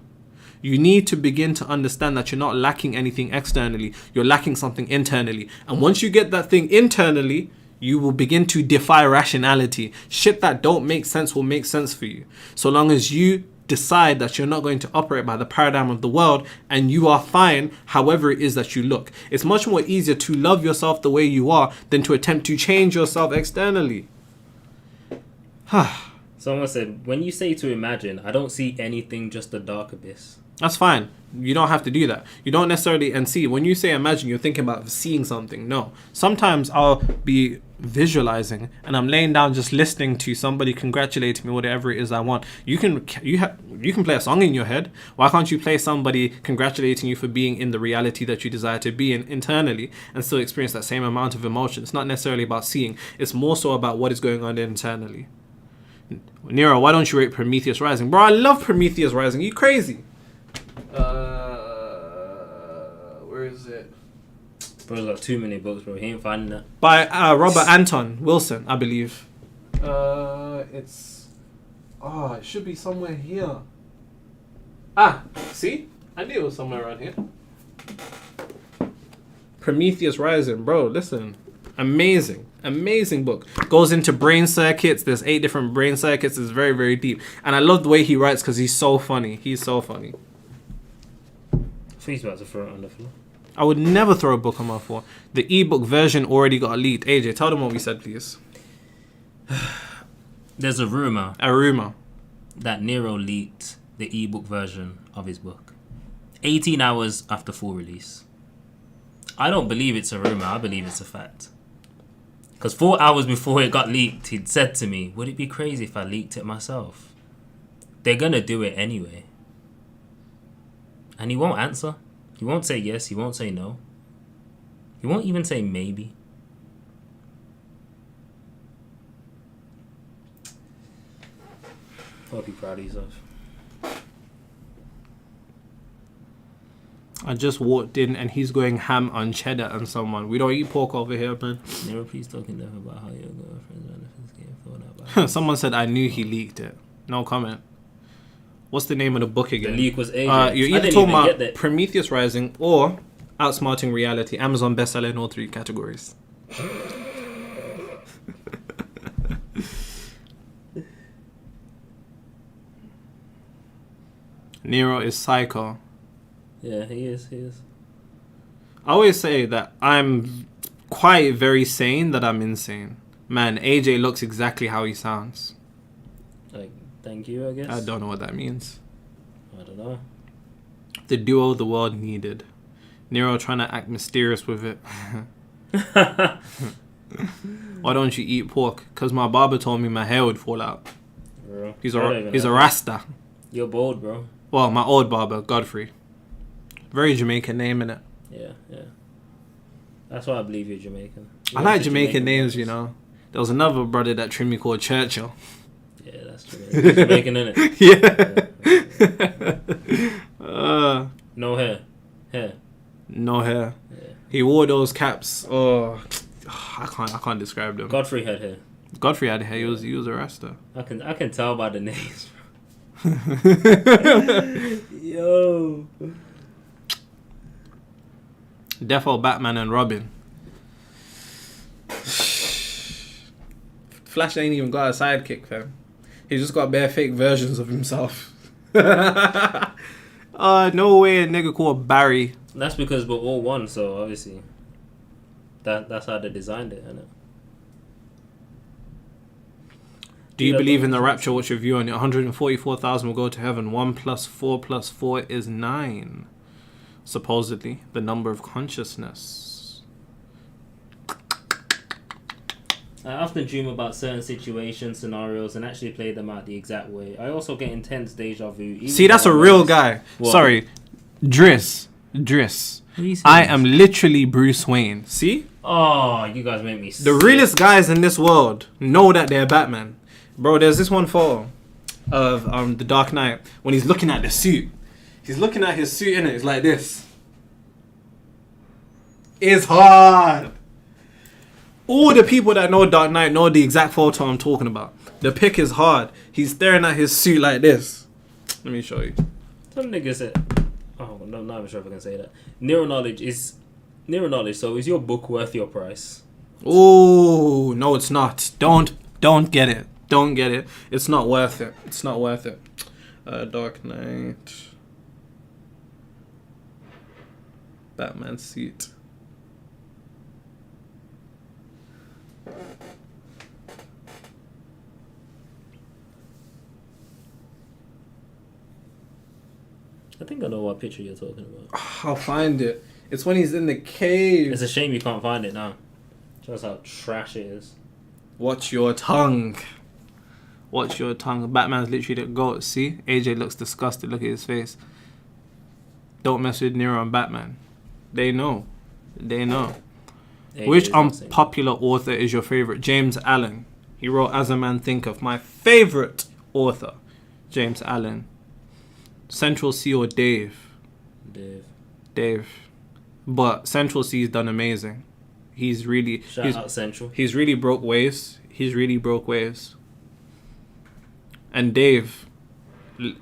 You need to begin to understand that you're not lacking anything externally. You're lacking something internally. And once you get that thing internally, you will begin to defy rationality. Shit that don't make sense will make sense for you. So long as you decide that you're not going to operate by the paradigm of the world and you are fine however it is that you look. It's much more easier to love yourself the way you are than to attempt to change yourself externally. Someone said, when you say to imagine, I don't see anything, just a dark abyss. That's fine. You don't have to do that. You don't necessarily, and see, when you say imagine, you're thinking about seeing something. No. Sometimes I'll be visualizing and I'm laying down just listening to somebody congratulating me, whatever it is I want. You can play a song in your head. Why can't you play somebody congratulating you for being in the reality that you desire to be in internally and still experience that same amount of emotion? It's not necessarily about seeing. It's more so about what is going on internally. Nero, why don't you rate Prometheus Rising? Bro, I love Prometheus Rising. You crazy? Where is it? Bro's got too many books, bro. He ain't finding that. By Robert Anton Wilson, I believe. It should be somewhere here. See? I knew it was somewhere around here. Prometheus Rising, bro, listen. Amazing book. Goes into brain circuits. There's 8 different brain circuits. It's very, very deep. And I love the way he writes because he's so funny. He's about to throw it on the floor. I would never throw a book on my floor. The ebook version already got leaked. AJ, tell them what we said, please. There's a rumor that Nero leaked the ebook version of his book 18 hours after full release. I don't believe it's a rumor. I believe it's a fact. Because 4 hours before it got leaked, he'd said to me, would it be crazy if I leaked it myself? They're going to do it anyway. And he won't answer. He won't say yes. He won't say no. He won't even say maybe. Hope you're proud of yourself. I just walked in and he's going ham on cheddar on someone. We don't eat pork over here, man. Never please talking to him about how your girlfriend's benefits getting thrown out by. Someone said I knew he leaked it. No comment. What's the name of the book The again? leak was AJ. You're I either didn't talking even get about that. Prometheus Rising or Outsmarting Reality. Amazon bestseller in all 3 categories. Nero is psycho. Yeah, he is. He is. I always say that I'm quite very sane that I'm insane. Man, AJ looks exactly how he sounds. Like, thank you, I guess. I don't know what that means. I don't know. The duo the world needed. Nero trying to act mysterious with it. Why don't you eat pork? Because my barber told me my hair would fall out. Bro. He's I don't a even he's know a that. Rasta. You're bold, bro. Well, my old barber, Godfrey. Very Jamaican name, innit? Yeah, yeah. That's why I believe you're Jamaican. I like Jamaican names, you know. There was another brother that trimmed me called Churchill. Yeah, that's Jamaican. Jamaican, innit? Yeah. No hair. Hair. No hair. Yeah. He wore those caps. Oh, I can't describe them. Godfrey had hair. Godfrey had hair. He was a Rasta. I can tell by the names, bro. Yo. Defo, Batman, and Robin. Flash ain't even got a sidekick, fam. He's just got bare fake versions of himself. No way a nigga called Barry. That's because we're all one, so obviously that's how they designed it, isn't it? Do you believe in the rapture? What's your view on it? 144,000 will go to heaven. 1 + 4 + 4 is 9. Supposedly, the number of consciousness. I often dream about certain situations, scenarios, and actually play them out the exact way. I also get intense deja vu. even See, that's though a I real notice- guy. What? Sorry. Driss. I am literally Bruce Wayne. See? Oh, you guys make me The sick. realest guys in this world know that they're Batman. Bro, there's this one photo of The Dark Knight when he's looking at the suit. He's looking at his suit in it. It's like this. It's hard. All the people that know Dark Knight know the exact photo I'm talking about. The pic is hard. He's staring at his suit like this. Let me show you. Some nigga said, oh, no, I'm not even sure if I can say that. Neural knowledge. So is your book worth your price? Oh, no, it's not. Don't get it. Don't get it. It's not worth it. It's not worth it. Dark Knight. Batman suit. I think I know what picture you're talking about. I'll find it. It's when he's in the cave. It's a shame you can't find it now. Just how trash it is. Watch your tongue. Watch your tongue. Batman's literally the goat. See? AJ looks disgusted. Look at his face. Don't mess with Nero and Batman. They know. They know. Hey, Which it's not saying- unpopular author is your favorite? James Allen. He wrote As a Man Thinketh. My favorite author, James Allen. Central C or Dave? Dave. But Central C's done amazing. Shout out Central. He's really broke waves. And Dave,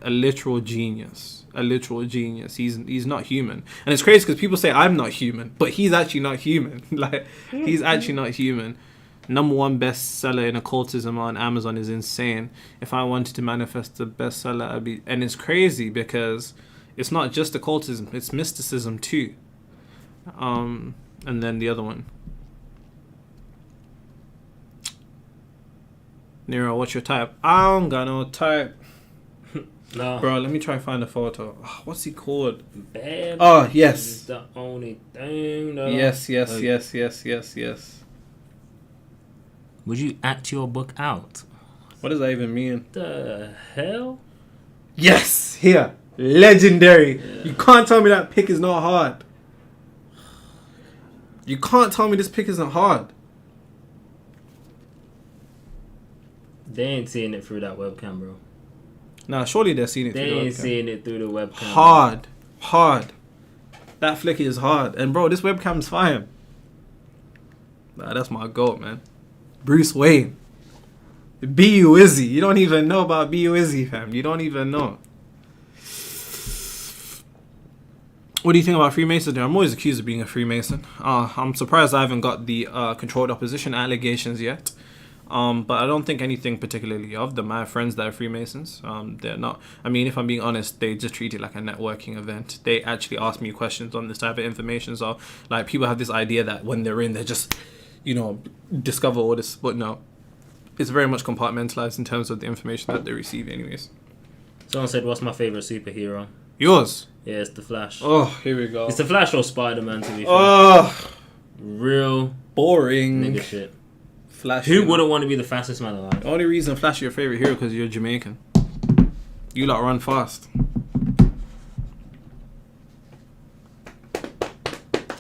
a literal genius. He's not human. And it's crazy because people say I'm not human, but he's actually not human. Like, he's actually not human. #1 bestseller in occultism on Amazon is insane. If I wanted to manifest a bestseller, and it's crazy because it's not just occultism, it's mysticism too. And then the other one. Nero, what's your type? I don't got no type. No. Bro, let me try and find a photo. Oh, what's he called? Bad. Oh, yes. Is the only thing. No. Yes. Would you act your book out? What does that even mean? The hell? Yes! Here. Legendary. Yeah. You can't tell me that pick is not hard. You can't tell me this pick isn't hard. They ain't seeing it through that webcam, bro. Nah, surely they're seeing it through the webcam. They ain't seeing it through the webcam. Hard. That flick is hard. And bro, this webcam's fire. Nah, that's my goat, man. Bruce Wayne. B.U. Izzy. You don't even know about B.U. Izzy, fam. You don't even know. What do you think about Freemasonry? I'm always accused of being a Freemason. I'm surprised I haven't got the controlled opposition allegations yet. But I don't think anything particularly of them. I have friends that are Freemasons. They're not. I mean, if I'm being honest, they just treat it like a networking event. They actually ask me questions on this type of information. So, like, people have this idea that when they're in, they just, discover all this. But no, it's very much compartmentalized in terms of the information that they receive, anyways. Someone said, "What's my favorite superhero?" Yours? Yeah, it's the Flash. Oh, here we go. It's the Flash or Spider-Man, to be fair. Oh, Real boring. nigga shit. Flash. Who wouldn't want to be the fastest man alive? The only reason Flash is your favorite hero because you're Jamaican. You lot run fast.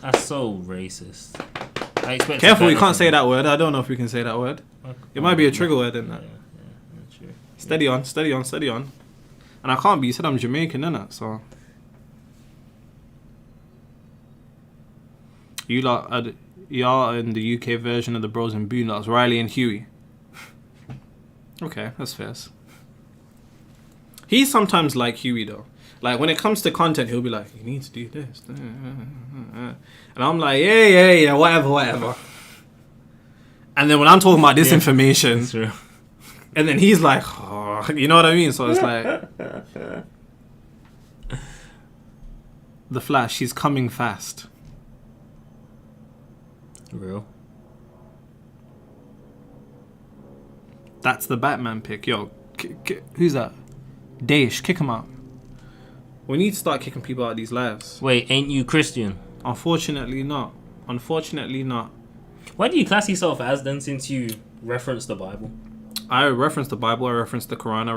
That's so racist. I expect. Careful, we can't say that word. I don't know if we can say that word. It might be a trigger word in that. Yeah, true. Steady on, steady on, steady on. And I can't be. You said I'm Jamaican, innit? So. You lot are in the UK version of the Bros and Boondocks, Riley and Huey. Okay, that's fair. He's sometimes like Huey though. Like when it comes to content, he'll be like, "You need to do this," and I'm like, "Yeah, whatever." And then when I'm talking about this information, That's true. and then he's like, "Oh," you know what I mean? So it's like, the Flash, he's coming fast. Real. That's the Batman pick. Yo, who's that? Daesh, kick him out. We need to start kicking people out of these lives. Wait, ain't you Christian? Unfortunately not. Why do you class yourself as then, since you reference the Bible? I reference the Bible, I reference the Quran,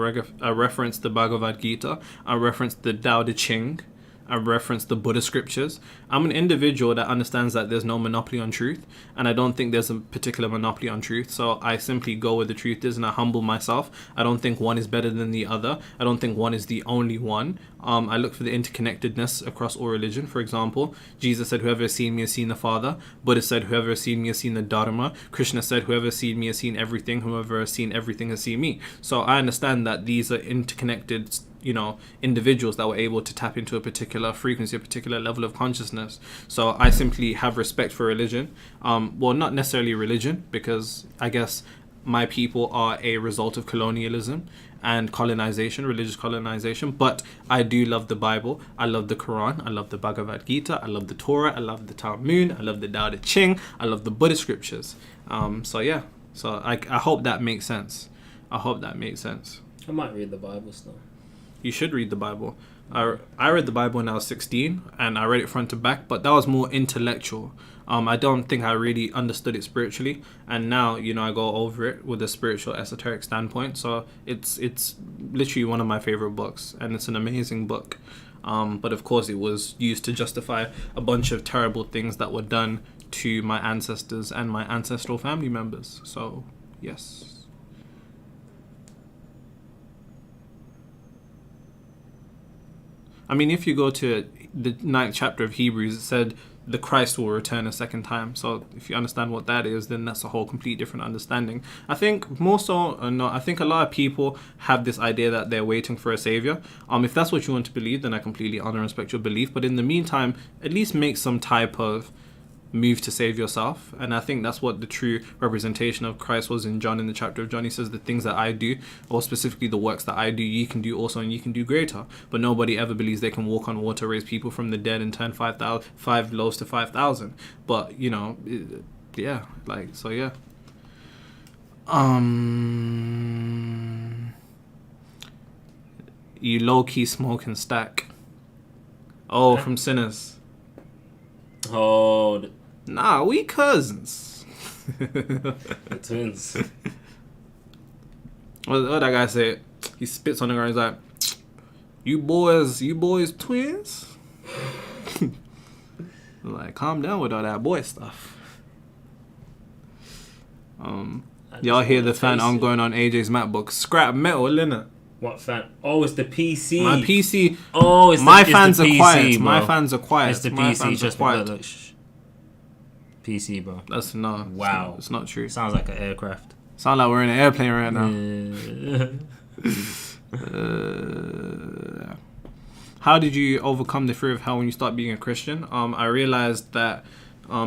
I reference the Bhagavad Gita, I reference the Tao Te Ching, I reference the Buddha scriptures. I'm an individual that understands that there's no monopoly on truth, and I don't think there's a particular monopoly on truth, so I simply go where the truth is and I humble myself. I don't think one is better than the other. I don't think one is the only one. I look for the interconnectedness across all religion. For example, Jesus said, "Whoever has seen me has seen the Father." Buddha said, "Whoever has seen me has seen the Dharma." Krishna said, "Whoever has seen me has seen everything. Whoever has seen everything has seen me." So I understand that these are interconnected, individuals that were able to tap into a particular frequency, a particular level of consciousness. So I simply have respect for religion. Well, not necessarily religion, because I guess my people are a result of colonialism and colonization, religious colonization. But I do love the Bible. I love the Quran. I love the Bhagavad Gita. I love the Torah. I love the Talmud. I love the Tao Te Ching. I love the Buddhist scriptures. So yeah. So I hope that makes sense. I might read the Bible still. You should read the Bible. I read the Bible when I was 16, and I read it front to back, but that was more intellectual. I don't think I really understood it spiritually, and now, I go over it with a spiritual, esoteric standpoint. So it's literally one of my favorite books, and it's an amazing book. But of course, it was used to justify a bunch of terrible things that were done to my ancestors and my ancestral family members. So, yes. I mean, if you go to the 9th chapter of Hebrews, it said the Christ will return a second time. So if you understand what that is, then that's a whole complete different understanding. I think more so, I think a lot of people have this idea that they're waiting for a savior. If that's what you want to believe, then I completely honor and respect your belief. But in the meantime, at least make some type of move to save yourself. And I think that's what the true representation of Christ was in John, in the chapter of John. He says, the things that I do, or specifically the works that I do, you can do also, and you can do greater. But nobody ever believes they can walk on water, raise people from the dead, and turn 5 loaves to 5,000. But yeah. You low-key smoke and stack. From Sinners. Oh, nah, we cousins. the twins. What that guy said? He spits on the ground. He's like, "You boys twins." Like, calm down with all that boy stuff. Y'all hear the fan I'm going on AJ's MacBook. Scrap metal, innit? What fan? Oh, it's the PC. My PC. Oh, my fans are PC, quiet. bro. My fans are quiet. It's the my PC. fans Just are quiet. PC, bro. That's no. Wow. It's not true. Sounds like an aircraft. Sound like we're in an airplane right now. how did you overcome the fear of hell when you start being a Christian? I realized that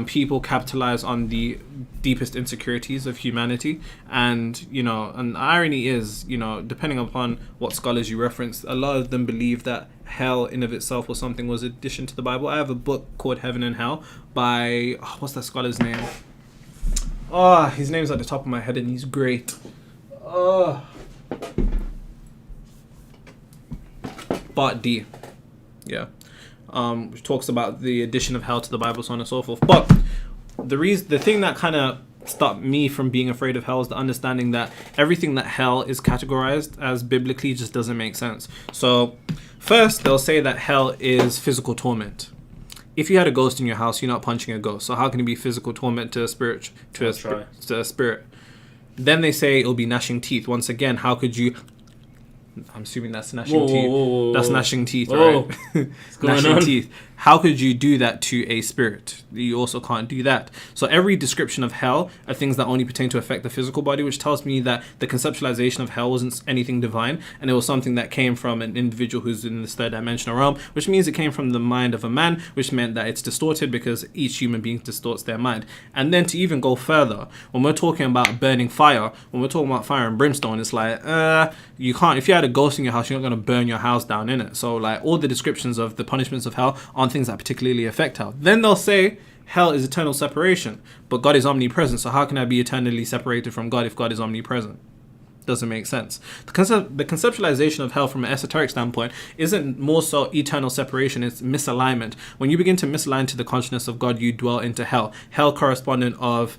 people capitalize on the deepest insecurities of humanity, and and the irony is, depending upon what scholars you reference, a lot of them believe that hell in of itself was something, was addition to the Bible. I have a book called Heaven and Hell by what's that scholar's name? His name's at the top of my head and he's great. Bart D. Yeah. Which talks about the addition of hell to the Bible, so on and so forth. But the thing that kind of stopped me from being afraid of hell is the understanding that everything that hell is categorized as biblically just doesn't make sense. So first, they'll say that hell is physical torment. If you had a ghost in your house, you're not punching a ghost. So how can it be physical torment to a spirit? To a spirit. Then they say it'll be gnashing teeth. Once again, how could you? I'm assuming that's gnashing teeth. Whoa. That's gnashing teeth, right? What's going gnashing on? teeth. How could you do that to a spirit? You also can't do that. So every description of hell are things that only pertain to affect the physical body, which tells me that the conceptualization of hell wasn't anything divine, and it was something that came from an individual who's in this third dimensional realm, which means it came from the mind of a man, which meant that it's distorted because each human being distorts their mind. And then to even go further, when we're talking about burning fire, when we're talking about fire and brimstone, it's like, you can't, if you had a ghost in your house, you're not going to burn your house down, innit? So like all the descriptions of the punishments of hell aren't things that particularly affect hell. Then they'll say hell is eternal separation, but God is omnipresent, so how can I be eternally separated from God if God is omnipresent? Doesn't make sense. The conceptualization of hell from an esoteric standpoint isn't more so eternal separation, it's misalignment. When you begin to misalign to the consciousness of God, you dwell into hell. Hell correspondent of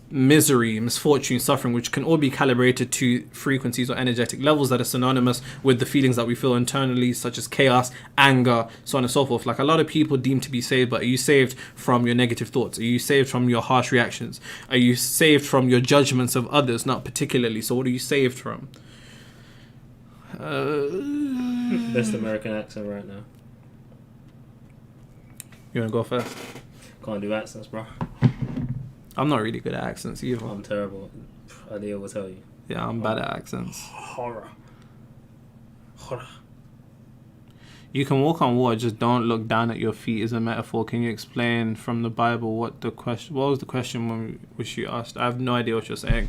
misery, misfortune, suffering, which can all be calibrated to frequencies or energetic levels that are synonymous with the feelings that we feel internally, such as chaos, anger, so on and so forth. Like a lot of people deem to be saved, but are you saved from your negative thoughts? Are you saved from your harsh reactions? Are you saved from your judgments of others? Not particularly. So what are you saved from? Best American accent right now. You want to go first? Can't do accents, bro. I'm not really good at accents either. I'm terrible. Adia will tell you. Yeah, I'm bad at accents. Horror. You can walk on water, just don't look down at your feet is a metaphor. Can you explain from the Bible what was the question which you asked? I have no idea what you're saying.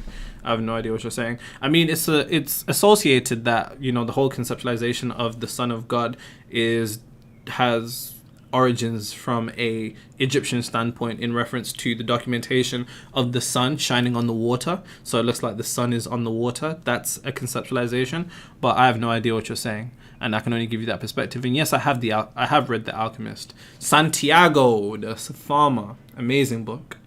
I mean, it's associated that, the whole conceptualization of the Son of God has origins from a Egyptian standpoint in reference to the documentation of the sun shining on the water. So it looks like the sun is on the water. That's a conceptualization, but I have no idea what you're saying, and I can only give you that perspective. And yes, I have read The Alchemist. Santiago the Farmer, amazing book.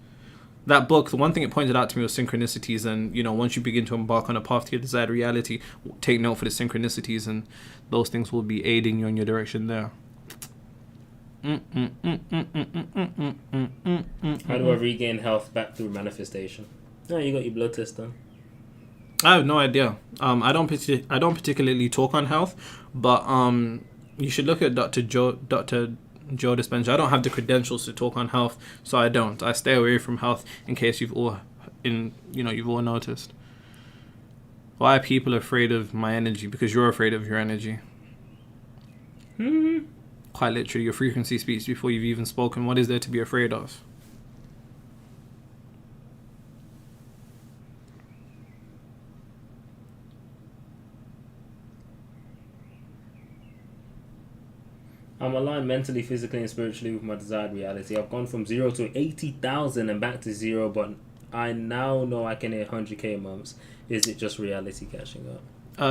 That book, the one thing it pointed out to me was synchronicities, and once you begin to embark on a path to your desired reality, take note for the synchronicities, and those things will be aiding you in your direction there. How do I regain health back through manifestation? No, you got your blood test done. I have no idea. I don't particularly talk on health, but you should look at Dr. Joe Dispenza. I don't have the credentials to talk on health, so I don't. I stay away from health in case you've all noticed. Why are people afraid of my energy? Because you're afraid of your energy. Quite literally, your frequency speaks before you've even spoken. What is there to be afraid of? I'm aligned mentally, physically, and spiritually with my desired reality. I've gone from 0 to 80,000 and back to 0, but I now know I can hit 100k months. Is it just reality catching up?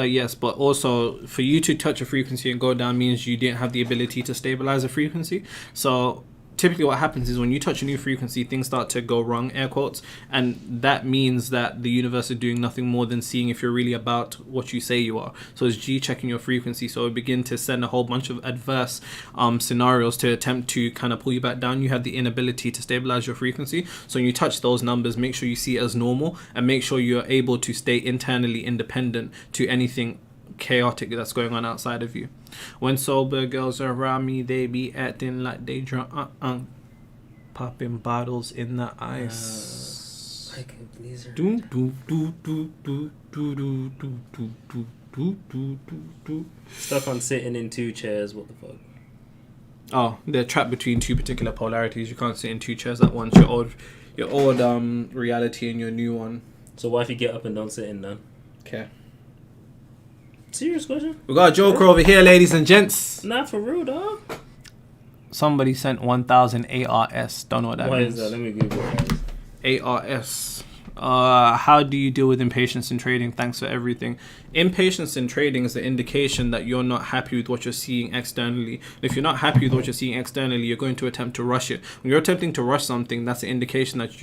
Yes, but also for you to touch a frequency and go down means you didn't have the ability to stabilize a frequency. So typically what happens is when you touch a new frequency, things start to go wrong, air quotes, and that means that the universe is doing nothing more than seeing if you're really about what you say you are. So it's G checking your frequency, so it begin to send a whole bunch of adverse scenarios to attempt to kind of pull you back down. You have the inability to stabilize your frequency, so when you touch those numbers, make sure you see it as normal, and make sure you're able to stay internally independent to anything chaotic that's going on outside of you. When sober girls are around me, they be acting like they drunk, popping bottles in the ice. I can please her. Do do do do do do do do do. Stuck on sitting in 2 chairs. What the fuck? Oh, they're trapped between 2 particular polarities. You can't sit in 2 chairs at once. Your old reality and your new one. So what if you get up and don't sit in none? Okay. Serious question? We got a joker over here, ladies and gents. Not for real, dog. Somebody sent 1000 ARS. Don't know what that What means. is that? Let me Google it. ARS. How do you deal with impatience in trading? Thanks for everything. Impatience in trading is the indication that you're not happy with what you're seeing externally. If you're not happy with what you're seeing externally, you're going to attempt to rush it. When you're attempting to rush something, that's an indication that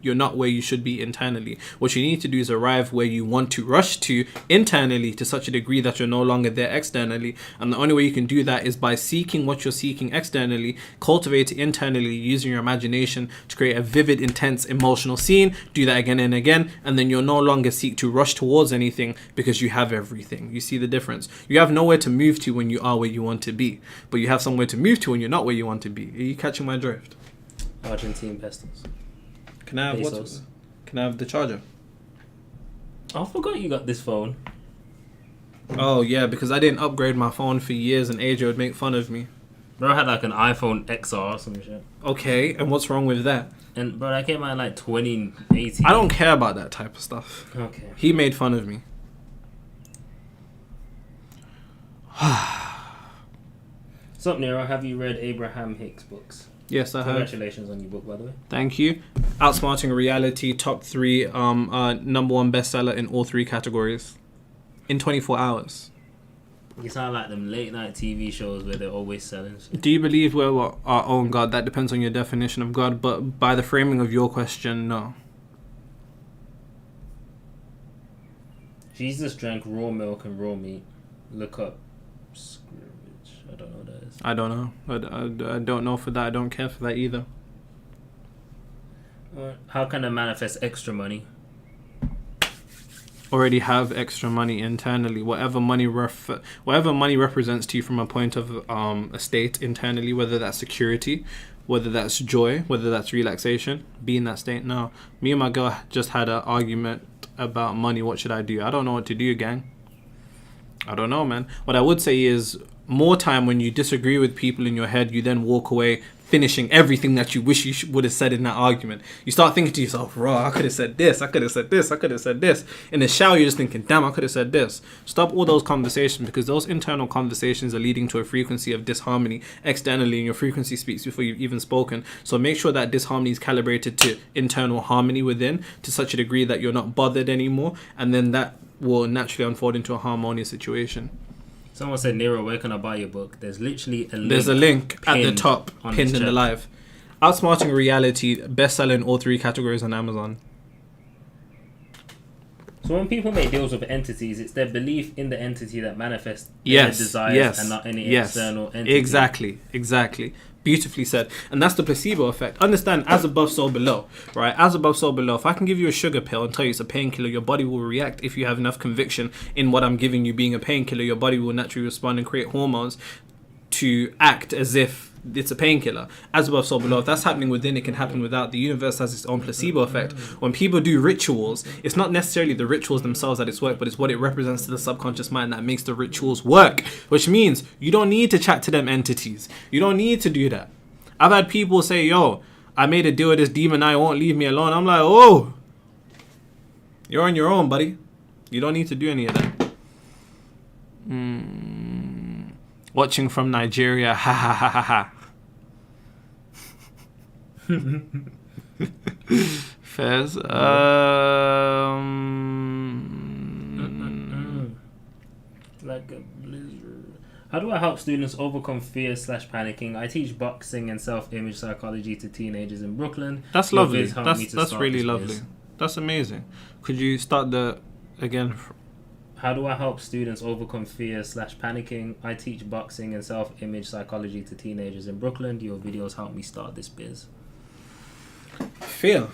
you're not where you should be internally. What you need to do is arrive where you want to rush to internally to such a degree that you're no longer there externally. And the only way you can do that is by seeking what you're seeking externally, cultivate it internally using your imagination to create a vivid, intense, emotional scene. Do that again and again, and then you'll no longer seek to rush towards anything because you have everything. You see the difference? You have nowhere to move to when you are where you want to be, but you have somewhere to move to when you're not where you want to be. Are you catching my drift? Argentine pesos. Can I have Pesos. Can I have the charger? I forgot you got this phone. Oh yeah, because I didn't upgrade my phone for years, and AJ would make fun of me. Bro, I had like an iPhone XR or some shit. Okay, and what's wrong with that? And bro, I came out in like 2018. I don't care about that type of stuff. Okay. He made fun of me. So, Nero, have you read Abraham Hicks' books? Yes, I have. Congratulations on your book, by the way. Thank you. Outsmarting Reality, top 3, number 1 bestseller in all 3 categories in 24 hours. You sound like them late night TV shows where they're always selling shit. Do you believe we're our own God? That depends on your definition of God, but by the framing of your question, no. Jesus drank raw milk and raw meat. Look up scrimmage. I don't know what that is. I don't know. I don't know for that. I don't care for that either. How can I manifest extra money? Already have extra money internally. Whatever money represents to you from a point of a state internally, whether that's security, whether that's joy, whether that's relaxation, be in that state now. Me and my girl just had an argument about money. What should I do? I don't know what to do, gang. I don't know, man. What I would say is more time when you disagree with people in your head, you then walk away finishing everything that you wish you would have said in that argument. You start thinking to yourself, raw, I could have said this, I could have said this, I could have said this. In the shower, you're just thinking, damn, I could have said this. Stop all those conversations, because those internal conversations are leading to a frequency of disharmony externally, and your frequency speaks before you've even spoken. So make sure that disharmony is calibrated to internal harmony within to such a degree that you're not bothered anymore, and then that will naturally unfold into a harmonious situation. Someone said, Nero, where can I buy your book? There's literally a link. There's a link at the top, pinned in the live. Outsmarting Reality, bestseller in all 3 categories on Amazon. So when people make deals with entities, it's their belief in the entity that manifests their desires and not any external entity. Exactly. Beautifully said. And that's the placebo effect. Understand, as above, so below, right? As above, so below. If I can give you a sugar pill and tell you it's a painkiller, your body will react. If you have enough conviction in what I'm giving you being a painkiller, your body will naturally respond and create hormones to act as if it's a painkiller. As above, so below. If that's happening within, it can happen without. The universe has its own placebo effect. When people do rituals, it's not necessarily the rituals themselves that it's work, but it's what it represents to the subconscious mind that makes the rituals work. Which means you don't need to chat to them entities. You don't need to do that. I've had people say, yo, I made a deal with this demon, now it won't leave me alone. I'm like, oh, you're on your own, buddy. You don't need to do any of that. Watching from Nigeria, ha ha ha ha ha. Fez. Like a blizzard. How do I help students overcome fear / panicking? I teach boxing and self-image psychology to teenagers in Brooklyn. That's lovely. That's really lovely. That's amazing. Could you start again? How do I help students overcome fear / panicking? I teach boxing and self-image psychology to teenagers in Brooklyn. Your videos help me start this biz. Fear.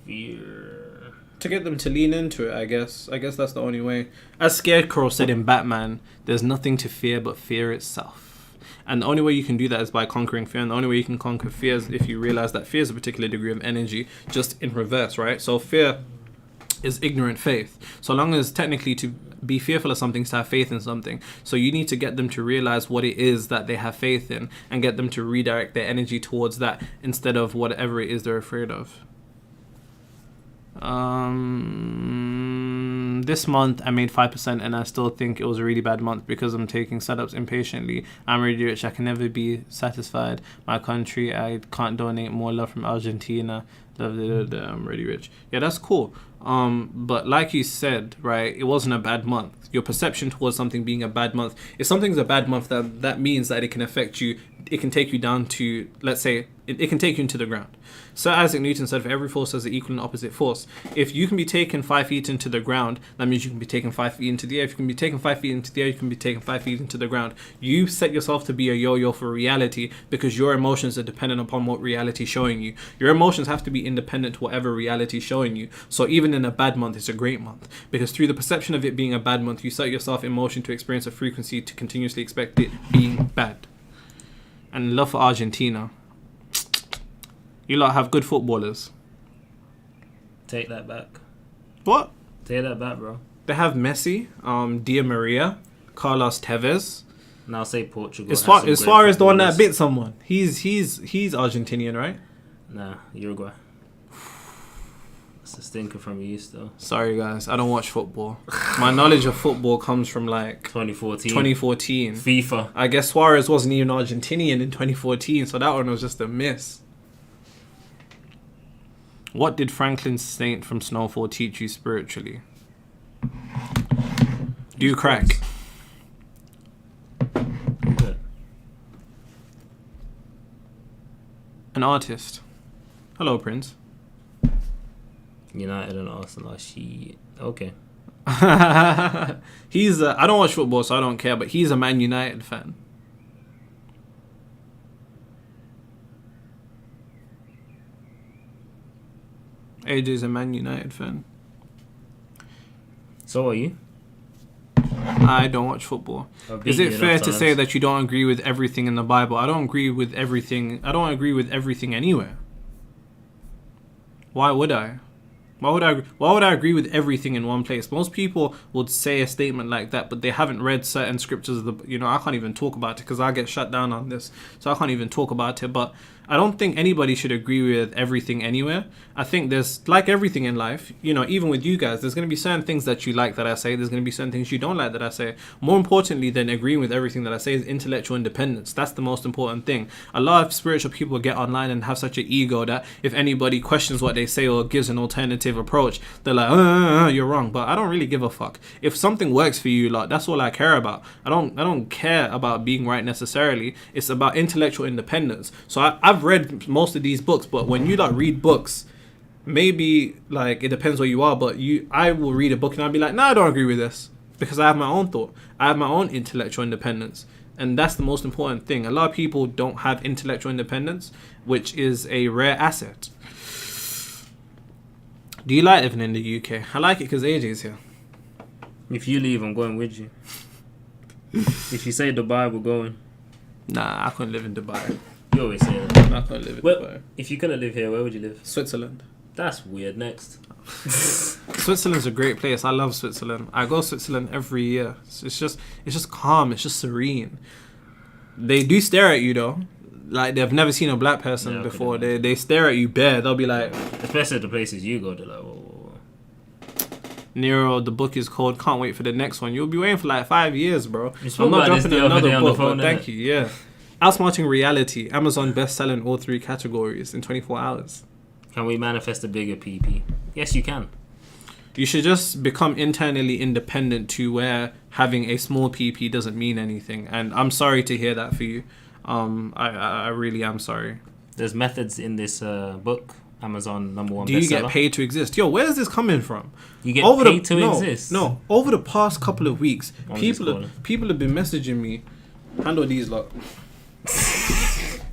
To get them to lean into it, I guess. I guess that's the only way. As Scarecrow said in Batman, there's nothing to fear but fear itself. And the only way you can do that is by conquering fear. And the only way you can conquer fear is if you realize that fear is a particular degree of energy, just in reverse, right? So fear is ignorant faith. So long as technically to be fearful of something is to have faith in something. So you need to get them to realize what it is that they have faith in and get them to redirect their energy towards that instead of whatever it is they're afraid of. This month I made 5% and I still think it was a really bad month because I'm taking setups impatiently. I'm really rich. I can never be satisfied. My country, I can't donate more love from Argentina. I'm really rich. Yeah, that's cool. But like you said, right, it wasn't a bad month. Your perception towards something being a bad month, if something's a bad month, that means that it can affect you. It can take you down to, let's say, it can take you into the ground. Sir Isaac Newton said, for every force has an equal and opposite force. If you can be taken 5 feet into the ground, that means you can be taken 5 feet into the air. If you can be taken 5 feet into the air, you can be taken 5 feet into the ground. You set yourself to be a yo-yo for reality because your emotions are dependent upon what reality is showing you. Your emotions have to be independent to whatever reality is showing you. So even in a bad month, it's a great month. Because through the perception of it being a bad month, you set yourself in motion to experience a frequency to continuously expect it being bad. And love for Argentina. You lot have good footballers. Take that back. What? Take that back, bro. They have Messi, Di Maria, Carlos Tevez. Now say Portugal. As far as the one that bit someone, he's Argentinian, right? Nah, Uruguay. It's a stinker from you still. Sorry guys, I don't watch football. My knowledge of football comes from like 2014. FIFA. I guess Suarez wasn't even Argentinian in 2014, so that one was just a miss. What did Franklin Saint from Snowfall teach you spiritually? Do crack. Good. An artist. Hello, Prince. United and Arsenal. Okay. He's I don't watch football, so I don't care, but he's a Man United fan. AJ's a Man United fan. So are you? I don't watch football. Is it fair to say that you don't agree with everything in the Bible? I don't agree with everything. I don't agree with everything anywhere. Why would I? Why would I agree with everything in one place? Most people would say a statement like that, but they haven't read certain scriptures. I can't even talk about it because I get shut down on this, so I can't even talk about it. But I don't think anybody should agree with everything anywhere. I think there's, like everything in life, even with you guys, there's going to be certain things that you like that I say. There's going to be certain things you don't like that I say. More importantly than agreeing with everything that I say is intellectual independence. That's the most important thing. A lot of spiritual people get online and have such an ego that if anybody questions what they say or gives an alternative approach, they're like, you're wrong. But I don't really give a fuck. If something works for you, like, that's all I care about. I don't care about being right necessarily. It's about intellectual independence. So I've read most of these books, but when you read books, maybe it depends where you are, but I will read a book and I'll be like, I don't agree with this because I have my own thought. I have my own intellectual independence, and that's the most important thing. A lot of people don't have intellectual independence, which is a rare asset. Do you like living in the UK? I like it because AJ's here. If you leave, I'm going with you. If you say Dubai, we're going. Nah, I couldn't live in Dubai. You always say that. I couldn't live in Dubai. If you couldn't live here, where would you live? Switzerland. That's weird. Next. Switzerland's a great place. I love Switzerland. I go to Switzerland every year. It's just calm. It's just serene. They do stare at you though. Like, they've never seen a black person before. They stare at you bare. They'll be like, especially the places you go to, like, whoa. Nero, the book is called Can't Wait for the Next One. You'll be waiting for 5 years, bro. I'm not dropping another book, but thank you. Yeah. Outsmarting Reality, Amazon best-selling in all 3 categories in 24 hours. Can we manifest a bigger PP? Yes, you can. You should just become internally independent to where having a small PP doesn't mean anything. And I'm sorry to hear that for you. I really am sorry. There's methods in this book, Amazon #1 bestseller. Do you get paid to exist? Yo, where is this coming from? You get paid to exist? No, over the past couple of weeks, people have been messaging me. Handle these, lot.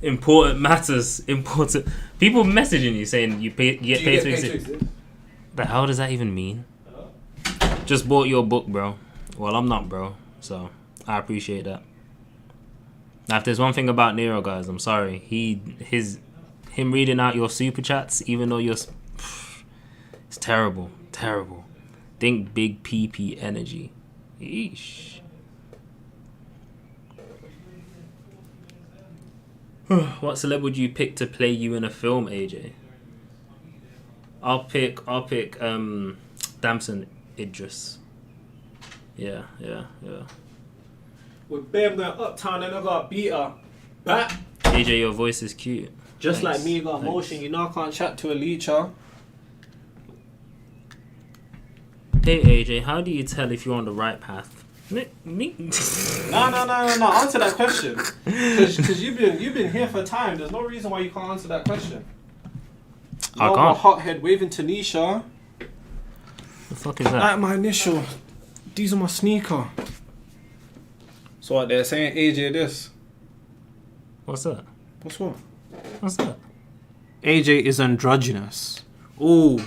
Important matters. Important. People messaging you saying you get paid to exist. The hell does that even mean? Just bought your book, bro. Well, I'm not, bro. So I appreciate that. Now, if there's one thing about Nero, guys, I'm sorry. Him reading out your super chats, even though it's terrible. Terrible. Think big PP energy. Yeesh. What celeb would you pick to play you in a film, AJ? I'll pick Damson Idris. Yeah. With Bam going uptown and I got beat her. Back. AJ, your voice is cute. Just Thanks. like me, you got emotion. You know I can't chat to a leecher. Hey AJ, how do you tell if you're on the right path? Me? No. Answer that question. Because you've been here for time. There's no reason why you can't answer that question. I No can't. more hothead waving Tanisha. The fuck is that? Like my initial. These are my sneaker. So what they're saying, AJ this. What's that? What's what? What's that? AJ is androgynous. Ooh.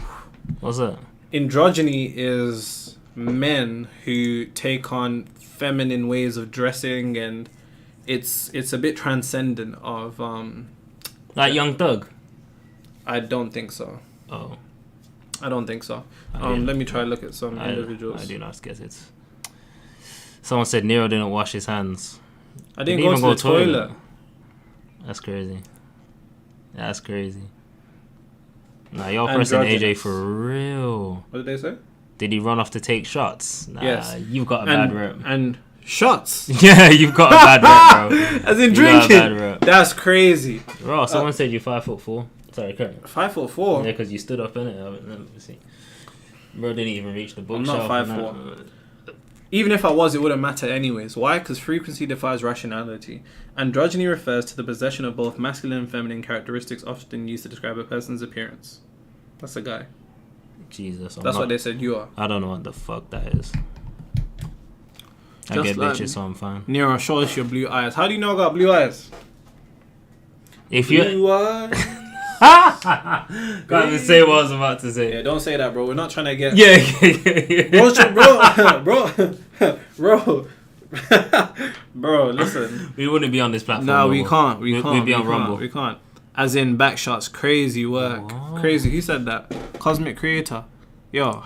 What's that? Androgyny is men who take on feminine ways of dressing, and it's a bit transcendent of Like Young Thug? I don't think so. Oh. I don't think so. Let me try to look at some individuals. I do not get it. Someone said Nero didn't wash his hands. I didn't go to the toilet. That's crazy. That's crazy. Nah, you're pressing AJ for real. What did they say? Did he run off to take shots? Nah, yes. You've got a bad rep. And shots? Yeah, you've got a bad rep, bro. As in You got a bad drinking? rep. That's crazy. Bro, someone said you're 5'4". Sorry, Kurt. 5'4"? Yeah, because you stood up in it. Let me see. Bro didn't even reach the I'm bookshelf. not 5'4". Even if I was, it wouldn't matter anyways. Why? Because frequency defies rationality. Androgyny refers to the possession of both masculine and feminine characteristics often used to describe a person's appearance. That's a guy. Jesus. That's what they said you are. I don't know what the fuck that is. I Just get like bitches, so I'm fine. Nero, show us your blue eyes. How do you know I got blue eyes? If you Blue eyes. can't even say what I was about to say. Yeah, don't say that, bro. We're not trying to get... Yeah. Bro, listen. We wouldn't be on this platform. No, we can't. We'd be on Rumble. We can't. As in back shots, crazy work. Wow. Crazy. Who said that? Cosmic Creator. Yo.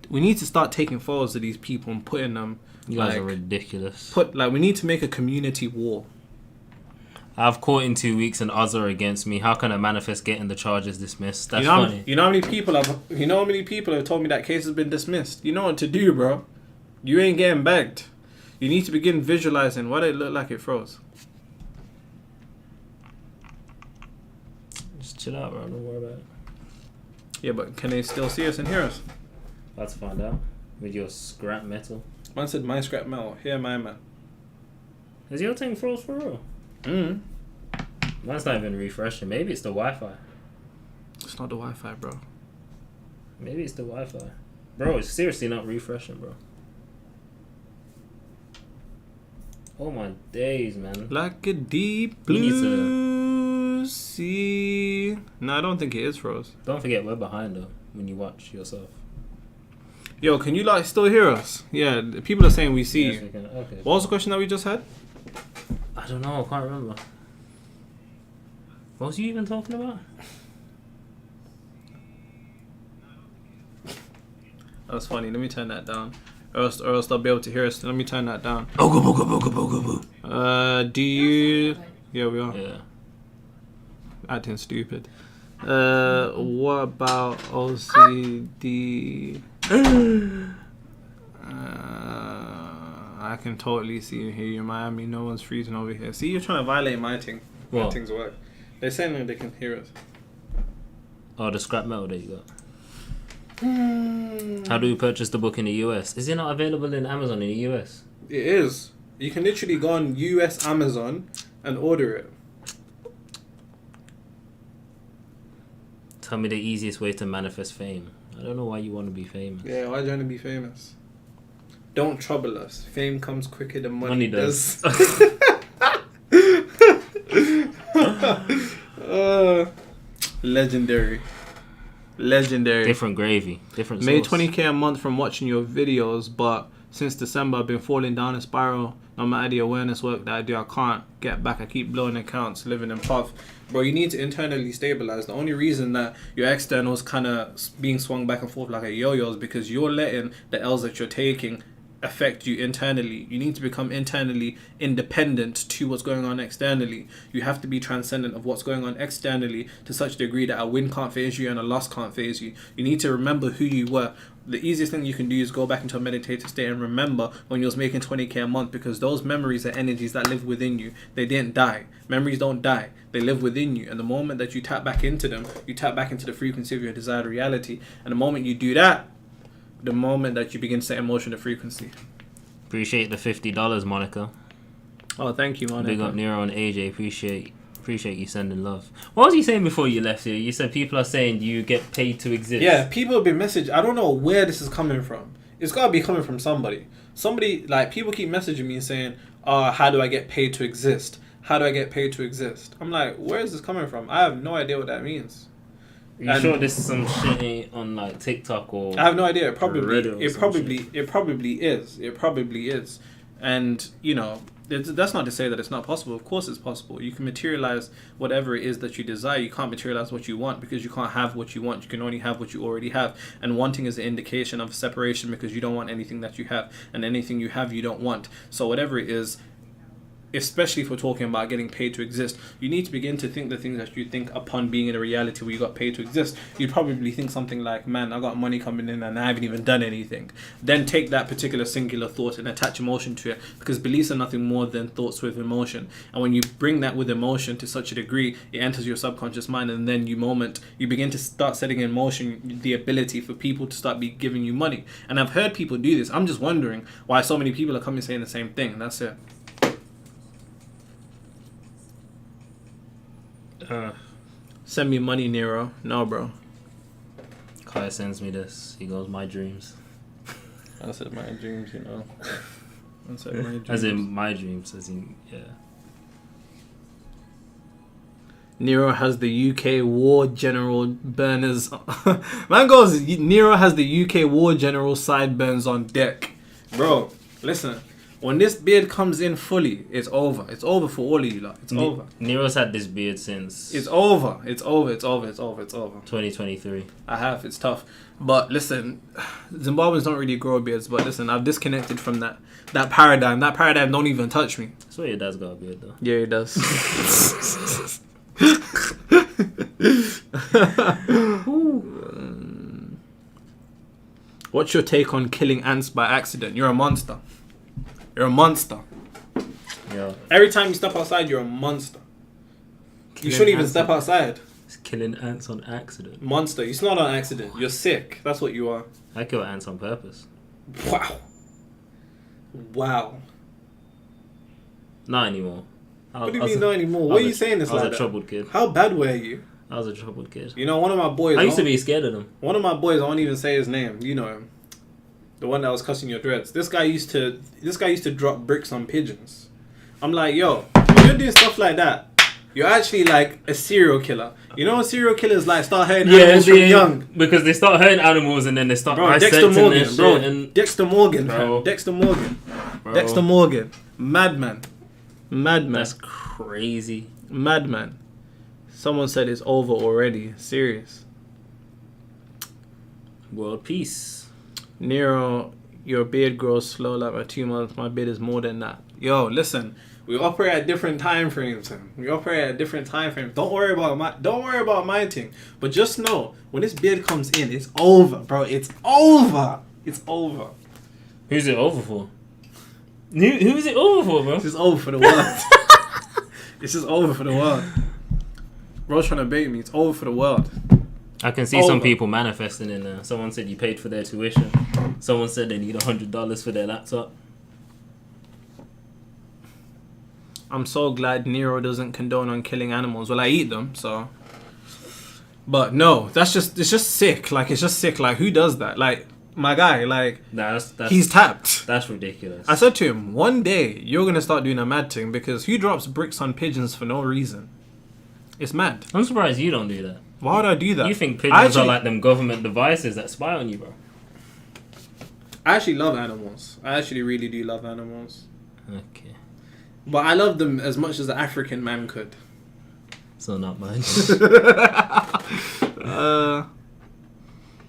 We need to start taking photos of these people and putting them. You guys are ridiculous. We need to make a community wall. I've caught in 2 weeks and odds are against me. How can I manifest getting the charges dismissed? That's funny. You know how many people have told me that case has been dismissed? You know what to do, bro. You ain't getting bagged. You need to begin visualizing what it looked like it froze. Just chill out, bro. Don't worry about it. Yeah, but can they still see us and hear us? About to find out. With your scrap metal. Man said my scrap metal. Here, my man. Is your thing froze for real? Mine's not even refreshing. Maybe it's the Wi-Fi. It's not the Wi-Fi, bro. Maybe it's the Wi-Fi. Bro, it's seriously not refreshing, bro. Oh my days, man. Like a deep You need blue sea. No, I don't think it is froze. Don't forget we're behind though when you watch yourself. Yo, can you still hear us? Yeah, people are saying we see Yes, you. we can. Okay. What was the question that we just had? I don't know. I can't remember. What was you even talking about? That's funny. Let me turn that down. Or else they'll be able to hear us. Let me turn that down. Do you... Yeah, we are. Yeah. Acting stupid. What about OCD? I can totally see you here. You're in Miami. No one's freezing over here. See, you're trying to violate my thing. My things work. They're saying that they can hear us. Oh, the scrap metal that you got. How do we purchase the book in the US? Is it not available in Amazon in the US? It is. You can literally go on US Amazon and order it. Tell me the easiest way to manifest fame. I don't know why you want to be famous. Yeah, why do you want to be famous? Don't trouble us. Fame comes quicker than money, Money does. Legendary. Different gravy. Different sauce. Made 20k a month from watching your videos, but Since December, I've been falling down a spiral. No matter the awareness work that I do, I can't get back. I keep blowing accounts, living in puff. Bro, you need to internally stabilize. The only reason that your external is kind of being swung back and forth like a yo-yo is because you're letting the L's that you're taking affect you internally. You need to become internally independent to what's going on externally. You have to be transcendent of what's going on externally to such a degree that a win can't phase you and a loss can't phase you. You need to remember who you were. The easiest thing you can do is go back into a meditative state and remember when you was making 20k a month, because those memories are energies that live within you. They didn't die. Memories don't die. They live within you. And the moment that you tap back into them, you tap back into the frequency of your desired reality. And the moment you do that, the moment that you begin to set emotion to frequency. Appreciate the $50, Monica. Oh, thank you, Monica. Big up Nero and AJ. Appreciate you sending love. What was you saying before you left here? You said people are saying you get paid to exist. Yeah, people have been messaging. I don't know where this is coming from. It's got to be coming from somebody. Somebody, like, people keep messaging me saying, how do I get paid to exist? How do I get paid to exist? I'm like, where is this coming from? I have no idea what that means. Are you sure this is some shit on like TikTok or? I have no idea. It probably is. And you know, that's not to say that it's not possible. Of course, it's possible. You can materialize whatever it is that you desire. You can't materialize what you want because you can't have what you want. You can only have what you already have. And wanting is an indication of separation because you don't want anything that you have, and anything you have you don't want. So whatever it is, especially if we're talking about getting paid to exist, you need to begin to think the things that you think upon being in a reality where you got paid to exist. You'd probably think something like, man, I got money coming in and I haven't even done anything. Then take that particular singular thought and attach emotion to it, because beliefs are nothing more than thoughts with emotion. And when you bring that with emotion to such a degree, it enters your subconscious mind, and then you begin to start setting in motion the ability for people to start giving you money. And I've heard people do this. I'm just wondering why so many people are coming saying the same thing. That's it. Send me money, Nero. No, bro. Kai sends me this. He goes, my dreams. I said my dreams, you know. I said my dreams. As in my dreams, as in, yeah. Nero has the UK war general burners. Man goes, Nero has the UK war general sideburns on deck. Bro, listen. When this beard comes in fully, it's over. It's over for all of you lot. It's over. Nero's had this beard since... It's over. It's over. It's over. It's over. It's over. 2023. I have. It's tough. But listen, Zimbabweans don't really grow beards. But listen, I've disconnected from that paradigm. That paradigm don't even touch me. I swear your dad's got a beard, though. Yeah, he does. What's your take on killing ants by accident? You're a monster. You're a monster. Yeah. Every time you step outside, you're a monster. You shouldn't even step outside. It's killing ants on accident. Monster. It's not on accident. You're sick. That's what you are. I kill ants on purpose. Wow. Not anymore. What do you mean not anymore? What are you saying this like that? I was a troubled kid. How bad were you? I was a troubled kid. You know, one of my boys... I used to be scared of them. One of my boys, I won't even say his name. You know him. The one that was cussing your dreads. This guy used to drop bricks on pigeons. I'm like, yo, when you're doing stuff like that, you're actually like a serial killer. You know what serial killers like start hurting animals from young? Because they start hurting animals and then they start Dexter Morgan, bro. And Dexter Morgan, bro. Dexter Morgan. Bro. Dexter Morgan. Madman. That's crazy. Madman. Someone said it's over already. Serious. World peace. Nero, your beard grows slow like my 2 months. My beard is more than that. Yo, listen. We operate at different time frames. Don't worry about my thing. But just know, when this beard comes in, it's over, bro. It's over. It's over. Who's it over for? Who's it over for, bro? This is over for the world. This is over for the world. Bro's trying to bait me. It's over for the world. I can see some people manifesting in there. Someone said you paid for their tuition. Someone said they need $100 for their laptop. I'm so glad Nero doesn't condone on killing animals. Well, I eat them, so. But no, it's just sick. Like, it's just sick. Like, who does that? Like, my guy, like, that's he's tapped. That's ridiculous. I said to him, one day you're going to start doing a mad thing, because who drops bricks on pigeons for no reason? It's mad. I'm surprised you don't do that. Why would I do that? You think pigeons are like them government devices that spy on you, bro? I actually love animals. I actually really do love animals. Okay. But I love them as much as the African man could. So not much.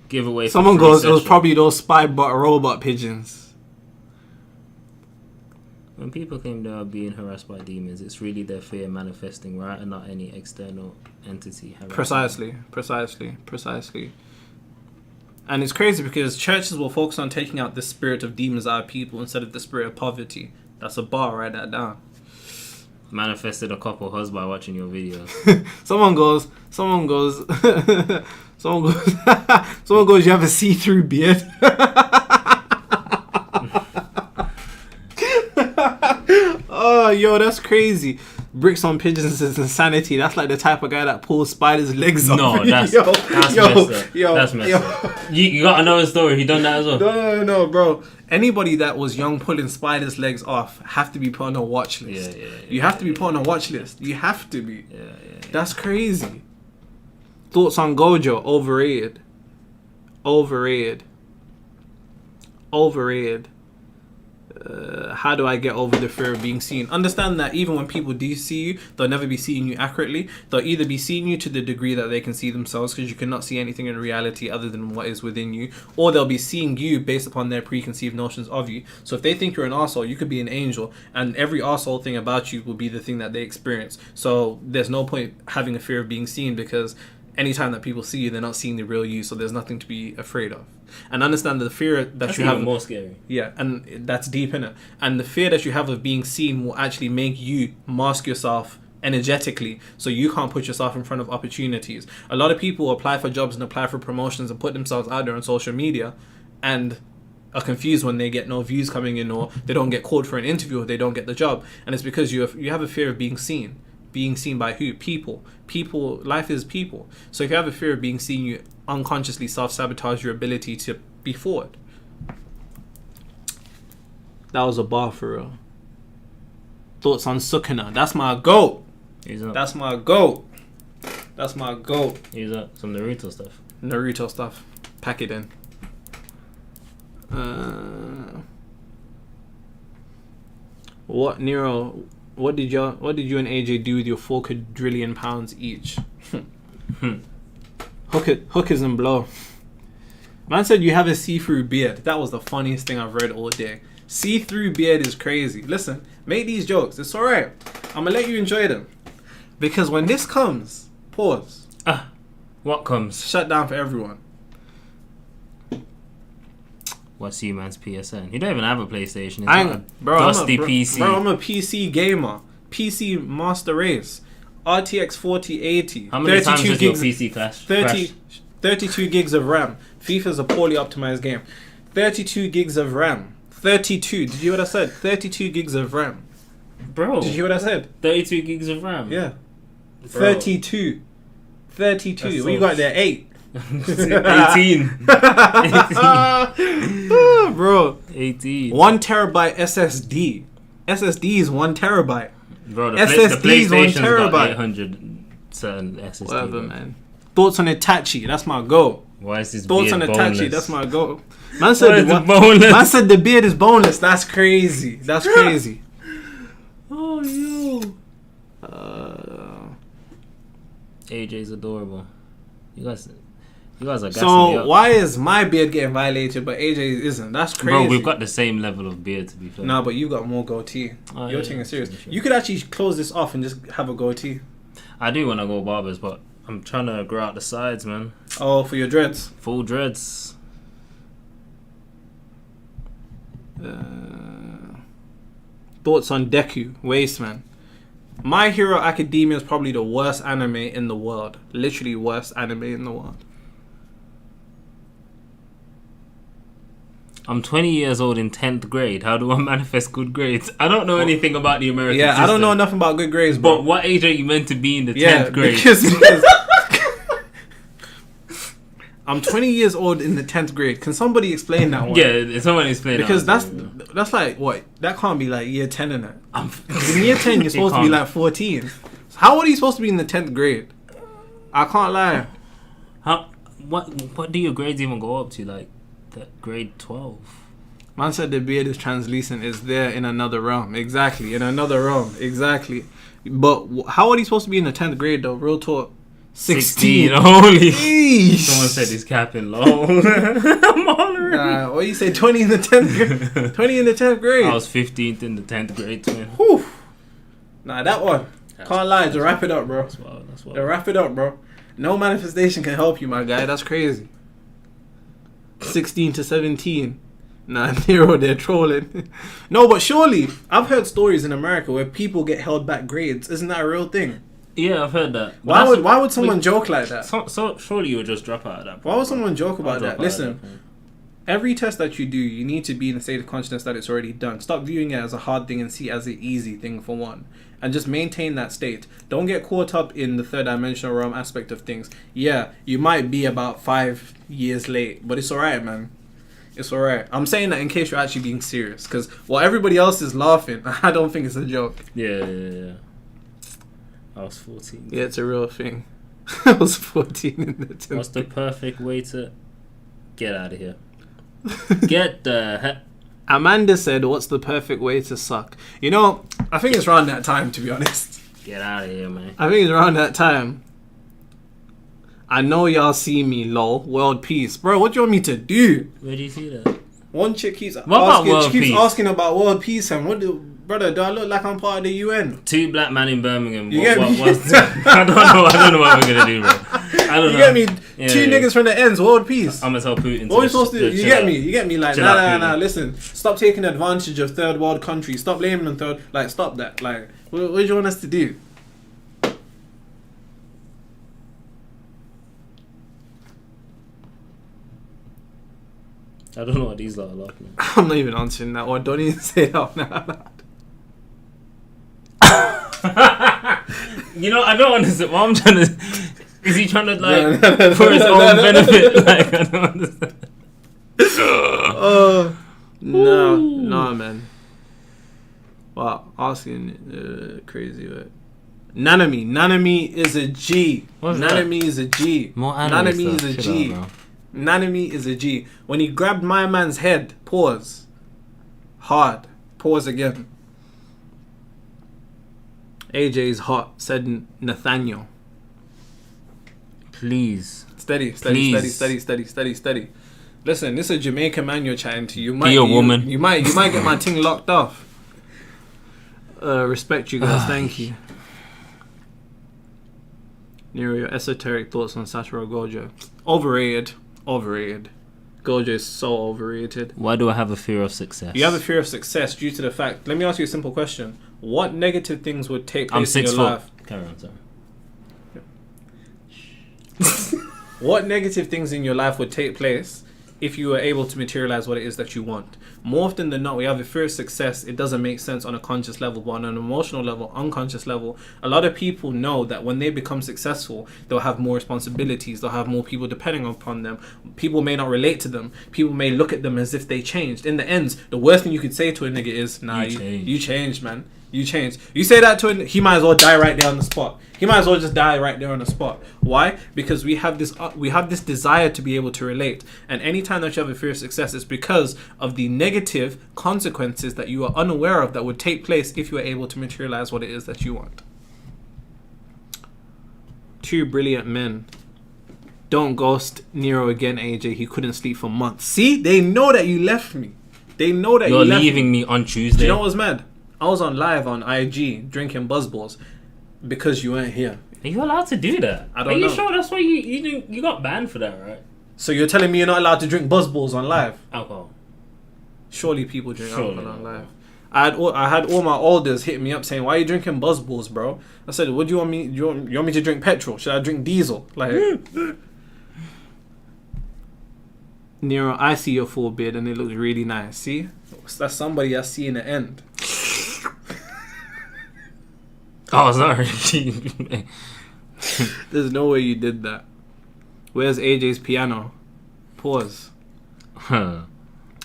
Give away. Someone goes, it was probably those spy bot robot pigeons. When people claim they are being harassed by demons, it's really their fear manifesting, right, and not any external entity harassing. Precisely. And it's crazy because churches will focus on taking out the spirit of demons out of people instead of the spirit of poverty. That's a bar, write that down. Manifested a couple husbands by watching your videos. someone goes, you have a see-through beard. Oh, yo, that's crazy. Bricks on pigeons is insanity. That's like the type of guy that pulls spiders' legs off. No, that's messed up. That's messed up. You got another story. He done that as well? No, bro. Anybody that was young pulling spiders' legs off have to be put on a watch list. You have to be put on a watch list. You have to be. Yeah. That's crazy. Thoughts on Gojo? Overrated. How do I get over the fear of being seen? Understand that even when people do see you, they'll never be seeing you accurately. They'll either be seeing you to the degree that they can see themselves, because you cannot see anything in reality other than what is within you, or they'll be seeing you based upon their preconceived notions of you. So if they think you're an arsehole, you could be an angel, and every arsehole thing about you will be the thing that they experience. So there's no point having a fear of being seen, because anytime that people see you, they're not seeing the real you, so there's nothing to be afraid of. And understand the fear that that's you have. Even more scary. Yeah, and that's deep in it. And the fear that you have of being seen will actually make you mask yourself energetically, so you can't put yourself in front of opportunities. A lot of people apply for jobs and apply for promotions and put themselves out there on social media, and are confused when they get no views coming in, or they don't get called for an interview, or they don't get the job. And it's because you have a fear of being seen. Being seen by who? People. Life is people. So if you have a fear of being seen, you unconsciously self-sabotage your ability to be forward. That was a bar for real. Thoughts on Sukuna? That's my goat. That's my goat. Here's up some Naruto stuff. Pack it in. What did you and AJ do with your 4 quadrillion pounds each? Hookers and blow. Man said you have a see-through beard. That was the funniest thing I've read all day. See-through beard is crazy. Listen, make these jokes. It's alright. I'm gonna let you enjoy them. Because when this comes, pause. What comes? Shut down for everyone. What's you man's PSN? He don't even have a PlayStation. It's I'm a PC. Bro, I'm a PC gamer. PC master race. RTX 4080. How many times does your PC crash? 32 gigs of RAM. FIFA's a poorly optimized game. 32 gigs of RAM. 32. Did you hear what I said? 32 gigs of RAM. Bro. Did you hear what I said? 32 gigs of RAM. Yeah. Bro. 32. What you got there? 8. 18. Bro. 18. 1 terabyte SSD. SSD is 1 terabyte. Bro, the SSD is 1 PlayStation's terabyte. got 800 certain SSD. Whatever, bro. man. Thoughts on Itachi? That's my goal. Why is his Thoughts beard on boneless? Itachi? That's my goal. Man said boneless? Man said the beard is boneless. That's crazy. Oh, yo. AJ's adorable. You guys are gassing me up. Why is my beard getting violated but AJ isn't? That's crazy. Bro, we've got the same level of beard, to be fair. No, but you got more goatee. You're taking it serious. Sure. You could actually close this off and just have a goatee. I do when I go barbers, but I'm trying to grow out the sides, man. Oh, for your dreads? Full dreads. Thoughts on Deku? Waste, man. My Hero Academia is probably the worst anime in the world. Literally worst anime in the world. I'm 20 years old in 10th grade. How do I manifest good grades? I don't know anything about the American system. I don't know enough about good grades, bro. But what age are you meant to be in the 10th grade? Because I'm 20 years old in the 10th grade. Can somebody explain that one? Yeah, someone explain because that. Because that's like, what? That can't be like year 10 in it. In year 10, you're supposed to be like 14. How are you supposed to be in the 10th grade? I can't lie. What do your grades even go up to? Like, grade 12? Man said the beard is translucent. It's there in another realm. Exactly. In another realm. Exactly. But how are you supposed to be in the 10th grade though? Real talk. 16. Holy. Eesh. Someone said he's capping low. I'm hollering. Nah, what you say? 20 in the 10th grade. 20 in the 10th grade. I was 15th in the 10th grade, twin. Whew. Nah, that one. Can't lie. To wrap it up, bro. That's wild. That's wild. To wrap it up, bro. No manifestation can help you, my guy. That's crazy. 16 to 17. Nah, Nero, they're trolling. No, but surely, I've heard stories in America where people get held back grades. Isn't that a real thing? Yeah, I've heard that. Why would someone joke like that? So surely you would just drop out of that point. Why would someone joke about that? Listen, every test that you do, you need to be in a state of consciousness that it's already done. Stop viewing it as a hard thing and see it as an easy thing for one. And just maintain that state. Don't get caught up in the third dimensional realm aspect of things. Yeah, you might be about 5 years late, but it's alright, man. It's alright. I'm saying that in case you're actually being serious. Because while everybody else is laughing, I don't think it's a joke. Yeah. I was 14. Yeah, it's a real thing. I was 14 in the 10th. What's the perfect way to get out of here? Get the heck. Amanda said, what's the perfect way to suck? You know, I think it's around that time, to be honest. Get out of here, man. I think it's around that time. I know y'all see me, lol. World peace. Bro, what do you want me to do? Where do you see that? One chick keeps peace? asking about world peace, and brother, do I look like I'm part of the UN? 2 black men in Birmingham. You get me? I don't know what we're gonna do, bro. I don't know. You get me? Two niggas from the ends, world peace. I'm gonna tell Putin. What are we supposed to do? You get me? You get me? Like, nah. Putin. Listen, stop taking advantage of third world countries. Stop blaming them third. Like, stop that. Like, what do you want us to do? I don't know what these lot are laughing at. I'm not even answering that one. Don't even say that now. You know, I don't understand. What I'm trying to... Is he trying to, like, for his own benefit? Like, I don't understand. No, man. Wow, asking crazy, right? Nanami is a G. Nanami is a G. Nanami is a G. Nanami is a G. When he grabbed my man's head, pause. Hard. Pause again. AJ's hot, said Nathaniel. Please. Steady. Listen, this is a Jamaican man you're chatting to. You might be a woman. You might get my thing locked off. Respect you guys, thank you. Nero, your esoteric thoughts on Satoru Gojo. Overrated. Gojo is so overrated. Why do I have a fear of success? You have a fear of success due to the fact... Let me ask you a simple question. What negative things would take place in your life? Carry on, sorry. What negative things in your life would take place if you were able to materialize what it is that you want? More often than not, we have a fear of success. It doesn't make sense on a conscious level, but on an emotional level, unconscious level, a lot of people know that when they become successful, they'll have more responsibilities. They'll have more people depending upon them. People may not relate to them. People may look at them as if they changed. In the end, the worst thing you could say to a nigga is, nah, you changed, man. You changed. You say that to him, he might as well die right there on the spot. He might as well just die right there on the spot. Why? Because we have this desire to be able to relate. And anytime that you have a fear of success, it's because of the negative consequences that you are unaware of that would take place if you are able to materialize what it is that you want. 2 brilliant men. Don't ghost Nero again, AJ. He couldn't sleep for months. See? They know that you left me. They know that you're leaving me on Tuesday. Do you know what was mad? I was on live on IG drinking buzzballs because you weren't here. Are you allowed to do that? I don't know. Are you sure that's why you got banned for that, right? So you're telling me you're not allowed to drink buzzballs on live? Alcohol. Surely people drink alcohol on live. I had all my elders hit me up saying, "Why are you drinking buzzballs, bro?" I said, "What do you want me? You want me to drink petrol? Should I drink diesel?" Like, Nero, I see your full beard and it looks really nice. See, that's somebody I see in the end. Oh, sorry. There's no way you did that. Where's AJ's piano? Pause. Huh.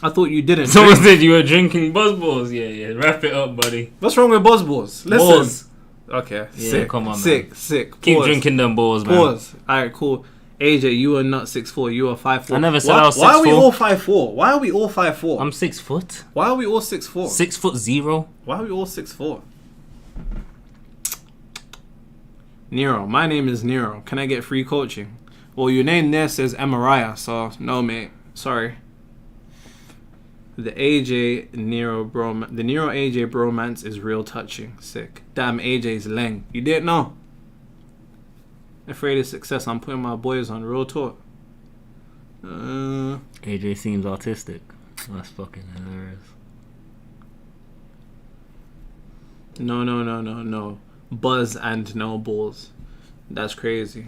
I thought you didn't. Someone said you were drinking buzzballs. Yeah. Wrap it up, buddy. What's wrong with buzzballs? Listen. Balls. Okay. Yeah, sick. come on, man. Sick. Keep drinking them balls, man. Pause. Alright, cool. AJ, you are not 6'4", you are 5'4". I never said I was 6'4". Why are we all 5'4"? Why are we all 5'4"? I'm 6 foot. Why are we all 6'4"? 6'0". Why are we all 6'4"? Nero, my name is Nero. Can I get free coaching? Well, your name there says Amaraya, so no, mate. Sorry. The AJ Nero the Nero AJ bromance is real touching. Sick. Damn, AJ's leng. You didn't know? Afraid of success. I'm putting my boys on real talk. AJ seems autistic. That's fucking hilarious. No. Buzz and no balls. That's crazy.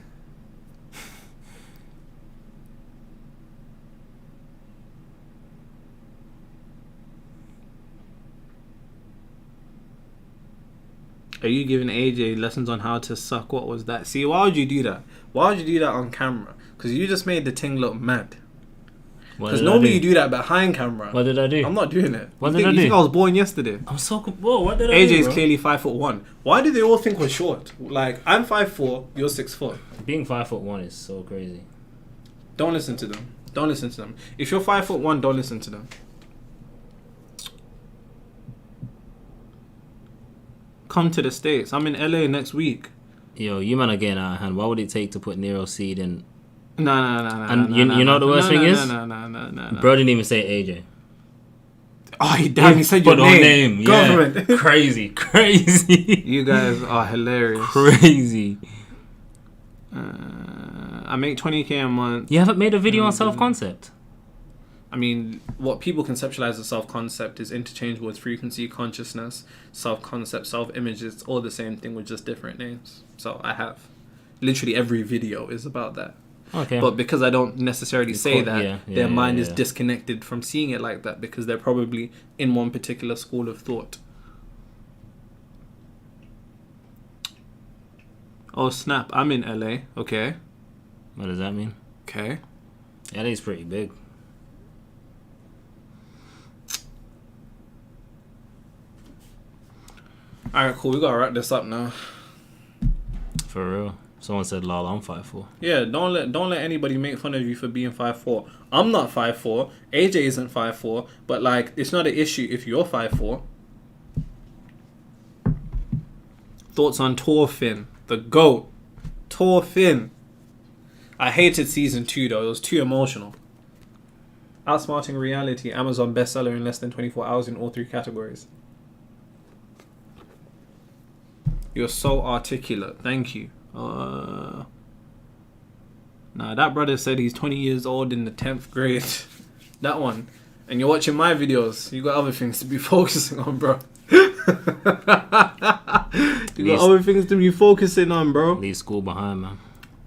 Are you giving AJ lessons on how to suck? What was that? See, why would you do that? Why would you do that on camera? Because you just made the thing look mad. Because normally you do that behind camera. What did I do? I'm not doing it. What you did I do? You think I was born yesterday? I'm so... Whoa, what did I do, AJ's bro? clearly 5'1". Why do they all think we're short? Like, I'm 5'4", you're 6 foot. Being 5'1" is so crazy. Don't listen to them. Don't listen to them. If you're 5'1", don't listen to them. Come to the States. I'm in LA next week. Yo, you man are getting out of hand. What would it take to put Nero seed in? No. And you know the worst thing is? No. Bro didn't even say AJ. Oh, he said your name. Yeah. Government. Crazy. You guys are hilarious. Crazy. I make 20K a month. You haven't made a video on SelfConcept? I mean, what people conceptualize as self-concept is interchangeable with frequency, consciousness, self-concept, self-image. It's all the same thing with just different names. So I have. Literally every video is about that. Okay. But because I don't necessarily say that, their mind is disconnected from seeing it like that because they're probably in one particular school of thought. Oh, snap. I'm in LA. Okay. What does that mean? Okay. LA's pretty big. Alright, cool. We gotta wrap this up now. For real. Someone said, lol, I'm 5'4". Yeah, don't let anybody make fun of you for being 5'4". I'm not 5'4". AJ isn't 5'4". But like, it's not an issue if you're 5'4". Thoughts on Thorfinn, the GOAT. Thorfinn. I hated season 2 though. It was too emotional. Outsmarting reality. Amazon bestseller in less than 24 hours in all 3 categories. You're so articulate. Thank you. Nah, that brother said he's 20 years old in the 10th grade. That one. And you're watching my videos. You got other things to be focusing on, bro. You got other things to be focusing on, bro. Leave school behind, man.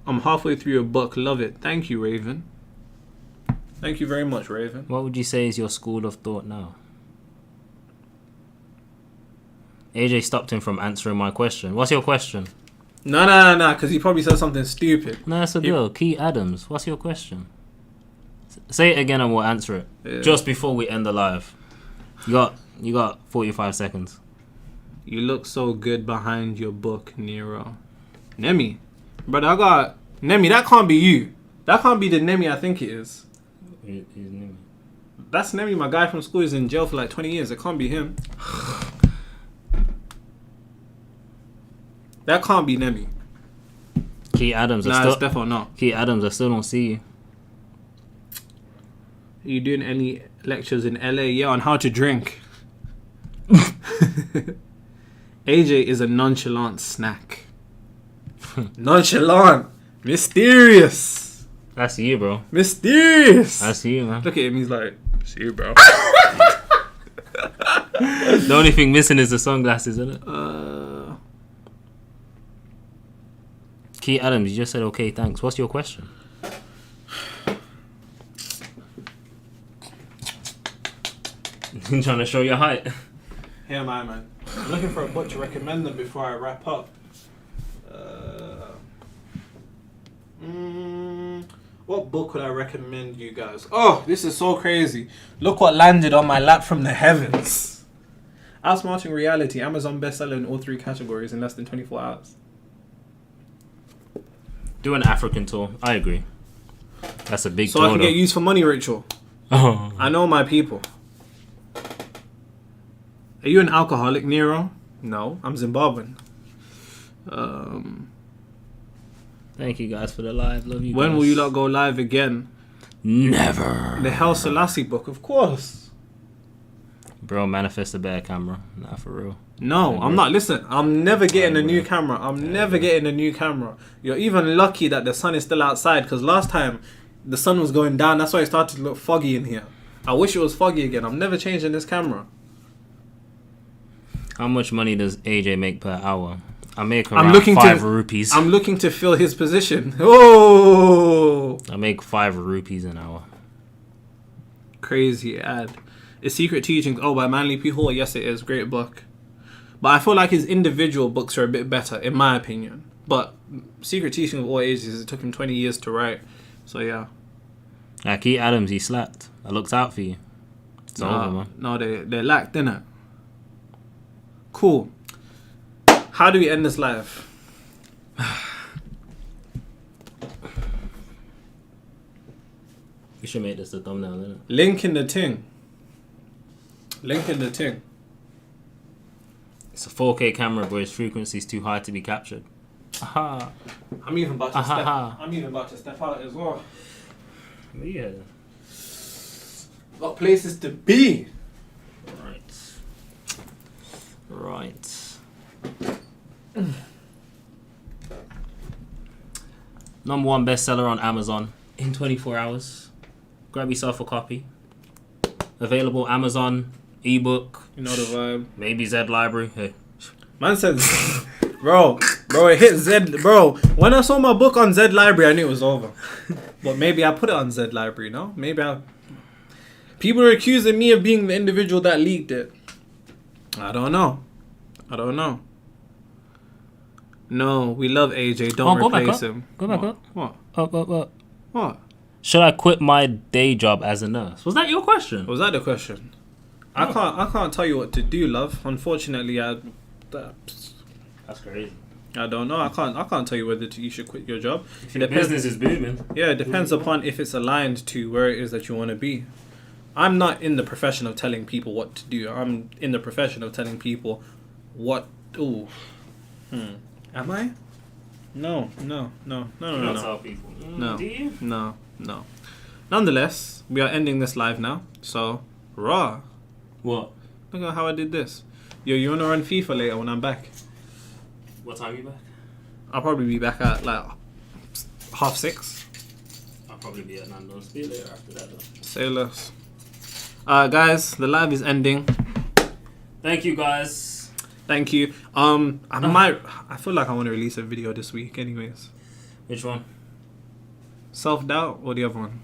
I'm halfway through your book. Love it. Thank you, Raven. Thank you very much, Raven. What would you say is your school of thought now? AJ stopped him from answering my question. What's your question? No, because he probably said something stupid. No, that's a deal. Key Adams, what's your question? Say it again and we'll answer it. Yeah. Just before we end the live. You got 45 seconds. You look so good behind your book, Nero. Nemi. Brother, I got... Nemi, that can't be you. That can't be the Nemi I think it is. Who's Nemi? That's Nemi, my guy from school, is in jail for like 20 years. It can't be him. That can't be Nemi. Key Adams, Nah, it's definitely not. Key Adams, I still don't see you. Are you doing any lectures in LA? Yeah, on how to drink. AJ is a nonchalant snack. Nonchalant. Mysterious. That's you, bro. Mysterious. That's you, man. Look at him, he's like, it's you, bro. The only thing missing is the sunglasses, isn't it? Key Adams, you just said okay, thanks. What's your question? You trying to show your height? Yeah, man. I'm looking for a book to recommend them before I wrap up. What book would I recommend you guys? Oh, this is so crazy. Look what landed on my lap from the heavens. Outsmarting Reality, Amazon bestseller in all 3 categories in less than 24 hours. Do an African tour. I agree. That's a big so I can get used for money, Rachel. Oh. I know my people. Are you an alcoholic, Nero? No, I'm Zimbabwean. Thank you guys for the live. Love you guys. When will you lot go live again? Never. The Hell Selassie book, of course. Bro, manifest a bad camera. Nah, for real. No, I'm not. Listen, I'm never getting a new camera. I'm never getting a new camera. You're even lucky that the sun is still outside, because last time the sun was going down. That's why it started to look foggy in here. I wish it was foggy again. I'm never changing this camera. How much money does AJ make per hour? I make around 5 rupees. I'm looking to fill his position. Oh! I make 5 rupees an hour. Crazy ad. Is Secret Teachings by Manly P. Hall? Yes, it is. Great book. But I feel like his individual books are a bit better, in my opinion. But Secret Teachings of All Ages, it took him 20 years to write. So, yeah. Like, Keith Adams, he slapped. I looked out for you. It's over, man. No, they lacked, didn't it? Cool. How do we end this live? We should make this the thumbnail, innit? Link in the ting. Link in the ting. It's a 4K camera, but its frequency is too high to be captured. Aha. I'm even about to step out as well. Yeah. Got places to be. Right. Number 1 bestseller on Amazon in 24 hours. Grab yourself a copy. Available Amazon, ebook. You know the vibe. Maybe Zed Library. Hey. Man said, bro, it hit Zed. Bro, when I saw my book on Zed Library, I knew it was over. But maybe I put it on Zed Library, no? People are accusing me of being the individual that leaked it. I don't know. No, we love AJ. Don't replace him. Go back up. What? What? Should I quit my day job as a nurse? Was that your question? Was that the question? I can't tell you what to do, love. Unfortunately, That's crazy. I don't know. I can't tell you whether you should quit your job. If your business is booming. Yeah, it depends upon if it's aligned to where it is that you want to be. I'm not in the profession of telling people what to do. I'm in the profession of telling people what. Ooh. Am I? No. Tell people. No. Do you? No. Nonetheless, we are ending this live now. So, raw. What? Look at how I did this. Yo, you want to run FIFA later when I'm back? What time are you back? I'll probably be back at like 6:30. I'll probably be at Nando's. See you later after that though. Say less. Guys, the live is ending. Thank you guys. Thank you. I feel like I want to release a video this week anyways. Which one? Self-doubt or the other one?